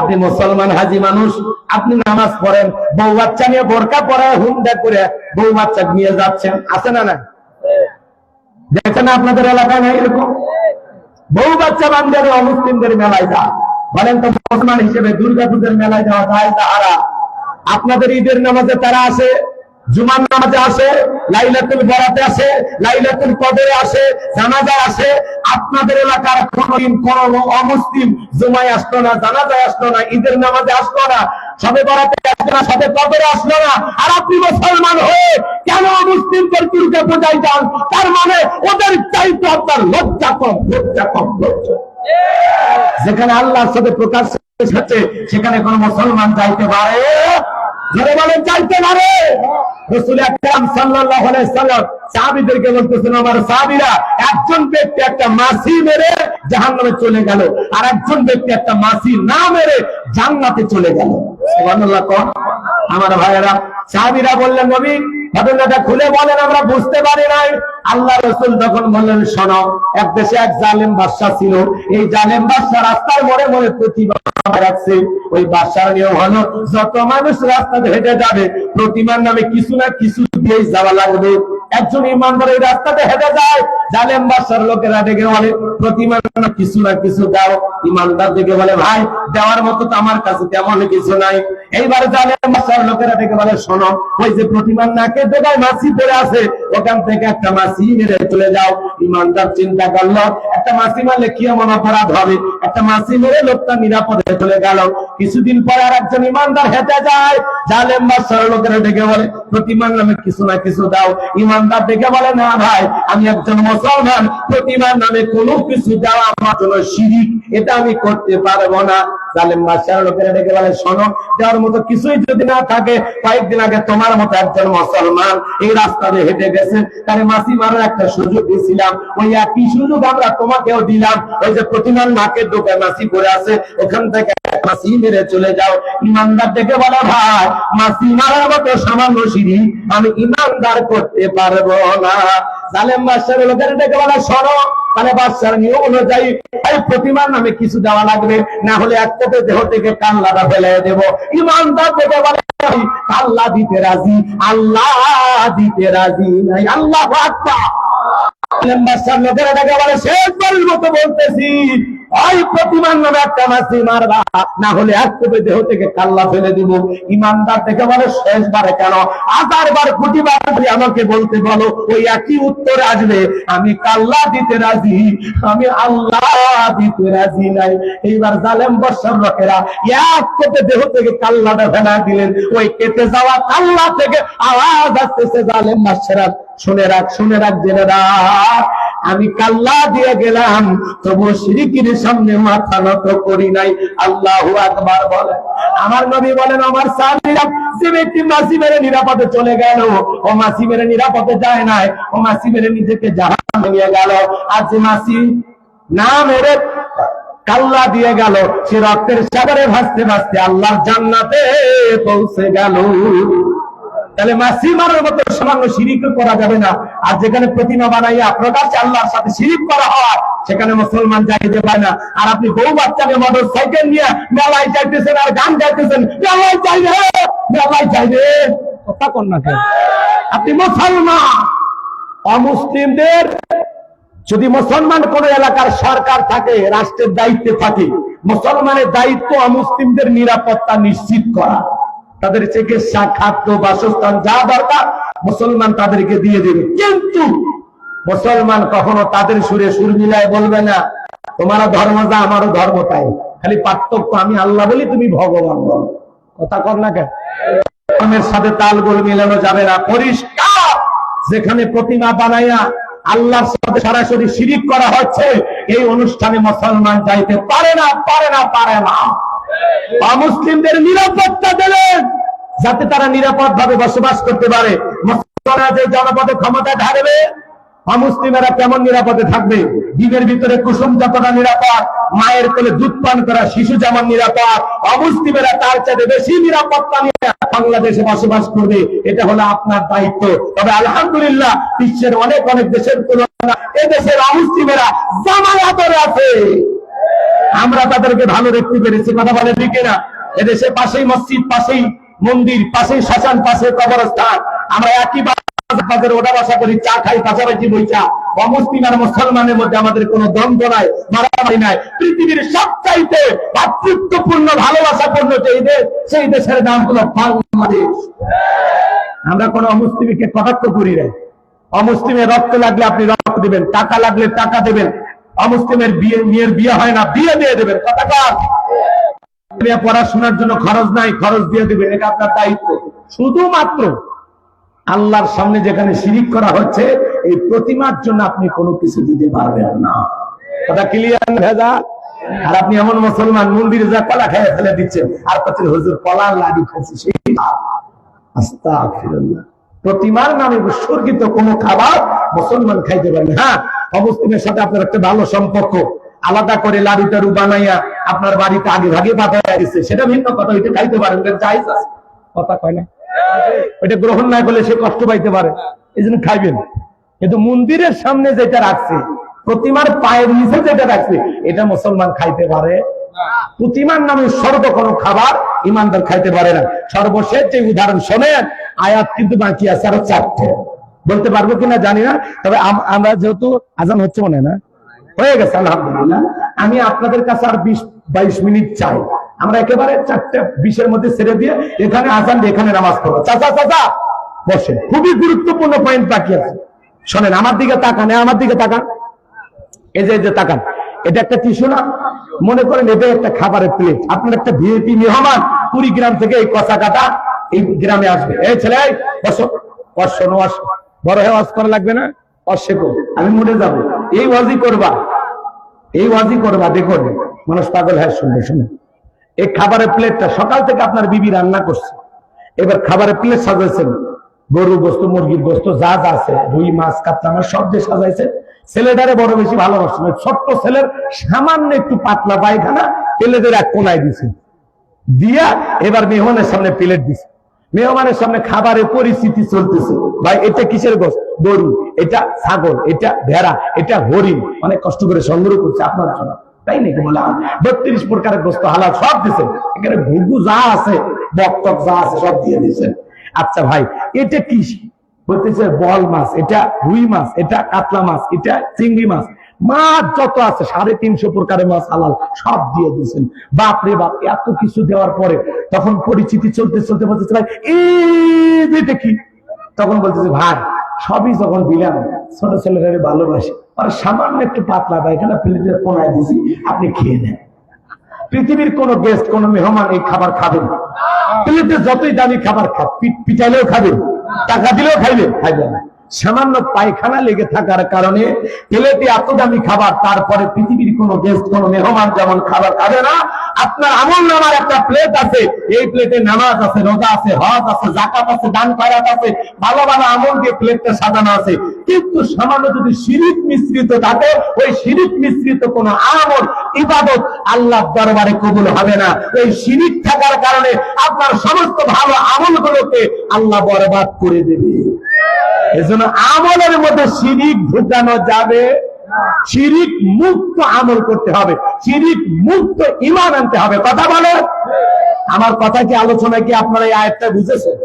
আপনি মুসলমান হাজি মানুষ, আপনি নামাজ পড়েন, বউ বাচ্চা নিয়ে বোরকা পরে হুন্ডা করে বউ বাচ্চা নিয়ে যাচ্ছেন, আছে না? না দেখেন আপনাদের এলাকায় নাই এরকম? বউ বাচ্চা বান্ধবী অমুসলিমদের মেলায় যায়। বলেন তো মুসলমান হিসেবে দুর্গা পূজার মেলায় যাওয়া যায় তাহারা? আপনাদের ঈদের নামাজে তারা আসে, জুমার নামাজে আসে, লাইলাতুল বরাতে আসে, লাইলাতুল কদরে আসে, জানাজায় আসে। আপনাদের এলাকার কোনদিন কোন অমুসলিম জুমায় আসলো না, জানাজায় আসলো না, ঈদের নামাজে আসলো না, সবে বরাতে আসলো না, সবে কদরে আসলো না, আর আপনি মুসলমান হয়ে কেন মুসলিমদের দুর্গা পূজায় যান? তার মানে ওদের চাইতে আপনার লজ্জা কম, লজ্জা কম, লজ্জা। যেখানে আল্লাহর সাথে প্রকাশ হচ্ছে সেখানে কোন মুসলমান যাইতে পারে? ধরে বলেন চাইতে পারে? রাসূল আকরাম সাল্লাল্লাহু আলাইহি সাল্লাম সাহাবীদেরকে বলতেছেন, আমার সাহাবীরা, একজন ব্যক্তি একটা মাছি মেরে জাহান্নামে চলে গেল, আর একজন ব্যক্তি একটা মাছি না মেরে জান্নাতে চলে গেল। সুবহানাল্লাহ। আমার ভাইয়েরা, সাহাবীরা বললেন, নবী ঘটনাটা খুলে বলেন, আমরা বুঝতে পারি নাই। আল্লাহ রাসূল তখন বললেন, শোনো, এক দেশে এক জালেম বাদশা ছিল। এই জালেম বাদশা রাস্তার মোড়ে মোড়ে প্রতিমা রাখছে। ওই বাদশার নিয়ম হলো, যত মানুষ রাস্তাতে হেঁটে যাবে প্রতিমার নামে কিছু না কিছু দিয়ে যাওয়া লাগবে। একজন ইমানদার এই রাস্তাতে হেঁটে যায়, জালেম বাদশার লোকেরা ডেকে বলে, প্রতিমার নামে কিছু না কিছু দাও। ইমানদার ডেকে বলে, ভাই দেওয়ার মতো তো আমার কাছে তেমন কিছু নাই। এইবার জালেম বাদশার লোকেরা ডেকে বলে, শোনো, ওই যে প্রতিমার নাকে ডোকায় মাছি পড়ে আছে, ওখান থেকে একটা মাছি মেরে চলে যাও। ইমানদার চিন্তা করলো, একটা মাছি মারলে কি এমন অপরাধ হবে? একটা মাছি মেরে লোকটা নিরাপদে চলে গেল। কিছুদিন পরে আর একজন ইমানদার হেঁটে যায়, জালেম বাদশার লোকেরা ডেকে বলে, প্রতিমার নামে কিছু না কিছু দাও। ইমানদার দেখে বলে না ভাই আমি একজন মুসলমান, প্রতিমার নামে কোনো কিছু দেওয়া আমার জন্য শিরিক, এটা আমি করতে পারবো না। জালেম বাদশার লোকেরা ডেকে বলে শোনো, দেওয়ার মতো কিছুই যদি না থাকে, কয়েকদিন আগে তোমার মতো একজন মুসলমান এই রাস্তা দিয়ে হেঁটে গেছে, তারে মাসি মারার একটা সুযোগ দিয়েছিলাম, ওই একই সুযোগ আমরা তোমাকেও দিলাম। ওই যে প্রতিমার নাকের ডোকে মাসি পড়ে আছে, ওখান থেকে মাসি মেরে চলে যাও। ইমানদার ডেকে বলে ভাই মাসি মারার মতো সামান্য সিঁড়ি আমি ইমানদার করতে পারবো না। জালেম বাদশার লোকেরা ডেকে বলে শোনো, তাহলে বাদশার নিয়ম অনুযায়ী এই প্রতিমার নামে কিছু দেওয়া লাগবে, না হলে এক কোপে দেহ থেকে কান্নাটা ফেলে দেব। ইমানদার থেকে বলে আল্লাহ দিতে রাজি, আল্লাহ দিতে রাজি নাই। আল্লাহু আকবার। বাদশার লোকেরা ডেকে বলে শেষবারের মতো বলতেছি, ওই প্রতিমার নামে একটা মাসি মারবা, না হলে এক কোপে দেহ থেকে কাল্লা ফেলে দিব। ইমানদার থেকে বলে শেষবারে কেন, 1000 বার কোটিবার আমাকে বলতে বলো, ওই একই উত্তর আসবে, আমি কাল্লা দিতে রাজি, আমি আল্লাহ দিতে রাজি নাই। এইবার জালেম বাদশার লোকেরা এক কোপে দেহ থেকে কাল্লাটা ফেলা দিলেন। ওই কেটে যাওয়া কাল্লা থেকে আওয়াজ আসতেছে, জালেম বাদশারা শুনে রাখ, শুনে রাখ, জেনে রাখ, আমি কাল্লা দিয়ে গেলাম তবু শিরকির সামনে মাথা নত করি নাই। আল্লাহু আকবার বলেন। আমার নবী বলেন আমার সাহাবীরা, যে ব্যক্তি মাসি মেরে নিরাপদে চলে গেল, ও মাসি মেরে নিরাপদে যায় নাই, ও মাসি মেরে নিজেকে জাহান্নামে নিয়ে গেল। আর যে মাসি না মেরে কাল্লা দিয়ে গেল, সে রক্তের সাগরে ভাসতে ভাসতে আল্লাহর জান্নাতে পৌঁছে গেল। তাহলে মাসি মারার মতো সামান্য শিরিক করা যাবে না। আর যেখানে প্রতিমা বানাইয়া প্রকাশ আল্লাহর সাথে শিরিক করা হয়, সেখানে মুসলমান যাইতে পারে না। আর আপনি বউ বাচ্চাকে মোটর সাইকেল নিয়ে মেলায় যাইতেছেন আর গান গাইতেছেন, মেলায় যাইবে, মেলায় যাইবে, কথা কন না কেন? আপনি মুসলমান। অমুসলিমদের যদি মুসলমান কোন এলাকার সরকার থাকে, রাষ্ট্রের দায়িত্বে থাকে, মুসলমানের দায়িত্ব অমুসলিমদের নিরাপত্তা নিশ্চিত করা, তাদের চিকিৎসা, খাদ্য, বাসস্থান যা দরকার মুসলমান তাদেরকে দিয়ে দেবে। কিন্তু মুসলমান কখনো তাদের সুরে সুর মিলায় বলবে না তোমারও ধর্ম যা আমারও ধর্ম তাই, খালি পার্থক্য আমি আল্লাহ বলি তুমি ভগবান বলো, কথা কর না কেন? ধর্মের সাথে তাল গোল মিলানো যাবে না। পরিষ্কার, যেখানে প্রতিমা বানাইয়া আল্লাহর সাথে সরাসরি শিরিক করা হচ্ছে, এই অনুষ্ঠানে মুসলমান যাইতে পারে না, পারে না, পারে না। অমুসলিমদের নিরাপত্তা দিলেন যাতে তারা নিরাপদ ভাবে বসবাস করতে পারে। মুসলমানরা যে জনপদে ক্ষমতা ঢালবে, অমুসলিমেরা কেমন নিরাপদে থাকবে? দিনের ভিতরে কুসুম যতটা নিরাপদ, মায়ের কোলে দুধ পান করা শিশু যেমন নিরাপদ, অমুসলিমেরা তার চাইতে বেশি নিরাপত্তা নিয়ে বাংলাদেশে বসবাস করবে। এটা হলো আপনার দায়িত্ব। তবে আলহামদুলিল্লাহ বিশ্বের অনেক অনেক দেশের তুলনা এদেশের অমুসলিমেরা জামায়াতে আছে, আমরা তাদেরকে ভালো দেখতে পেরেছি, কথা বলে ঠিক না? এদেশে পাশেই মসজিদ, পাশেই মন্দির, পাশেই শ্মশান, পাশে কবরস্থান, আমরা একই বাজারে ওঠা বসা করি, চা খাই, পাশাপাশি বইচা। অমুসলিম আর মুসলমানের মধ্যে আমাদের কোনো দ্বন্দ্ব নাই, মারামারি নাই। পৃথিবীর সবচাইতে ভাতৃত্বপূর্ণ ভালোবাসাপূর্ণ যেই দেশ, সেই দেশের নাম হলো বাংলাদেশ। আমরা কোন অমুসলিমকে কটাক্ষ করি না। অমুসলিমের রক্ত লাগলে আপনি রক্ত দিবেন, টাকা লাগলে টাকা দেবেন। অমুসলিমের মেয়ের বিয়ে হয় না, বিয়ে দিয়ে দেবেন, কথা কার? পড়াশোনার জন্য খরচ নাই, খরচ দিয়ে দেবেন, এটা আপনার দায়িত্ব। শুধুমাত্র আল্লাহর সামনে যেখানে শিরিক করা হচ্ছে, এই প্রতিমার জন্য আপনি কোনো কিছু দিতে পারবেন না, কথা ক্লিয়ার? ভেজা। আর আপনি এমন মুসলমান মন্দিরে যা কলা খেয়ে ফেলে দিচ্ছেন, আর পাচ্ছেন হুজুর কলার লাডু খাচ্ছি, সেই আস্তাগফিরুল্লাহ। প্রতিমার নামে উৎসর্গিত কোনো খাবার মুসলমান খাইতে পারবে। হ্যাঁ, অমুসলিমের সাথে আপনার একটা ভালো সম্পর্ক, আলাদা করে লাড়ু টাড়ু বানাইয়া আপনার বাড়িতে আগে ভাগে পাঠাইয়া দিচ্ছে, সেটা ভিন্ন কথা, ওইটা খাইতে পারেন, জায়েজ আছে, কথা কয় না? ওইটা গ্রহণ না করলে সে কষ্ট পাইতে পারে, এই জন্য খাইবেন। কিন্তু মন্দিরের সামনে যেটা রাখছে, প্রতিমার পায়ের নিচে যেটা রাখছে, এটা মুসলমান খাইতে পারে। প্রতিমার নামে উৎসর্গ কোনো খাবার ইমানদার খাইতে পারে না। সর্বশেষ যে উদাহরণ শোনেন, আয়াত কিন্তু বাকি আছে আরো 4টে, বলতে পারবো কিনা জানি না। তবে আমরা যেহেতু আজান হচ্ছে মনে না, হয়ে গেছে আলহামদুলিল্লাহ, আমি আপনাদের কাছে আর 20-22 মিনিট চাই। আমরা একেবারে 4:20 মধ্যে ছেড়ে দিয়ে এখানে আজান দিয়ে এখানে নামাজ পড়বো। চাচা চাচা বসে, খুবই গুরুত্বপূর্ণ পয়েন্ট বাকি আছে, শোনেন। আমার দিকে তাকান, আমার দিকে তাকান, এই যে তাকান, এটা একটা টিস্যু না? মনে করেন এটা একটা খাবারের প্লেট। আপনার একটা ভিআইপি মেহমান কুড়িগ্রাম থেকে এই কচা কাটা এই গ্রামে আসবে, এই ছেলে বসো, শোনো, বড় হয়ে ওয়াজ করা লাগবে না, শেখো, আমি মরে যাব, এই ওয়াজই করবা, এই ওয়াজই করবা। দেখো মানুষ পাগল হ্যাঁ শুনবে, শুনে এই খাবারের প্লেটটা সকাল থেকে আপনার বিবি রান্না করছে, এবার খাবারের প্লেট সাজাইছেন, গরু গোস্ত, মুরগির গোস্ত, যা যা আছে, রুই মাছ, কাতলা মাছ সব যে সাজাইছে। ছেলেটারে বড় বেশি ভালোবাসছে, ছোট্ট ছেলের সামান্য একটু পাতলা পায়খানা প্লেটের এক কোনায় দিছে, দিয়া এবার মেহমানের সামনে প্লেট দিছে। মেহমানের সামনে খাবারের পরিস্থিতি চলতেছে, ভাই এটা কিসের গোস্ত? গরু, এটা ছাগল, এটা ভেড়া, এটা হরিণ, অনেক কষ্ট করে সংগ্রহ করছে আপনার জন্য, তাই নাকি? বলা 32 প্রকারের গোস্ত হালাল সব দিছে, এখানে ঘুঘু যা আছে, বকটক যা আছে সব দিয়ে দিচ্ছেন। আচ্ছা ভাই এটা কি? বলতেছে বল মাছ, এটা রুই মাছ, এটা কাতলা মাছ, এটা চিংড়ি মাছ, মাছ যত আছে 350 প্রকারের মাছ হালাল সব দিয়ে দিয়েছেন। বাপ রে বাপ, এত কিছু দেওয়ার পরে তখন পরিচিতি চলতে চলতে বলতেছে ভাই এটা কি? তখন বলতেছে ভাই সবই যখন দিলাম, ছোট ছেলেটাকে ভালোবাসি, আর সামান্য একটু পাতলা পায়খানা প্লেটের কোনায় দিছি, আপনি খেয়ে নেন। পৃথিবীর কোন গেস্ট, কোন মেহমান এই খাবার খাবেন না। প্লেটে যতই দামি খাবার খাক, পিটালেও খাবেন, টাকা দিলেও খাইবেন, খাইবেন না। সামান্য পায়খানা লেগে থাকার কারণে প্লেটে এত দামি খাবার, তারপরে পৃথিবীর কোন গেস্ট, কোন মেহমান যেমন খাবার খাবে না। আপনার আমল নামার একটা প্লেট আছে, এই প্লেটে নামাজ আছে, রোজা আছে, হজ আছে, যাকাত আছে, দান খয়রাত আছে, ভালো ভালো আমল দিয়ে প্লেটটা সাজানো আছে, কিন্তু সামান্য যদি শিরিক মিশ্রিত থাকে, ওই শিরিক মিশ্রিত কোন আমল, ইবাদত আল্লাহর দরবারে কবুল হবে না। ওই শিরিক থাকার কারণে আপনার সমস্ত ভালো আমলগুলোকে আল্লাহ বরবাদ করে দেবে। এজন্য আমলের মধ্যে শিরিক ঢুকানো যাবে, শিরিক মুক্ত আমল করতে হবে, শিরিক মুক্ত ঈমান আনতে হবে। কথা বলে আমার কথা কি, আলোচনা কি আপনারা এই আয়াতটা বুঝেছেন?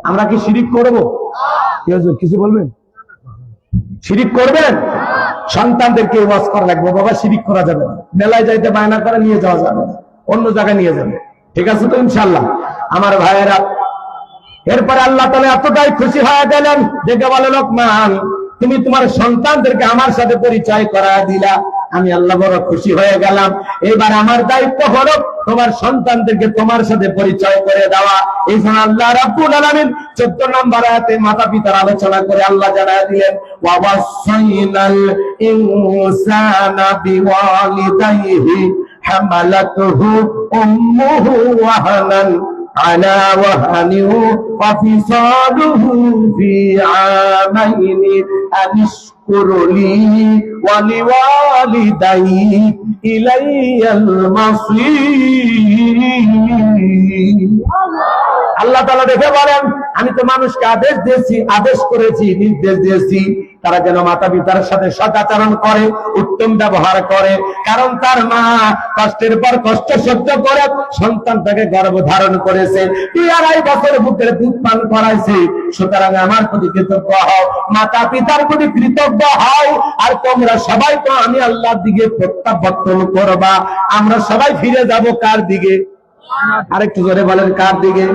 আমরা কি শিরিক করব? কিছু বলবেন? শিরিক করবেন? সন্তানদেরকে ওয়াজ করা লাগবে, বাবা শিরিক করা যাবে না, মেলায় যাইতে বায়না করে নিয়ে যাওয়া যাবে না, অন্য জায়গায় নিয়ে যাবে, ঠিক আছে তো ইনশাআল্লাহ আমার ভাইয়েরা? এরপরে আল্লাহ তাআলা এতটাই খুশি হয়ে গেলেন, দেখে বলে লোকমান তুমি তোমার সন্তানদেরকে আমার সাথে পরিচয় করা দিলা, আমি আল্লাহ বড় খুশি হয়ে গেলাম। এবার আমার দায়িত্ব হলো তোমার সন্তানদেরকে তোমার সাথে পরিচয় করে দেওয়া। এই জন্য আল্লাহ রাব্বুল আলামিন 14 নম্বর আয়াতে মাতা পিতার আলোচনা করে আল্লাহ জানায় দিলেন, ওয়াসাইনাল ইনসানা বিওয়ালিদাইহি হামালাতুহু উম্মুহু ওয়াহানান على وهن وفصاله في عامين أن اشكر لي ولوالديك إلي المصير। আল্লাহ তাআলা দেখে বলেন আমি তো মানুষকে আদেশ করেছি, নির্দেশ দিয়েছি তারা যেন মাতা পিতার সাথে সদাচরণ করে, উত্তম ব্যবহার করে, কারণ তার মা কষ্টের পর কষ্ট সহ্য করে সন্তানটাকে গর্ভধারণ করেছে, 2.5 বছর বুকের দুধ পান করাইছে। সুতরাং আমার প্রতি কৃতজ্ঞ হও, মাতা পিতার প্রতি কৃতজ্ঞ হও। আর তোমরা সবাই তো আমি আল্লাহর দিকে প্রত্যাবর্তন করবা, আমরা সবাই ফিরে যাব কার দিকে? আরেকটু জোরে বলেন, কার দিকে?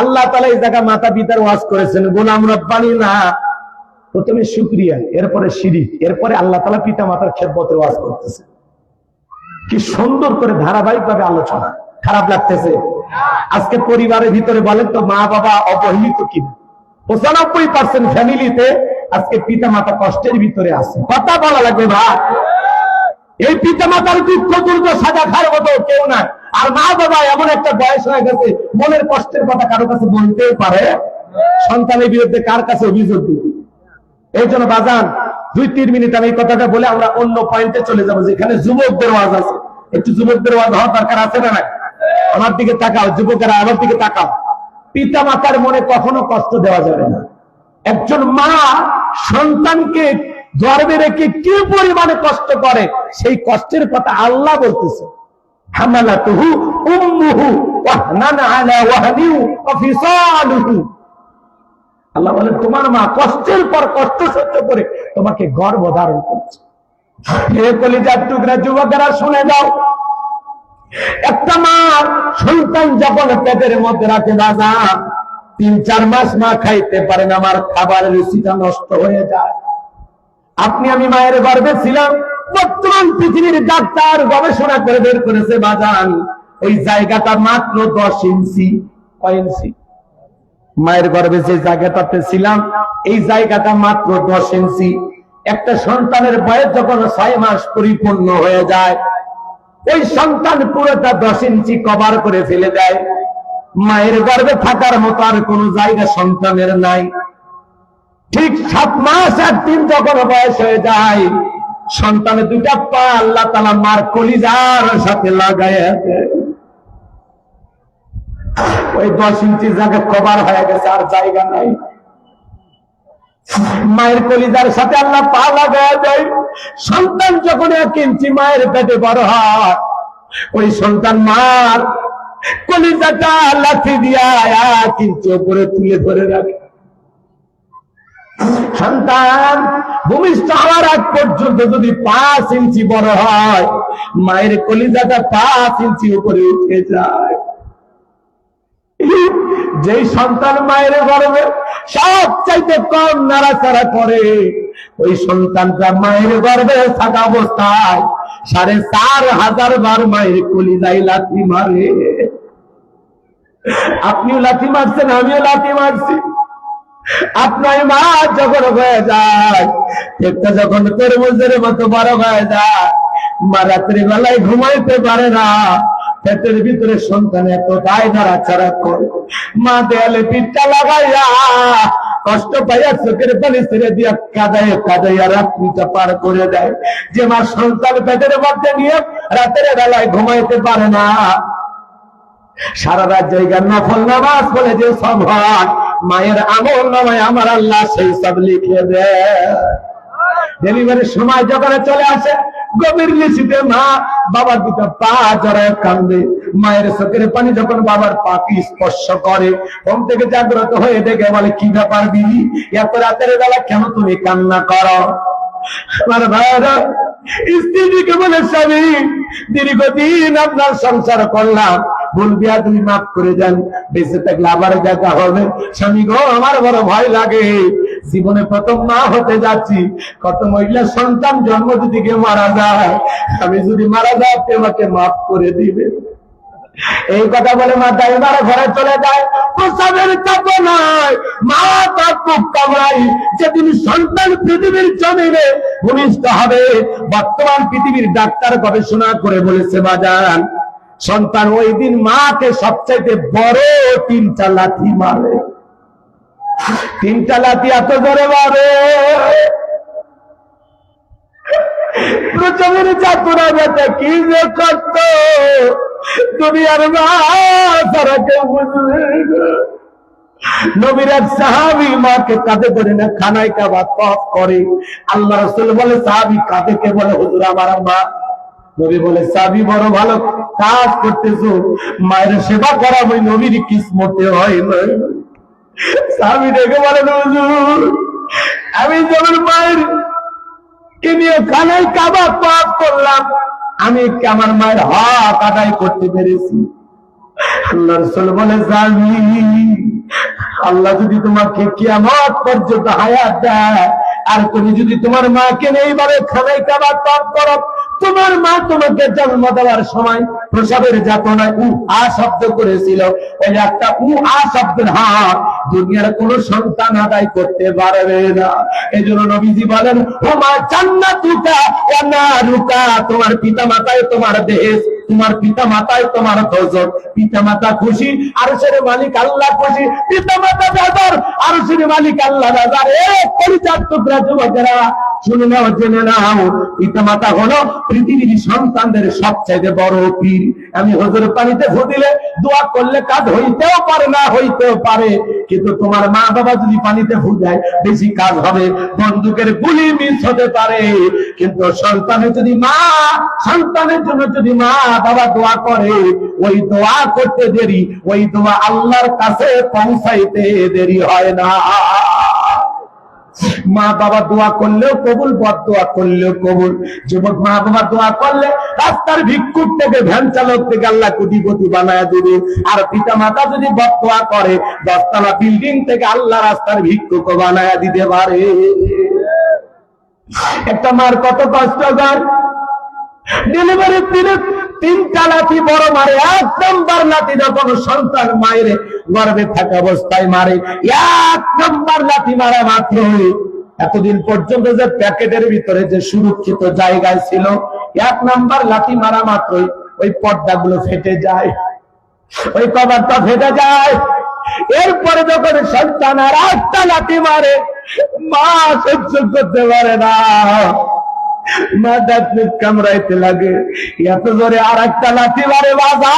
আল্লাহ তাআলা এই জায়গা মাতা পিতার ওয়াজ করেছেন, গোলাম রব্বানি না, প্রথমে শুকরিয়া, এরপরে শিরিক, এরপরে আল্লাহ তাআলা পিতা মাতার খেদমতের ওয়াজ করতেছে। কি সুন্দর করে ধারাবাহিক ভাবে আলোচনা। খারাপ লাগতেছে? আজকে পরিবারের ভিতরে বলেন তো মা বাবা অবহেলিত কিনা? 95% ফ্যামিলিতে আজকে পিতা মাতা কষ্টের ভিতরে আছে। কথা বলা লাগবে ভাই, এই পিতা মাতার দুঃখ দুর্গ সাজা খাওয়ার মতো কেউ নাই। আর মা বাবা এমন একটা বয়স হয়ে গেছে, মনের কষ্টের কথা কারো কাছে বলতেই পারে, সন্তানের বিরুদ্ধে কার কাছে অভিযোগ দিবে? এই জন্য বাজান 2-3 মিনিট আমি এই কথাটা বলে আমরা অন্য পয়েন্টে চলে যাবো, যেখানে যুবকদের ওয়াজ আছে। একটু যুবকদের ওয়াজ হওয়ার দরকার আছে না? আমার দিকে তাকাও যুবকেরা, আমার দিকে তাকাও। পিতা মাতার মনে কখনো কষ্ট দেওয়া যাবে না। একজন মা সন্তানকে গর্ভে রেখে কি পরিমাণে কষ্ট করে, সেই কষ্টের কথা আল্লাহ বলতেছে। হামালাতুহু উম্মুহু ওয়াহনান আলা ওয়াহনি ওয়া ফিসালুহু। আল্লাহ বলেন তোমার মা কষ্টের পর কষ্ট সহ্য করে তোমাকে গর্ভধারণ করছে। হে কলিজার টুকরা যুবকেরা শুনে যাও, একটা মা সন্তান যখন পেটের মধ্যে রাখে বাজা, 3-4 মাস মা খাইতে পারে না, আমার খাবারের রুচিটা নষ্ট হয়ে যায়। আপনি আমি মায়ের গর্ভে ছিলাম, বর্তমান পৃথিবীর ডাক্তার গবেষণা করে বের করেছে বাজান ওই জায়গাটা মাত্র 10 ইঞ্চি। কয় ইঞ্চি? মায়ের গর্ভে যে জায়গাটাতে ছিলাম এই জায়গাটা মাত্র 10 ইঞ্চি। একটা সন্তানের বয়স যখন 6 মাস পরিপূর্ণ হয়ে যায় ওই সন্তান পুরোটা 10 ইঞ্চি কভার করে ফেলে দেয়। মায়ের গর্ভে থাকার মতো আর কোন জায়গা সন্তানের নাই। ঠিক 7 মাস 1 দিন যখন বয়স হয়ে যায় সন্তানের 2টা পা আল্লাহ তাআলা মার কলিজার সাথে লাগায়া দেয়। ওই 10 ইঞ্চি জায়গা কভার হয়ে গেছে, আর জায়গা নাই। মায়ের কলিজার সাথে আল্লাহ পা লাগায়া দেয়। সন্তান যখন 1 ইঞ্চি মায়ের পেটে বড় হয় ওই সন্তান মার কলিজাটা লাথি দিয়া 1 ইঞ্চি উপরে তুলে ধরে রাখে। সন্তান ভূমিষ্ঠ হওয়ার আগ পর্যন্ত যদি 5 ইঞ্চি বড় হয় মায়ের কলিজাটা 5 ইঞ্চি উপরে উঠে যায়। যেই সন্তান মায়ের গর্ভে সবচাইতে কম নাড়াচাড়া করে ওই সন্তানটা মায়ের গর্ভে থাকা অবস্থায় 4,500 বার মায়ের কলিজায় লাথি মারে। আপনিও লাথি মারছেন, আমিও লাথি মারছি। আপনার মা যখন হয়ে যায় একটা যখন তরমুজের মতো বড় হয়ে যায় মা রাত্রি বেলায় ঘুমাইতে পারে না, পেটের ভিতরে সন্তান এতটাই নাড়াচাড়া করে মা দেয়ালে পিঠটা লাগাইয়া কষ্ট পাইয়া চোখের পানি ছেড়ে দিয়া কাঁদাইয়া রাত্রিটা পার করে দেয়। যে মা সন্তান পেটের মধ্যে নিয়ে রাতের বেলায় ঘুমাইতে পারে না, সারা রাত জায়গার নফল নামাজ পড়ে যে সব হয় মায়ের আমল নামায় আমার আল্লাহ সেই সব লিখে দেয়। ডেলিভারির সময় যখন চলে আসে গভীর নিশীথে মা বাবার 2টা পা জড়ায় কান্দে। মায়ের চোখের পানি যখন বাবার পাকে স্পর্শ করে ঘুম থেকে জাগ্রত হয়ে দেখে বলে, কি ব্যাপার বিবি, এত রাতের বেলা কেন তুমি কান্না করো? আমার ভাইরা স্ত্রীকে বলে, স্বামী দীর্ঘদিন আপনার সংসার করলাম, ভুল বিয়া তুমি মাফ করে দেন, বেঁচে থাকলে আবার দেখা হবে। স্বামী গো আমার বড় ভয় লাগে, জীবনে প্রথম মা হতে যাচ্ছি, কত মহিলা সন্তান জন্ম দিকে মারা যায়, আমি যদি মারা যাই তোমাকে মাফ করে দিবে। এই কথা বলে মা দাইমার ঘরে চলে যায়। প্রসাবের চাপ নাই, মা তার বুক কামড়াই। যেদিন সন্তান পৃথিবীর জমিনে ভূমিষ্ঠ হবে বর্তমান পৃথিবীর ডাক্তার গবেষণা করে বলেছে বাজান সন্তান ওই দিন মাকে সবচাইতে বড় 3টা লাথি মারে। 3টা লাথি এত জোরে মারে প্রচুর চাতুরা বেটা কি যে করত দুনিয়ার মা তারা কেউ বুঝবে। নবীর এক সাহাবী মাকে কাঁধে ধরে না খানায় কাবা তওয়াফ করে। আল্লাহ রাসূল বলে, সাহাবী কাঁধে কে? বলে, হুজুর আমার মা। নবী বলে, সাহাবী বড় ভালো কাজ করতেছো, মায়ের সেবা করা ওই নবীর কিসমতে হয় না। সাহাবী ডেকে বলে, হুজুর আমি যখন মায়ের কে নিয়ে খানায় কাবা তওয়াফ করলাম আমি আমার মায়ের হক আদায় করতে পেরেছি। আল্লাহ রাসূল বলে, জানি আল্লাহ যদি তোমাকে কিয়ামত পর্যন্ত হায়াত দেয় আর তুমি যদি তোমার মাকে এইভাবে খানায় কাবা তওয়াফ করো, তোমার মা তোমাকে জন্ম দেওয়ার সময় প্রসবের যাতনায় আ শব্দ করেছিল, ওই একটা আ শব্দের হক দুনিয়ার কোন সন্তান আদায় করতে পারবে না। এজন্য নবীজি বলেন, ও মা জান্নাতুকা ওয়া নারুকা, তোমার পিতা মাতায় তোমার দেশ, তোমার পিতা মাতায় তোমার দোজখ। পিতা মাতা খুশি, আরশের মালিক আল্লাহ খুশি। পিতা মাতা বেজার, আরশের মালিক আল্লাহ বেজার। এক পরিচার টুকরা যুবকেরা শুনে নাও, জেনে নাও, পিতা মাতা হলো পৃথিবীর সন্তানদের সবচাইতে বড় পীর। আমি হুজুর পানিতে ফু দিলে দোয়া করলে কাজ হইতেও পারে না হইতেও পারে, কিন্তু তোমার মা বাবা যদি পানিতে ফু দেয় বেশি কাজ হবে। বন্দুকের গুলি মিস হতে পারে, কিন্তু সন্তানের জন্য যদি মা বাবা দোয়া করে ওই দোয়া করতে দেরি, ওই দোয়া আল্লাহর কাছে পৌঁছাইতে দেরি হয় না। মা বাবা দোয়া করলেও কবুল, বদ দোয়া করলেও কবুল। যুবক মা বাবা দোয়া করলে রাস্তার ভিক্ষুক থেকে ভ্যান চালক থেকে আল্লাহ কোটিপতি বানায় দিবে। আর পিতা মাতা যদি বদ দোয়া করে 10 তলা বিল্ডিং থেকে আল্লাহ রাস্তার ভিক্ষুক বানায় দিতে পারে। একটা মার কত কষ্ট কর, ডেলিভারির দিনে 3টা লাথি বড় মারে। 1 নাম্বার লাথি যখন সন্তান মায়ের গর্ভে থাকা অবস্থায় মারে। এক নম্বর লাথি মারা মাত্রই, এতদিন পর্যন্ত যে প্যাকেটের ভিতরে যে সুরক্ষিত জায়গায় ছিল, এক নাম্বার লাথি মারা মাত্রই ওই পর্দাগুলো ফেটে যায়, ওই কভারটা ফেটে যায়। এরপরে যখন সন্তান আর একটা লাথি মারে, মা সহ্য করতে পারে না, মা দাঁত মুখ কামড়াইতে লাগে। এত জোরে আর একটা লাথি মারে বাবা,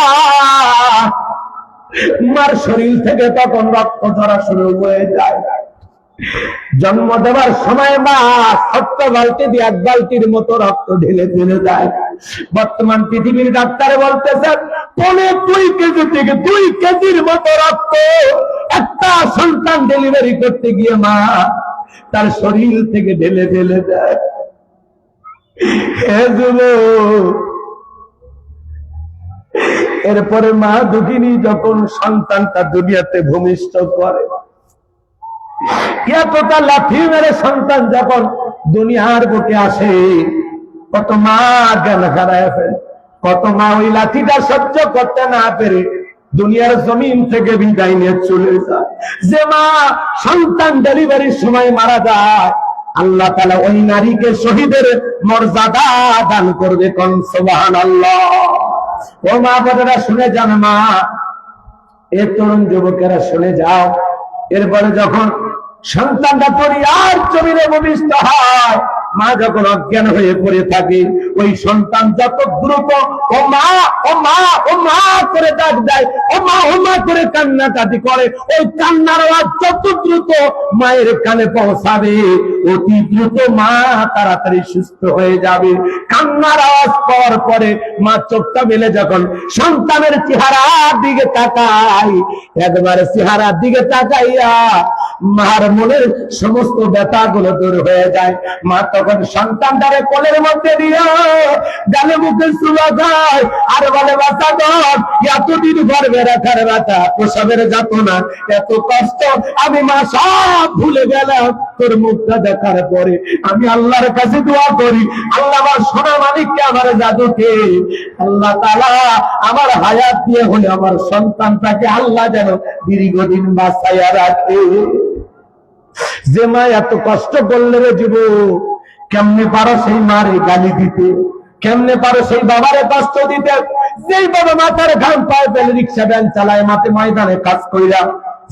মার শরীর থেকে তখন রক্ত ঝরা শুরু হয়ে যায়। জন্ম দেওয়ার সময় মা ছোট্ট বালতি দিয়ে এক বালতির মতো রক্ত ঢেলে ফেলে যায়। বর্তমান পৃথিবীর ডাক্তার বলতেছে 2.5 কেজি থেকে 2 কেজির মতো রক্ত একটা সন্তান ডেলিভারি করতে গিয়ে মা তার শরীর থেকে ঢেলে ফেলে দেয়। এরপরে মা দুঃখিনী যখন সন্তানটা দুনিয়াতে ভূমিষ্ঠ করে, এতটা লাথি মেরে সন্তান যখন দুনিয়ার বুকে আসে, কত মা জ্ঞান হারায় ফেলে, কত মা ওই লাথিটা সহ্য করতে না পেরে দুনিয়ার জমিন থেকে বিদায় নিয়ে চলে যায়। যে মা সন্তান ডেলিভারির সময় মারা যায়, আল্লাহ তাআলা ওই নারীকে শহীদের মর্যাদা দান করবে। কোন সুবহানাল্লাহ। ও মা বোনেরা শুনে যান, মা এ তরুণ যুবকেরা শুনে যাও। এরপরে যখন সন্তানটা পরিবার জমিনে ভূমিষ্ঠ হয়, মা যখন অজ্ঞান হয়ে পড়ে থাকে, ওই সন্তান যত দ্রুত ও মা ও মা ও মা করে ডাক দেয়, ও মা করে কান্নাকাটি করে, ওই কান্নার আওয়াজ যত দ্রুত মায়ের কানে পৌঁছাবে, অতি দ্রুত মা তাড়াতাড়ি সুস্থ হয়ে যাবে। কান্নার আওয়াজ পাওয়ার পরে মা চোখটা মেলে যখন সন্তানের চেহারার দিকে তাকায়, একবার চেহারার দিকে তাকাইয়া মার মনের সমস্ত ব্যথাগুলো দূর হয়ে যায়। মা তখন সন্তানটারে কোলের মধ্যে দিয়ে গালে মুখে চুলা যায় আর বলে, বাচ্চা দর এতদিন গর্ভে রাখার ব্যথা, প্রসবের যাতনা, এত কষ্ট আমি মা সব ভুলে গেলাম। তোর মুখটা দেখার পরে আমি আল্লাহর কাছে দোয়া করি, আল্লাহ আমার সোনা মালিককে, আমার জাদুকে আল্লাহ তাআলা আমার হায়াত দিয়ে হলে আমার সন্তানটাকে আল্লাহ যেন দীর্ঘদিন বাঁচাইয়া রাখে। যে মা এত কষ্ট করলে রে যুবক, কেমনে পারো সেই মারে গালি দিতে, কেমনে পারো সেই বাবারে কষ্ট দিতে? যেই বাবা মাথার ঘাম পায়ে ফেলে রিক্সা ভ্যান চালায়, মাঠে ময়দানে কাজ কইরা,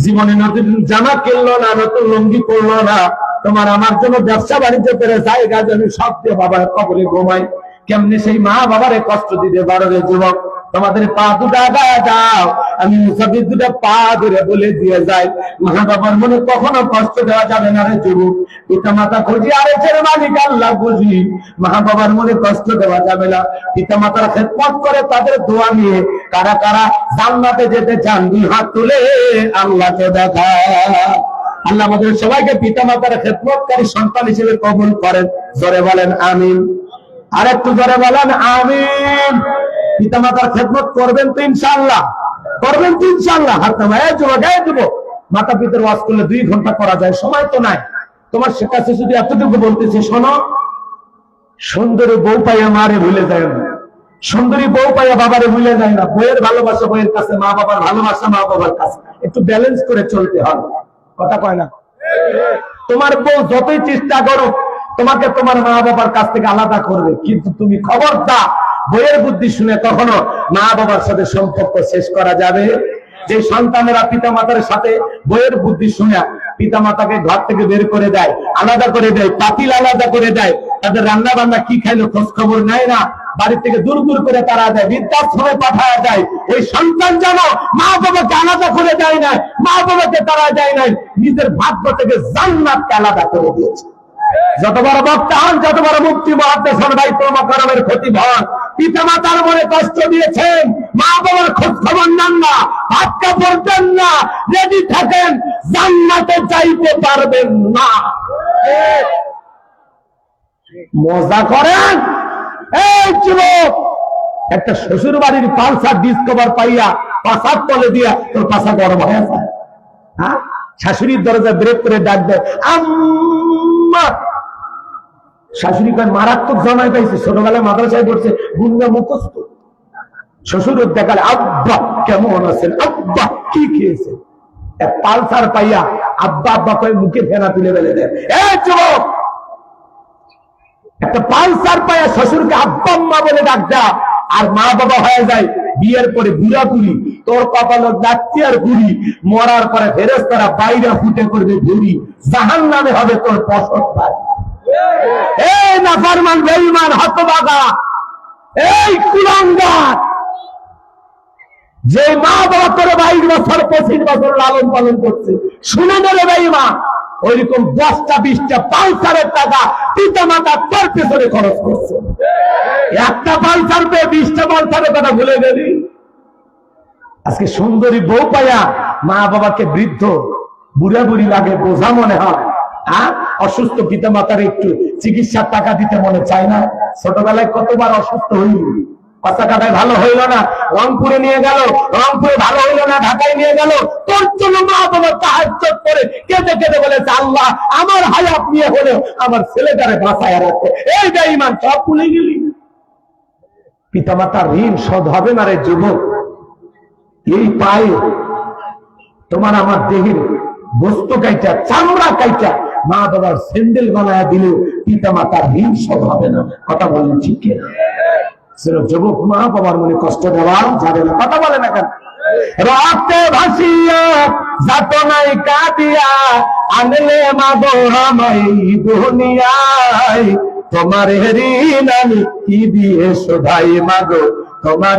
জীবনে নতুন জামা কিনলো না, নতুন লুঙ্গি পরলো না, তোমার আমার জন্য ব্যবসা বাণিজ্য করে জায়গা জমি সব দিয়ে বাবার কবরে ঘুমাই, কেমনে সেই মা বাবারে কষ্ট দিতে পারো রে যুবক? তোমাদের পা দুটা আগায় দাও, আমি মুসাফির দুটা পা ধরে বলে দিয়ে যাই, মা বাবার মনে কখনো কষ্ট দেওয়া যাবে না রে যুবক। পিতা মাতা খুঁজি, আরেকের মালিক আল্লাহ বুঝি, মা বাবার মনে কষ্ট দেওয়া যাবে না। পিতা মাতার খেদমত করে তাদের দোয়া নিয়ে কারা কারা জান্নাতে যেতে চান, দুই হাত তুলে আল্লাহকে দেখা। আল্লাহ আমাদের সবাইকে পিতা মাতার খেদমতকারী সন্তান হিসেবে কবুল করেন। জোরে বলেন আমিন। আর একটু জোরে বলেন আমিন। পিতা মাতার খেদমত করবেন তো ইনশাআল্লাহ? করবেন তো ইনশাআল্লাহ? হাত নামায় দেবো। মাতা পিতার ওয়াজ করলে 2 ঘন্টা করা যায়, সময় তো নাই। তোমার কাছে শুধু এতটুকু বলতেছি, শোনো, সুন্দরী বউ পাইয়া মারে ভুলে যায় না, সুন্দরী বউ পাইয়া বাবারে ভুলে যায় না। বইয়ের ভালোবাসা বইয়ের কাছে, মা বাবার ভালোবাসা মা বাবার কাছে। একটু ব্যালেন্স করে চলতে হবে, কথা কয় না? তোমার বউ যতই চেষ্টা করো তোমাকে তোমার মা বাবার কাছ থেকে আলাদা করবে, কিন্তু তুমি খবরদার বইয়ের বুদ্ধি শুনে কখনো মা বাবার সাথে সম্পর্ক শেষ করা যাবে। যে সন্তানেরা পিতা মাতার সাথে বইয়ের বুদ্ধি শুনে পিতা মাতাকে ঘর থেকে বের করে দেয়, আলাদা করে দেয়, পাতিল আলাদা করে দেয়, তাদের রান্না বান্না কি খাইলো খোঁজ খবর নেয় না, বাড়ি থেকে দূর দূর করে তারা দেয়, বৃদ্ধাশ্রমে পাঠায় যায়, ওই সন্তান যেন মা বাবাকে আলাদা করে দেয় না, মা বাবাকে তারা দেয় নাই, নিজের ভাগ্য থেকে জান্নাতকে আলাদা করে দিয়েছে। যত বড় বক্তা হন, যত বড় মুক্তি মহাদ্দেশ হন, বাইতুল মুকাররমের খতিব হন, পিতা মাতার মনে কষ্ট দিয়েছেন, মা বাবার খোঁজ খবর নেন না, ভাত কাপড় দেন না, রেডি থাকেন, জান্নাতে যাইতে পারবেন না। মজা করেন? এই যুবক, একটা শ্বশুর বাড়ির পালসার ডিসকভার পাইয়া পাশার তলে দিয়া তোর পাশা গরম হয়ে যায়। হ্যাঁ, শাশুড়ির দরজা ব্রেক করে ডাক দেয়, আম্মা। শাশুড়ি কয় মারাত্মক জামাই পাইছে, ছোটবেলায় মাদ্রাসায় পড়ছে, গুন্ডা মুখস্থ। শ্বশুর দেখালে, আব্বা কেমন আছেন, আব্বা কি খেয়েছেন, এক পালসার পাইয়া আব্বা আব্বা কয়ে মুখে ফেনা তুলে ফেলে দেয়। যুবক, একটা পালসার পাইয়া শ্বশুরকে আব্বা আম্মা বলে ডাক দেয়া, আর মা বাবা হয়ে যায় বিয়ের পরে বুড়া বুড়ি, তোর কপালে যাচ্ছি আর বুড়ি, মরার পরে ফেরেশতারা বাইরে ফুটে করবে বুড়ি, জাহান্নামে হবে তোর পশর পায়। এই নাফরমান বেঈমান হতভাগা, এই কুলাঙ্গার, যে মা বাবা তোর 22 বছর 25 বছর লালন পালন করছে, শুনে নেবে বেঈমান, ওইরকম 10টা 20টা পালসারের টাকা পিতা মাতা তোর পেছনে খরচ করছে। একটা পালসার পেয়ে 20টা পালসারের কথা ভুলে গেলি। আজকে সুন্দরী বউ পাইয়া মা বাবাকে বৃদ্ধ বুড়া বুড়ি লাগে, বোঝা মনে হয়। অসুস্থ পিতা মাতার একটু চিকিৎসার টাকা দিতে মনে চায় না। ছোটবেলায় কতবার অসুস্থ হইল, পাঁচাকাটায় ভালো হইল না, রংপুরে নিয়ে গেল, রংপুরে ভালো হইল না, ঢাকায় নিয়ে গেল, তোর জন্য মা বাবা তাহাজ্জুদ করে কেঁদে কেঁদে বলেছে, আল্লাহ আমার হায়াত নিয়ে হলেও আমার ছেলেটারে বাঁচায় রাখতে। এই বেঈমান, সব ভুলে গেলি। পিতা মাতার ঋণ শোধ হবে না রে যুবক। এই পায়ে তোমার আমার দেহের বস্তু কাইটা, চামড়া কাইটা মা বাবার স্যান্ডেল বানায় দিলেও পিতা মাতার ঋণ শোধ হবে না। কথা বলেন ঠিক কিনা? যুবক, মা বাবার মনে কষ্ট দেওয়া যাবে না। কথা বলে না কেন? রাতে ভাসিয়া যাত নাই কাঁদিয়া, আনলে মা গো আমায় দুনিয়ায়, তোমার ঋণ আমি কি দিয়ে শোধাই মা গো, তোমার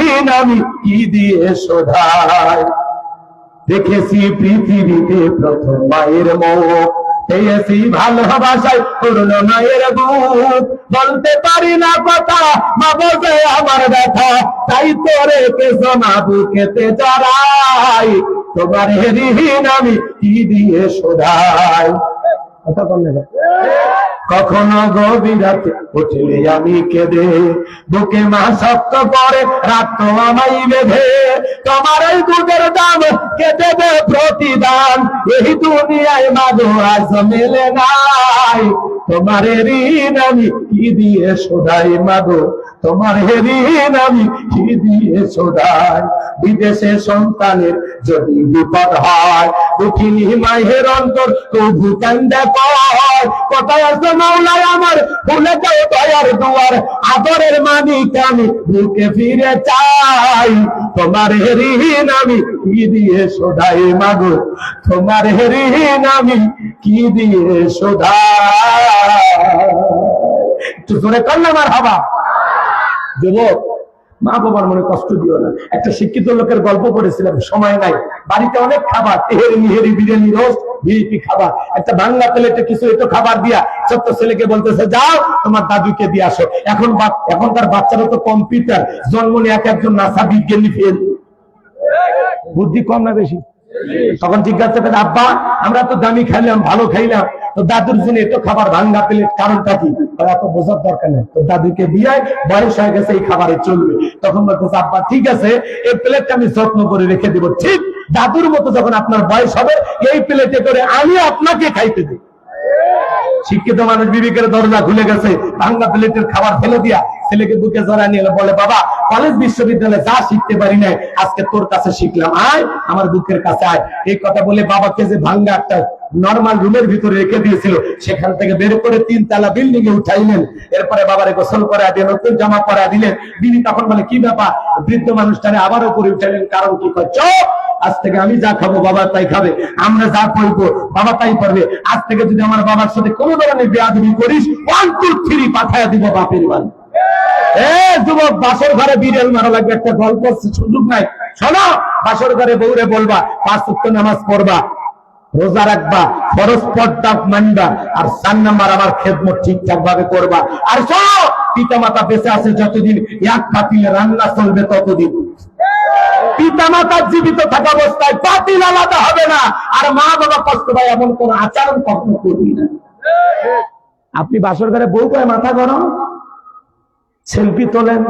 ঋণ আমি কি দিয়ে শোধাই। দেখেছি পৃথিবীতে প্রথম মায়ের মুখ, পেয়েছি ভালোবাসায় পূর্ণ মায়ের বুক, বলতে পারি না কথা মা বোঝে আমার ব্যথা, তাই তোরে কেসো না বুকেতে জড়াই, তোমার ঋণ আমি কি দিয়ে শোধাই। কথা বললে কখনো গভীর রাতে উঠলে আমি কেঁদে, বুকে মা শক্ত করে রাখতো আমায় বেঁধে, তোমার এই দুধের দাম কে দেবে প্রতিদান, এই দুনিয়ায় মাগো আজ মেলে নাই, তোমার ঋণ আমি কি দিয়ে শোধাই মাগো, তোমার ঋণ আমি কি দিয়ে শোধাই। বিদেশে সন্তানের যদি বিপদ হয়, দুঃখিনী মায়ের অন্তর তবু কান্দে কয়, কোথায় আছে মাওলাই আমার, ভুলে যাও দয়ার দুয়ার, আদরের মালিক আমি বুকে ফিরে চাই, তোমার ঋণ আমি কি দিয়ে শোধাই মাগো, তোমার ঋণ আমি কি দিয়ে শোধাই। একটু জোরে করলে আমার হবা। যুবক, মা বাবার মনে কষ্ট দিও না। একটা শিক্ষিত লোকের গল্প পড়েছিলাম, সময় নাই, বাড়িতে অনেক খাবার, তেহেরি মিহেরি বিরিয়ানি রোস্ট ভিপি খাবার, একটা বাংলা প্লেটে কিছু একটু খাবার দিয়া ছোট্ট ছেলেকে বলতেছে, যাও তোমার দাদুকে দিয়ে আসো। এখনকার বাচ্চারা তো কম্পিউটার, জন্ম নিয়ে এক একজন নাসা বিজ্ঞানী ফেল, বুদ্ধি কম না বেশি? তখন জিজ্ঞাসা করে, আব্বা আমরা তো দামি খাইলাম, ভালো খাইলাম, তো দাদুর জন্য এত খাবার ভাঙ্গা প্লেট, কারণটা কি? এত বোঝার দরকার নেই, তো দাদুকে দিয়ে বয়স হয়ে গেছে, এই খাবারে চলবে। তখন বলতেছে, আব্বা ঠিক আছে, এই প্লেটটা আমি যত্ন করে রেখে দেবো, ঠিক দাদুর মতো যখন আপনার বয়স হবে এই প্লেটে করে আমি আপনাকে খাইতে দেব। শিক্ষিত মানুষ বিবেকের দরজা খুলে গেছে, ভাঙ্গা প্লেটের খাবার ফেলে দিয়া ছেলেকে বুকে জড়া নিয়ে বলে, বাবা কলেজ বিশ্ববিদ্যালয়ে যা শিখতে পারি নাই আজকে তোর কাছে শিখলাম, আয় আমার বুকের কাছে আয়। এই কথা বলে বাবাকে যে ভাঙ্গা একটা নরমাল রুমের ভিতরে রেখে দিয়েছিল, সেখান থেকে বের করে 3 তলা বিল্ডিং এ উঠাইলেন। এরপরে বাবারে গোসল করা দিয়ে নতুন জামা পরা দিলেন। তিনি তখন বলে, কি ব্যাপার? বৃদ্ধ মানুষটারে আবার উপরে উঠাইলেন, কারণ কি? চুপ, আজ থেকে আমি যা খাবো বাবা তাই খাবে, আমরা যা করবো বাবা তাই করবে। আজ থেকে যদি আমার বাবার সাথে কোনো ধরনের বেয়াদবি করিস 1 2 3 পাঠাইয়া দিব বাপের বাড়ি। যুবক, বাসর ঘরে বিড়াল মারা লাগবে, একটা গল্প সুযোগ নাই, শোনো। বাসর ঘরে বউরে বলবা 5 ওয়াক্ত নামাজ পড়বা, রোজা রাখবা, ফরজ পর্দা মানবা, আর 4 নাম্বার আমার খেদমত ঠিকঠাক ভাবে করবা। আর শোনো, পিতা মাতা বেঁচে আছে যতদিন, এক পাতিলে রান্না চলবে ততদিন। পিতা মাতা জীবিত থাকা অবস্থায় পাতিল আলাদা হবে না, আর মা বাবা কষ্ট পায় এমন কোন আচরণ কখনো করবি না। আপনি বাসর ঘরে বউ করে মাথা গরম, সেলফি তোলেন,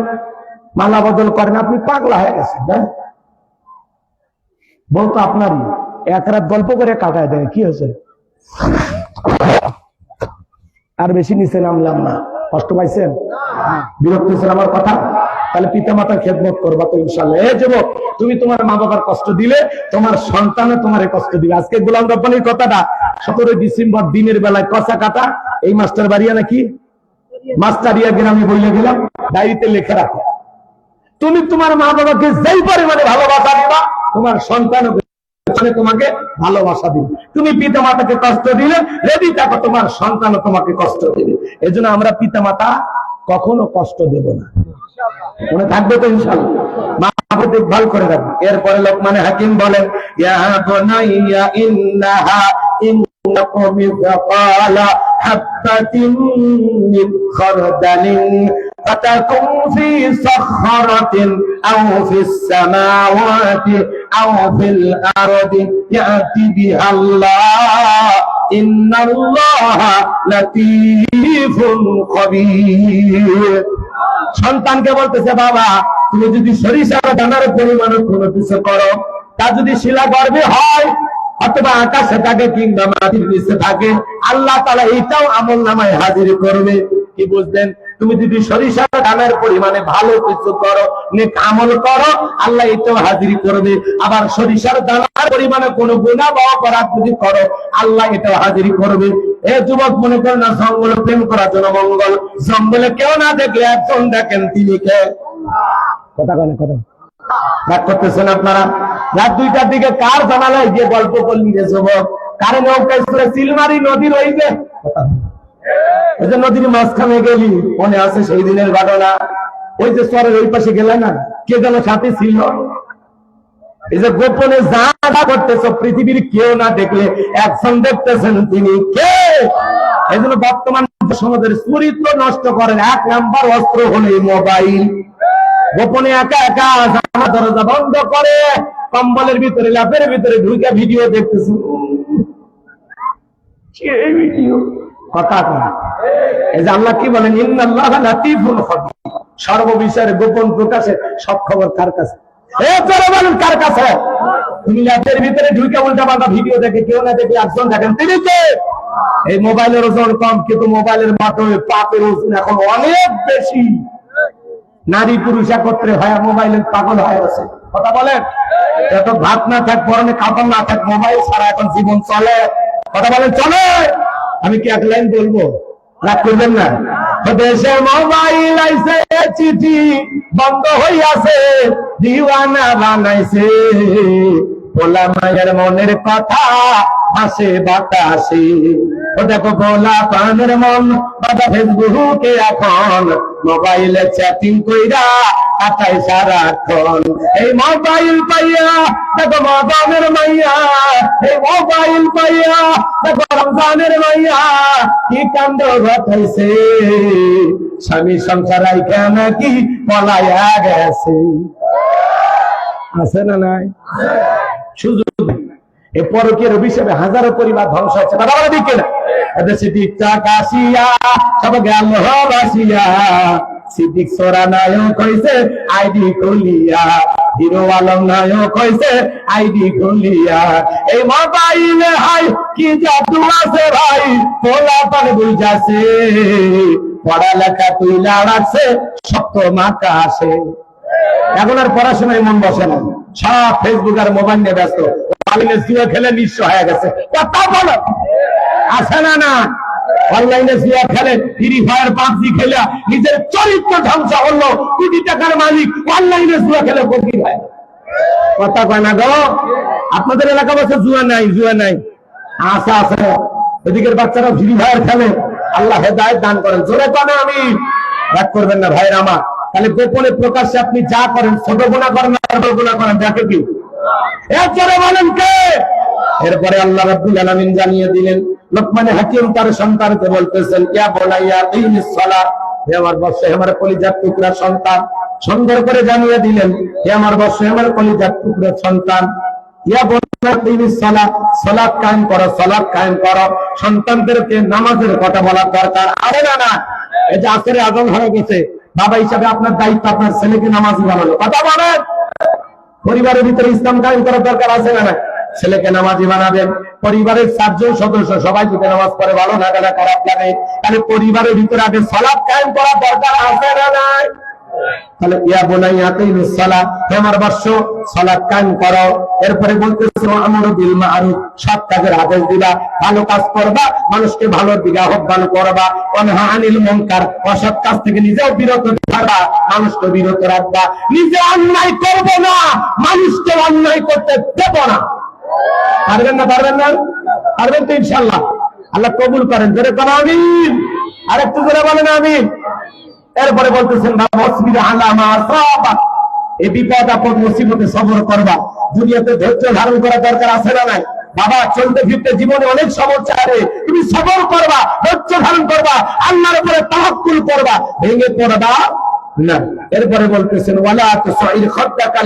মালা বদল করেন, আপনি পাগলা হয়ে গেছেন না? বউ তো আপনারই, এক রাত গল্প করে কাটায় দেয়, কি হয়েছে? আর বেশি নিচে নামলাম না, কষ্ট পাইছেন? বিরক্ত হয়েছেন আমার কথা? তাহলে পিতা মাতার খেদমত করবা তো ইনশাল্লাহ। এ যুবক, তুমি তোমার মা বাবার কষ্ট দিলে, তোমার সন্তানে তোমার কষ্ট দিবে। আজকে গোলাম রব্বানির কথাটা 17 ডিসেম্বর দিনের বেলায় কষা কাটা এই মাস্টার বাড়িয়া নাকি মাস্টারিয়া গ্রামে বলে গেলাম, ডায়েরিতে লিখে রাখো। তুমি তোমার মা বাবাকে যেই পরিমাণে ভালোবাসা দিবা, তোমার সন্তান তোমাকে ভালোবাসা দিবে। তুমি পিতা মাতাকে কষ্ট দিলে রেডি থাকো, তোমার সন্তানও তোমাকে কষ্ট দিবে। এজন্য আমরা পিতা মাতা কখনো কষ্ট দেব না, মনে থাকবে তো ইনশাআল্লাহ। মা বাবা দেখভাল করে রাখবে। এরপরে লোকমান হাকিম বলেন, ইয়া বুনাইয়া ইন্নাহা ইন্নাকুম মিসকালা হাববাতিন মিন খারদালিন ফাতাকুন ফি সাখরাতিন আও ফিস সামাওয়াতি আও ফিল আরদি ইয়াতি বিহাল্লাহ ইন্নাল্লাহা লাতীফুন খবীর। সন্তানকে বলতেছে, বাবা তুমি যদি সরিষার দানার পরিমাণে কোনো কিছু করো, তা যদি শিলা গর্ভে হয় অথবা আকাশে থাকে কিংবা মাটির নিচে থাকে, আল্লাহ তাআলা এইটাও আমল নামায় হাজির করবে। কি বুঝলেন? তুমি যদি সরিষার দানার পরিমাণে ভালো কিছু করো, নেক আমল করো, আল্লাহ এটাও হাজির করবে। আবার সরিষার দানার পরিমাণে কোনো গুনাহ বা অপরাধ যদি করো, আল্লাহ এটাও হাজির করবে। এ যুবক, মনে করেন না জঙ্গলে প্রেম করার জন্য মঙ্গল, জঙ্গলে কেউ না দেখলে একজন দেখেন, তিনি কে? কথা কেন কথা রাগ করতেছেন আপনারা? রাত 2টার দিকে কার জানালায় গিয়ে গল্প করলি রে যুবক? কারে নৌকায় চড়ে চিলমারি নদীর ওইবে, ওই যে নদীর মাঝখানে গেলি, মনে আছে সেই দিনের ঘটনা? ওই যে চরের ওই পাশে গেলে না, কে যেন সাথে ছিল? এই যে গোপনে যা করতেছ, পৃথিবীর কেউ না দেখলে একজন দেখতেছেন, তিনি কে? এই জন্য বর্তমান সমাজের চরিত্র নষ্ট করেন 1 নাম্বার অস্ত্র হলো মোবাইল। গোপনে একা একা জানালা দরজা বন্ধ করে কম্বলের ভিতরে ল্যাপের ভিতরে ঢুকে ভিডিও দেখতেছে। এই ভিডিও কথা কয়। এই যে আল্লাহ কি বলেন, ইন্নাল্লাহা লাতীফুন খবীর, সর্ববিষয়ের গোপন প্রকাশে সব খবর কার কাছে? বলেন কার কাছে? তুমি ল্যাপের ভিতরে ঢুকে উল্টা পাল্টা ভিডিও দেখে, কেউ না দেখে একজন দেখেন, তিনি কে? এই মোবাইলের ওজন কম, কিন্তু মোবাইলের মাধ্যমে পাপের ওজন এখন অনেক বেশি। নারী পুরুষ একত্রে হয় মোবাইলের পাগল হয়ে আছে। কথা বলেন? এত ভাত না থাক, পরনে কাপড় না থাক, মোবাইল ছাড়া এখন জীবন চলে। কথা বলেন চলে? আমি কি এক লাইন বলবো? রাগ করবেন না? দেশে মোবাইল আইছে, চিঠি বন্ধ হইয়াছে, দিওয়ানা বানাইছে, পোলা মায়ের মনের কথা হাসে বাতাসে। ও দেখো পোলা পানের মন বাবা ফেসবুকে এখন মোবাইলে চ্যাটিং কইরা কাটাই সারাক্ষণ। এই মোবাইল পাইয়া দেখো মদনের মাইয়া, এই মোবাইল পাইয়া দেখো রমজানের মাইয়া কি কাণ্ড ঘটাইছে, স্বামী সংসার রাইখা নাকি পলাইয়া গেছে। আছে না নাই? সুযোগ এ পরকীয়ার অভিশাপে হাজারো পরিবার ধ্বংস হচ্ছে। কথা বলে দিকে না? এদেশে টিকটাক আসিয়া সব গেল বাসিয়া, সিদ্দিক সোরা নায়ক হইছে আইডি খুলিয়া, হিরো আলম নায়ক হইছে আইডি খুলিয়া। এই মোবাইলে হাই কি জাদু আছে ভাই, পোলা পান বুঝাছে, পড়ালেখা তুইলা রাখছে শক্ত মাথা আসে। এখন আর পড়াশোনায় মন বসে না, সব ফেসবুক আর মোবাইল নিয়ে ব্যস্ত। অনলাইনে জুয়া খেলে নিঃস্ব হয়ে গেছে। কথা বলো, আছে না না? অনলাইনে জুয়া খেলে, ফ্রি ফায়ার পাবজি খেলে নিজের চরিত্র ধ্বংস হলো। কোটি টাকার মালিক অনলাইনে জুয়া খেলে ফকির হয়। কথা কয় না গো? আপনাদের এলাকা বলছে জুয়া নাই, জুয়া নাই। আশা আছে, এদিকের বাচ্চারা ফ্রি ফায়ার খেলে। আল্লাহ হেদায়েত দান করেন। জোরে কনে আমি। রাগ করবেন না ভাইরা আমার। তাহলে গোপনে প্রকাশ্যে আপনি যা করেন, ছোট গুনাহ করেন আর বড় গুনাহ করেন, দেখে কি? এরপরে বলেন কে? এরপরে আল্লাহ রাব্বুল আলামিন জানিয়ে দিলেন, লোকমান হাকিম তার সন্তানকে বলতেছেন, ইয়া বুনাইয়া আকিমিস সালাত, হে আমার বৎস, হে আমার কলিজার টুকরা সন্তান। সুন্দর করে জানিয়ে দিলেন, হে আমার বৎস, হে আমার কলিজার টুকরা সন্তান, ইয়া বুনাইয়া আকিমিস সালাত, সালাত কায়েম করো, সালাত কায়েম করো। সন্তানদেরকে নামাজের কথা বলা দরকার। আরে না না, এই যে আসরে আযান হয়ে গেছে, বাবা হিসাবে আপনার দায়িত্ব আপনার ছেলেকে নামাজি বানানো। কথা বলেন, পরিবারের ভিতরে ইসলাম কায়েম করার দরকার আছে না? ছেলেকে নামাজি বানাবেন। পরিবারের 4 জন সদস্য সবাই যদি নামাজ পড়ে, ভালো লাগে না খারাপ লাগে, তাহলে পরিবারের ভিতরে আগে সালাত কায়েম করার দরকার আছে না নাই? তাহলে ইয়া বুনাইয়া আকিমিস সালাত, হে আমার বৎস সালাত কায়েম করো। এরপরে বলতেছে আমরু বিল মারুফ, সৎ কাজের আদেশ দিবা, ভালো কাজ করবা, মানুষকে ভালোর দিকে আহ্বান করবা। ওয়ানহা আনিল মুনকার, অসৎ কাজ থেকে নিজেও বিরত থাকবা, মানুষকে বিরত রাখবা। নিজে অন্যায় করব না, মানুষকে অন্যায় করতে দেব না। পারবেন না? পারবেন না? পারবেন তো ইনশাআল্লাহ। আল্লাহ কবুল করেন, জোরে বলেন আমিন। আরেকটু জোরে বলেন আমিন। এরপরে বলতেছেন এই বিপদ আপদ মুসিবতে সবর করবা। দুনিয়াতে ধৈর্য ধারণ করা দরকার আছে না নাই? বাবা চলতে ফিরতে জীবনে অনেক সমস্যা আছে, তুমি সবর করবা, ধৈর্য ধারণ করবা, আল্লাহর উপরে তাওয়াক্কুল করবা, ভেঙে পড়বা না। এরপরে বলতেছেন ওয়ালা তুসাইর খাদ্দাকা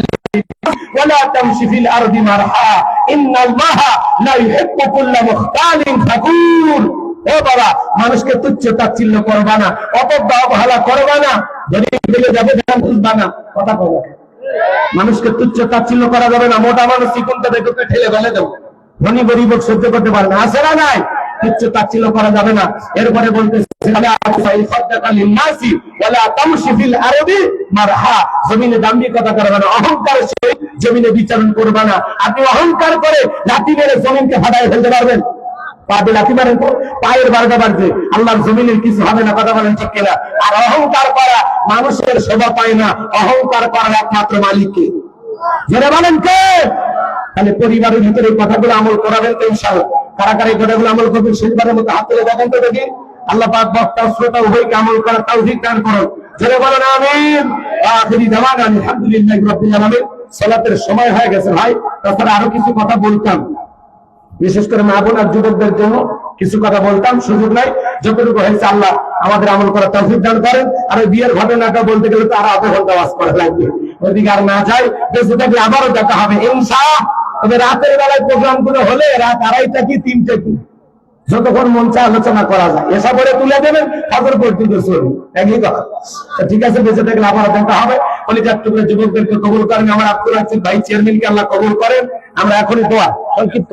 ওয়ালা তামশি ফিল আরদি মারহা ইন্নাল্লাহা লা ইউহিব্বু কুল্লা মুখতালিন ফাকুর। ও বাবা, মানুষকে তুচ্ছ তাচ্ছিল্য করবা না, অপব্যা অবহেলা করবা না, গরিব দিলে যাবে বুঝবা না। কথা বলো, মানুষকে তুচ্ছ তাচ্ছিল্য করা যাবে না। মোটা মানুষ চিকনটা দেখে ঠেলে ফেলে দেবো, ধনী গরিব সহ্য করতে পারে না, আছে না নাই? তুচ্ছ তাচ্ছিল্য করা যাবে না। এরপরে বলতেছে জমিনে দাম্ভিকতা করবে না, অহংকার জমিনে বিচারণ করবে না। আপনি অহংকার করে লাঠি মেরে জমিনকে ফাটাই ফেলতে পারবেন? পাবে লাঠি মারেন তো পায়ের বারোটা বাড়বে, আল্লাহর জমিনের কিছু হবে না। কথা বলেন ঠিক কিনা? আর অহংকার করা মানুষের শোভা পায় না, অহংকার করার একমাত্র মালিককে। যারা বলেন কে? তাহলে পরিবারের ভিতরে এই কথাগুলো আমল করাবেন তো ইনশাআল্লাহ। কারা কারা এই কথাগুলো আমল করবেন সেইবারের মতো হাত তুলে দেখেন তো দেখি। আল্লাহ পাক বক্তা শ্রোতা উভয়কে আমল করার তৌফিক দান করুন। যারা বলেন আমিন। আখিরি দাওয়ানা আলহামদুলিল্লাহি রাব্বিল আলামিন। সালাতের সময় হয়ে গেছে ভাই, তাছাড়া আরো কিছু কথা বলতাম, বিশেষ করে মা বোন আর যুবকদের জন্য কিছু কথা বলতাম, সুযোগ নাই। যতটুকু হয়েছে আল্লাহ আমাদের আমল করার তৌফিক দান করেন। আর ওই বিয়ের ঘটনাটা বলতে গেলে তো আরো আধা ঘন্টা ওয়াজ করা লাগবে, ওইদিকে আর না যাই, বেঁচে থাকলে আবারও দেখা হবে ইনশাআল্লাহ। তবে রাতের বেলায় প্রোগ্রাম গুলো হলে রাত 2:30 কি 3টে কি যতক্ষণ মন চায় আলোচনা করা যায়, এসা করে তুলে দেবেন, ফজর পর্যন্ত চলবে, একই কথা। ঠিক আছে, বেঁচে থাকলে আবারও দেখা হবে। কলিজার টুকরা যুবকদেরকে কবুল করেন, আমার আব্দুল রাশিদ ভাই চেয়ারম্যানকে আল্লাহ কবুল করেন। আমরা এখনই দোয়া সংক্ষিপ্ত